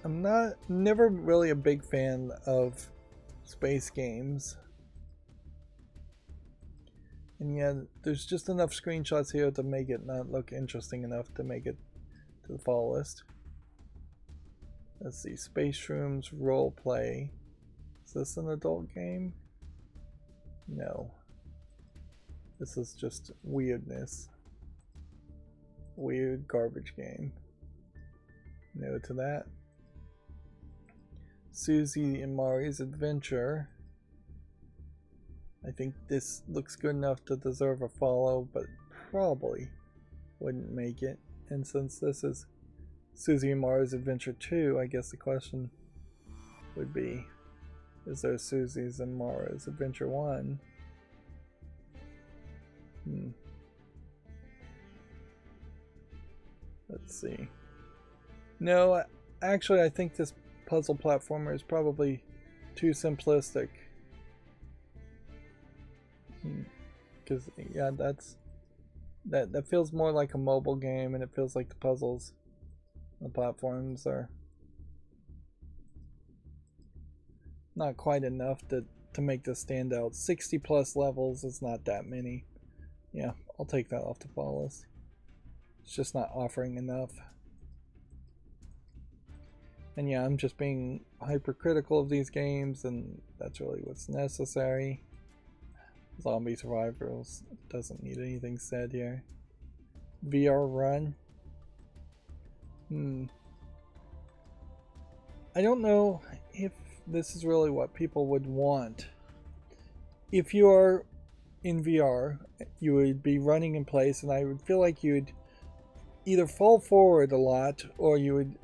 I'm never really a big fan of space games. And yet, there's just enough screenshots here to make it not look interesting enough to make it to the follow list. Let's see, Space Shrooms Roleplay. Is this an adult game? No. This is just weirdness. Weird garbage game. No to that. Susie and Mari's Adventure. I think this looks good enough to deserve a follow, but probably wouldn't make it. And since this is Susie and Mari's Adventure 2, I guess the question would be, is there Susie's and Mara's Adventure 1? Let's see. No, actually I think this puzzle platformer is probably too simplistic. Because yeah, that feels more like a mobile game, and it feels like the puzzles, the platforms are not quite enough to make this stand out. 60 plus levels is not that many. Yeah, I'll take that off the follow list. It's just not offering enough. And yeah, I'm just being hypercritical of these games, and that's really what's necessary. Zombie Survivors doesn't need anything said here. VR Run. I don't know if this is really what people would want. If you are in VR, you would be running in place, and I would feel like you'd either fall forward a lot, or you would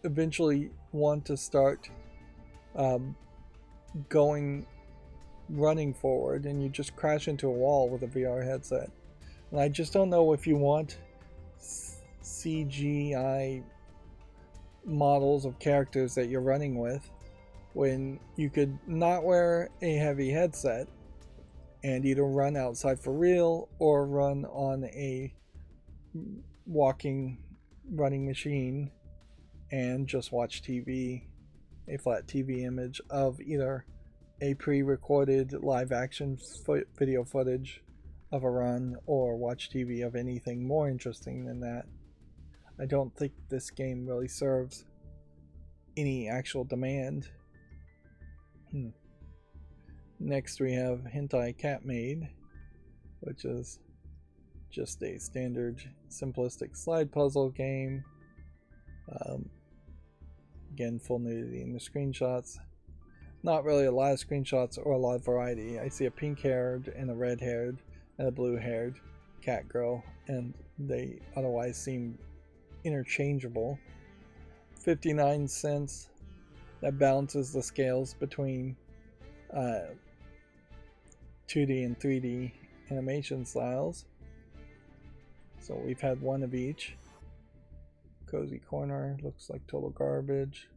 eventually want to start running forward, and you just crash into a wall with a VR headset. And I just don't know if you want CGI models of characters that you're running with, when you could not wear a heavy headset and either run outside for real or run on a running machine and just watch TV, a flat TV image of either a pre-recorded live action video footage of a run, or watch TV of anything more interesting than that. I don't think this game really serves any actual demand. Next we have Hentai Cat Maid, which is just a standard simplistic slide puzzle game. Again, full nudity in the screenshots. Not really a lot of screenshots or a lot of variety. I see a pink-haired and a red-haired and a blue-haired cat girl, and they otherwise seem interchangeable. 59 cents. That balances the scales between 2D and 3D animation styles. So we've had one of each. Cozy Corner looks like total garbage.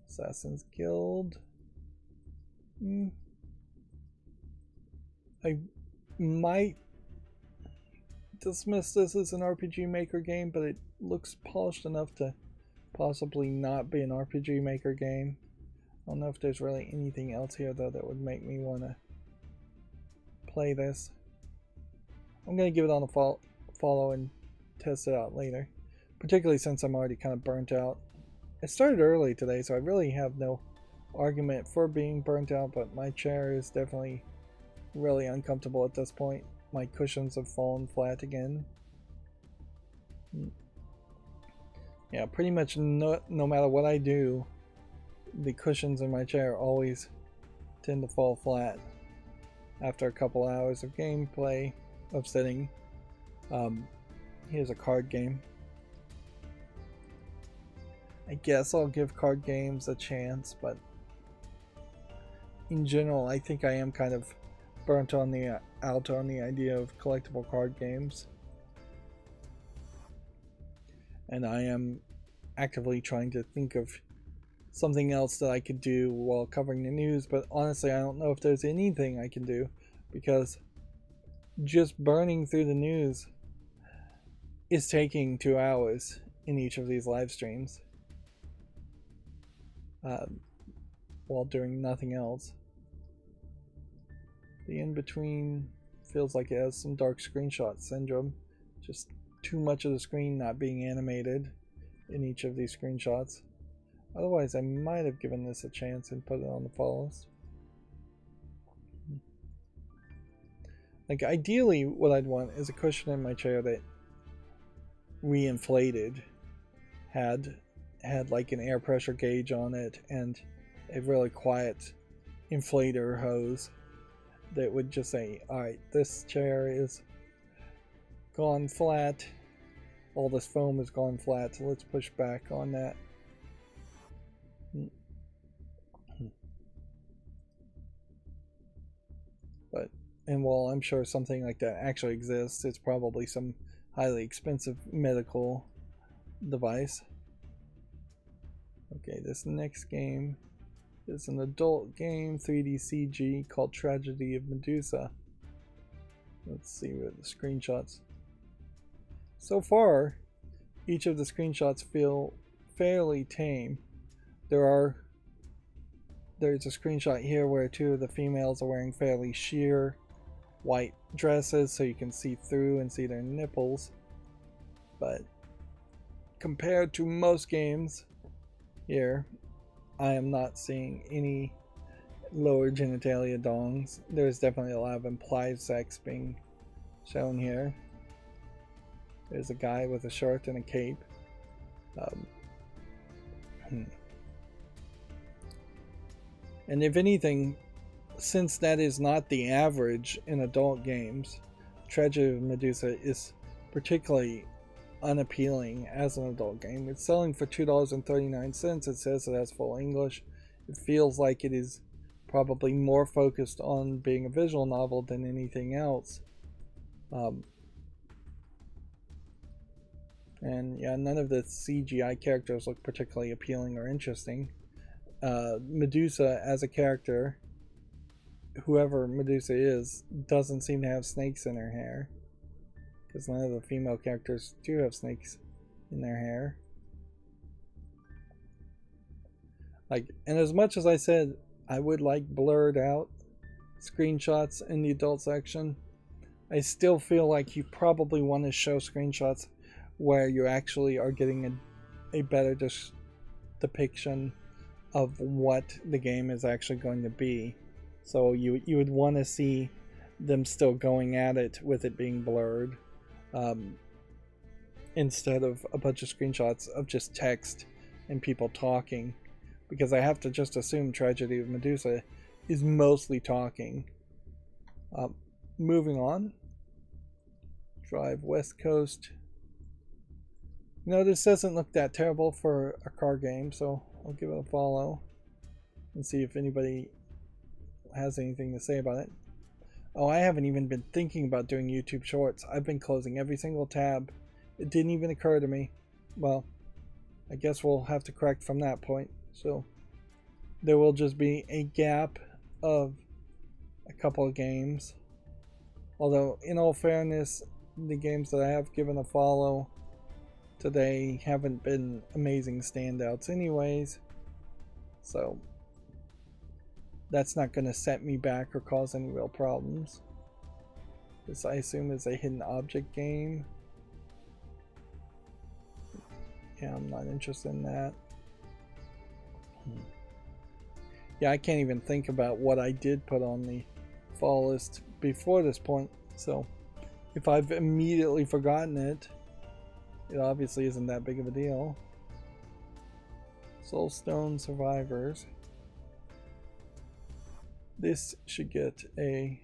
Assassin's Guild. I might dismiss this as an RPG Maker game, but it looks polished enough to possibly not be an RPG Maker game. I don't know if there's really anything else here though that would make me want to play this. I'm going to give it on a follow and test it out later, particularly since I'm already kind of burnt out. It started early today, so I really have no argument for being burnt out, but my chair is definitely really uncomfortable at this point. My cushions have fallen flat again. Yeah, pretty much no matter what I do, the cushions in my chair always tend to fall flat after a couple hours of gameplay, of sitting. Here's a card game. I guess I'll give card games a chance, but in general I think I am kind of burnt on the out on the idea of collectible card games, and I am actively trying to think of something else that I could do while covering the news, but honestly I don't know if there's anything I can do, because just burning through the news is taking 2 hours in each of these live streams while doing nothing else. The in-between feels like it has some dark screenshot syndrome, just too much of the screen not being animated in each of these screenshots. Otherwise I might have given this a chance and put it on the follow list. Like ideally what I'd want is a cushion in my chair that reinflated, had like an air pressure gauge on it and a really quiet inflator hose that would just say, alright, this chair is gone flat, all this foam has gone flat, so let's push back on that. And while I'm sure something like that actually exists, it's probably some highly expensive medical device. Okay, this next game is an adult game, 3D CG, called Tragedy of Medusa. Let's see what the screenshots. So far, each of the screenshots feel fairly tame. There's a screenshot here where two of the females are wearing fairly sheer white dresses so you can see through and see their nipples, but compared to most games here, I am not seeing any lower genitalia dongs. There's definitely a lot of implied sex being shown here. There's a guy with a shirt and a cape. And if anything, since that is not the average in adult games, Tragedy of Medusa is particularly unappealing as an adult game. It's selling for $2.39. It says it has full English. It feels like it is probably more focused on being a visual novel than anything else. And yeah, none of the CGI characters look particularly appealing or interesting. Medusa as a character, whoever Medusa is, doesn't seem to have snakes in her hair, because none of the female characters do have snakes in their hair. And as much as I said I would like blurred out screenshots in the adult section, I still feel like you probably want to show screenshots where you actually are getting a better depiction of what the game is actually going to be. So you would want to see them still going at it with it being blurred, instead of a bunch of screenshots of just text and people talking, because I have to just assume Tragedy of Medusa is mostly talking. Moving on. Drive West Coast. This doesn't look that terrible for a car game, so I'll give it a follow and see if anybody has anything to say about it. Oh, I haven't even been thinking about doing YouTube Shorts. I've been closing every single tab. It didn't even occur to me. Well, I guess we'll have to correct from that point. So there will just be a gap of a couple of games. Although, in all fairness, the games that I have given a follow today haven't been amazing standouts anyways. So that's not going to set me back or cause any real problems. This, I assume, is a hidden object game. Yeah, I'm not interested in that. Yeah, I can't even think about what I did put on the fall list before this point. So if I've immediately forgotten it, it obviously isn't that big of a deal. Soulstone Survivors. This should get a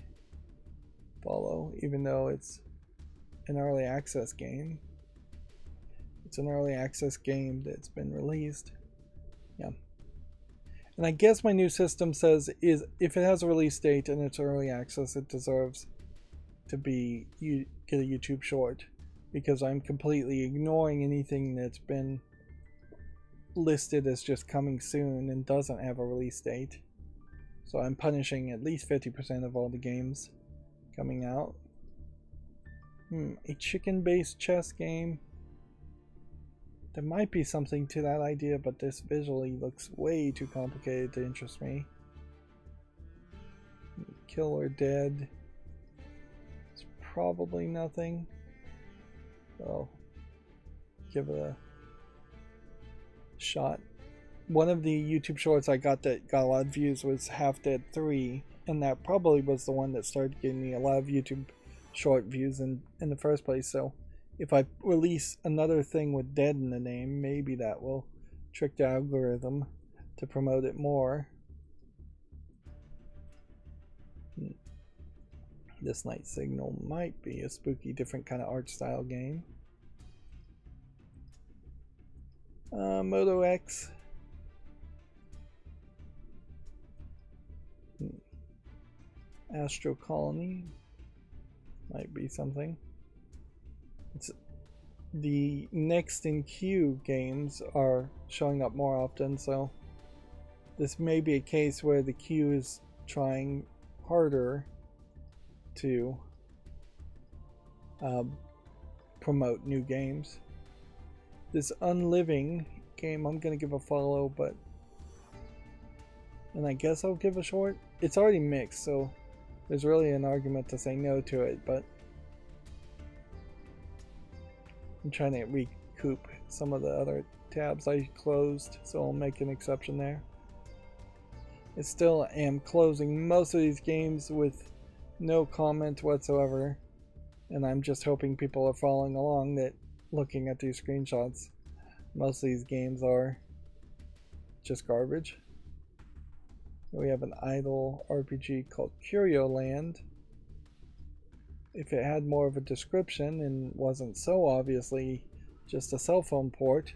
follow, even though it's an early access game. It's an early access game that's been released. Yeah. And I guess my new system says is if it has a release date and it's early access, it deserves to get a YouTube short, because I'm completely ignoring anything that's been listed as just coming soon and doesn't have a release date. So I'm punishing at least 50% of all the games coming out. A chicken-based chess game. There might be something to that idea, but this visually looks way too complicated to interest me. Kill or Dead. It's probably nothing. I'll give it a shot. One of the YouTube shorts I got that got a lot of views was Half Dead 3, and that probably was the one that started getting me a lot of YouTube short views in the first place. So If I release another thing with dead in the name, maybe that will trick the algorithm to promote it more. This Night Signal might be a spooky, different kind of art style game. Moto X. Astro Colony might be something. It's the next in queue games are showing up more often, so this may be a case where the queue is trying harder to promote new games. This Unliving game I'm gonna give a follow, but and I guess I'll give a short. It's already mixed, so there's really an argument to say no to it, but I'm trying to recoup some of the other tabs I closed, so I'll make an exception there. I still am closing most of these games with no comment whatsoever, and I'm just hoping people are following along that looking at these screenshots, most of these games are just garbage. We have an idle RPG called Curio Land. If it had more of a description and wasn't so obviously just a cell phone port,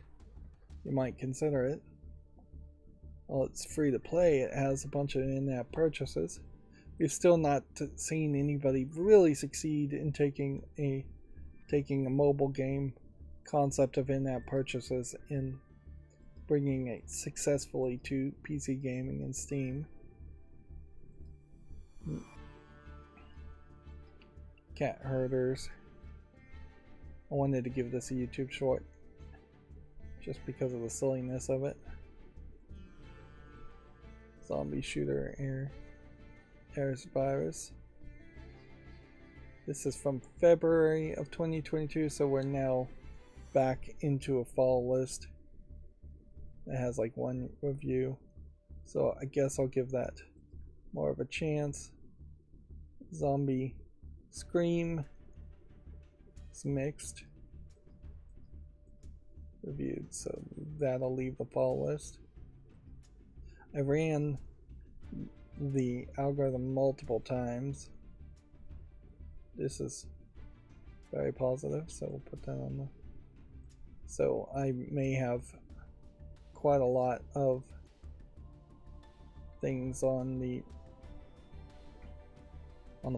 you might consider it. Well, it's free to play. It has a bunch of in-app purchases. We've still not seen anybody really succeed in taking a mobile game concept of in-app purchases and bringing it successfully to PC gaming and Steam. Cat Herders. I wanted to give this a YouTube short just because of the silliness of it. Zombie Shooter Airs Virus. This is from February of 2022, so we're now back into a fall list. It has like one review, so I guess I'll give that more of a chance. Zombie Scream. It's mixed reviewed, so that'll leave the fall list. I ran the algorithm multiple times. This is very positive, so we'll put that on the. So I may have quite a lot of things on the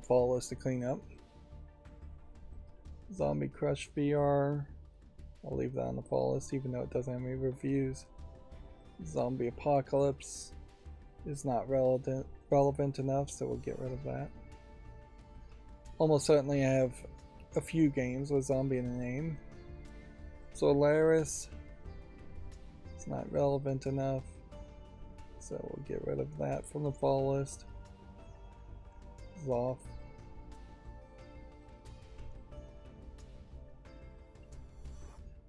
fall list to clean up. Zombie Crush VR. I'll leave that on the fall list even though it doesn't have any reviews. Zombie Apocalypse is not relevant enough, so we'll get rid of that. Almost certainly I have a few games with zombie in the name. Solaris, it's not relevant enough, so we'll get rid of that from the fall list. Zoff.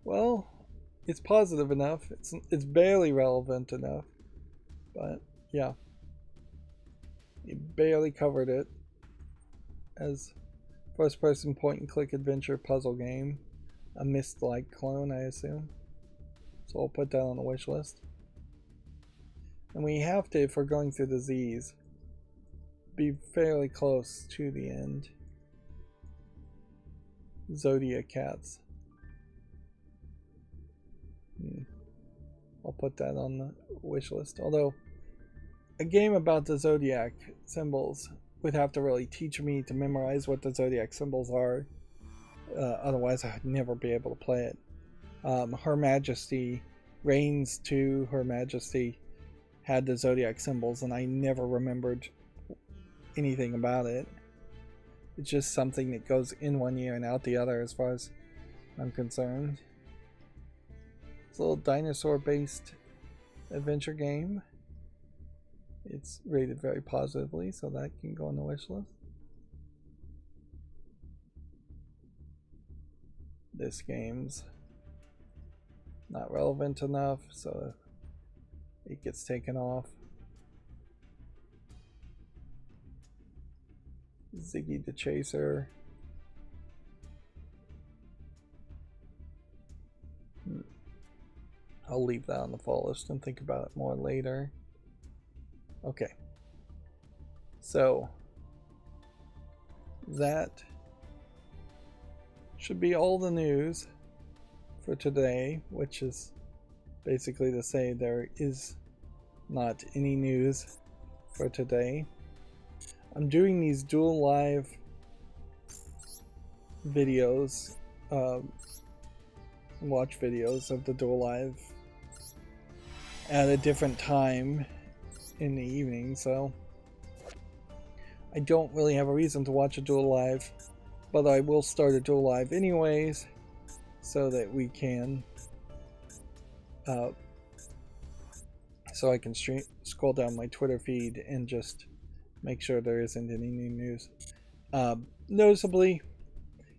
Well, it's positive enough. It's barely relevant enough, but yeah, you barely covered it as first-person point-and-click adventure puzzle game, a Myst-like clone, I assume. So I'll put that on the wish list. And we have to, if we're going through the Z's, be fairly close to the end. Zodiac Cats. I'll put that on the wish list. Although, a game about the Zodiac symbols would have to really teach me to memorize what the Zodiac symbols are. Otherwise, I'd never be able to play it. Her Majesty, Reigns 2, Her Majesty had the Zodiac symbols, and I never remembered anything about it. It's just something that goes in one ear and out the other as far as I'm concerned. It's a little dinosaur-based adventure game. It's rated very positively, so that can go on the wish list. This game's not relevant enough, so it gets taken off. Ziggy the Chaser. I'll leave that on the fall list and think about it more later. Okay. So that should be all the news for today, which is basically to say there is not any news for today. I'm doing these Duel Live videos, watch videos of the Duel Live at a different time in the evening, so I don't really have a reason to watch a Duel Live, but I will start a Duel Live anyways, so that we can, so I can scroll down my Twitter feed and just make sure there isn't any new news. Noticeably,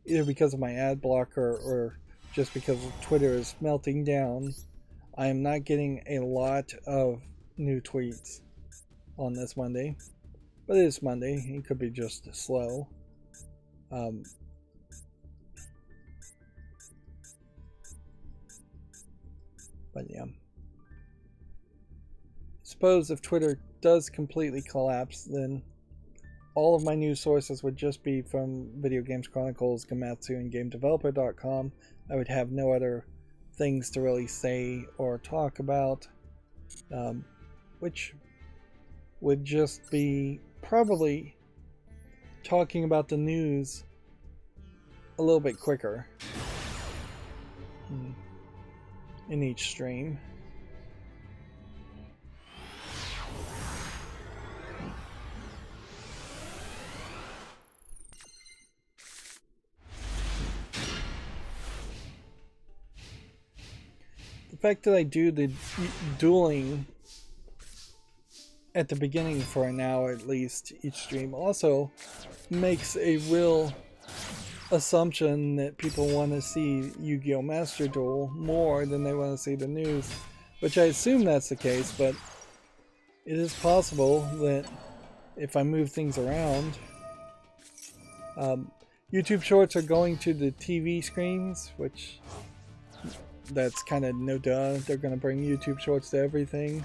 either because of my ad blocker or just because Twitter is melting down, I am not getting a lot of new tweets on this Monday. But it is Monday. It could be just slow. But yeah. Suppose if Twitter does completely collapse, then all of my news sources would just be from Video Games Chronicles, Gamatsu, and GameDeveloper.com. I would have no other things to really say or talk about, which would just be probably talking about the news a little bit quicker in each stream. The fact that I do the dueling at the beginning for an hour at least each stream also makes a real assumption that people want to see Yu-Gi-Oh! Master Duel more than they want to see the news, which I assume that's the case, but it is possible that if I move things around, YouTube Shorts are going to the TV screens, which that's kind of no duh. They're going to bring YouTube Shorts to everything.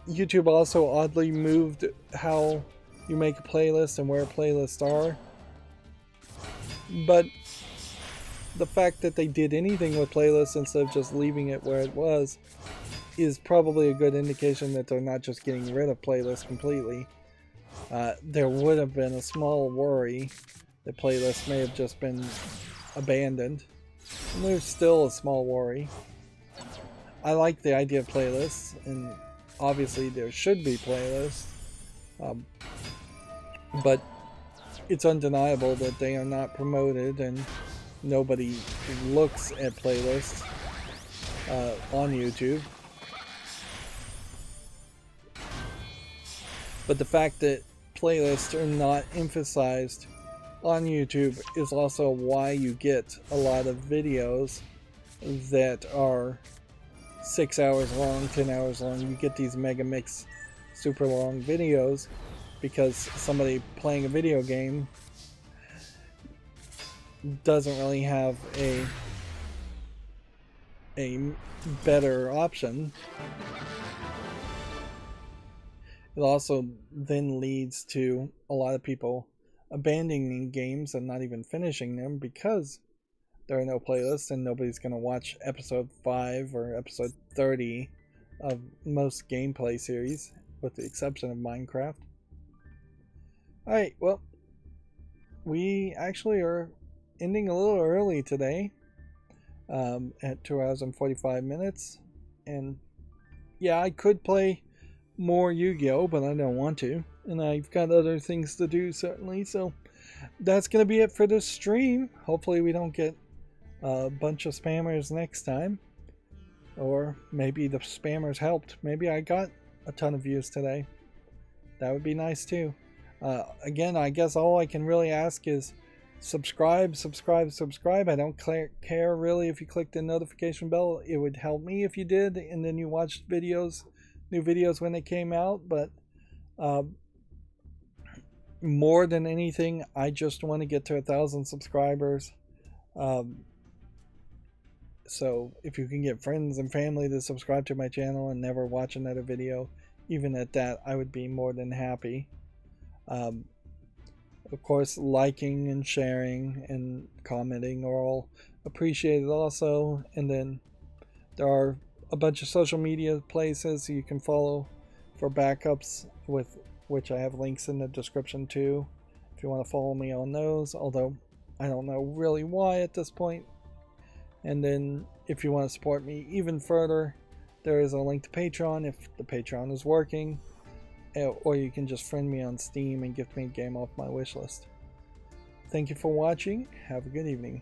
YouTube also oddly moved how you make a playlist and where playlists are. But the fact that they did anything with playlists instead of just leaving it where it was is probably a good indication that they're not just getting rid of playlists completely. There would have been a small worry that playlists may have just been abandoned. And there's still a small worry. I like the idea of playlists, and obviously there should be playlists, but it's undeniable that they are not promoted and nobody looks at playlists on YouTube. But the fact that playlists are not emphasized on YouTube is also why you get a lot of videos that are 6 hours long, 10 hours long. You get these mega mix super long videos because somebody playing a video game doesn't really have a better option. It also then leads to a lot of people abandoning games and not even finishing them because there are no playlists and nobody's going to watch episode 5 or episode 30 of most gameplay series, with the exception of Minecraft. Alright, well, we actually are ending a little early today, at 2 hours and 45 minutes, and yeah, I could play more Yu-Gi-Oh, but I don't want to, and I've got other things to do certainly, so that's going to be it for this stream. Hopefully we don't get a bunch of spammers next time, or maybe the spammers helped. Maybe I got a ton of views today. That would be nice too. Again, I guess all I can really ask is subscribe. I don't care really if you click the notification bell. It would help me if you did, and then you watched new videos when they came out. But more than anything, I just want to get to 1,000 subscribers. So if you can get friends and family to subscribe to my channel and never watch another video, even at that, I would be more than happy. Um, of course, liking and sharing and commenting are all appreciated also. And then there are a bunch of social media places you can follow for backups, with which I have links in the description too, if you want to follow me on those, although I don't know really why at this point. And then if you want to support me even further, there is a link to Patreon if the Patreon is working, or you can just friend me on Steam and gift me a game off my wishlist. Thank you for watching. Have a good evening.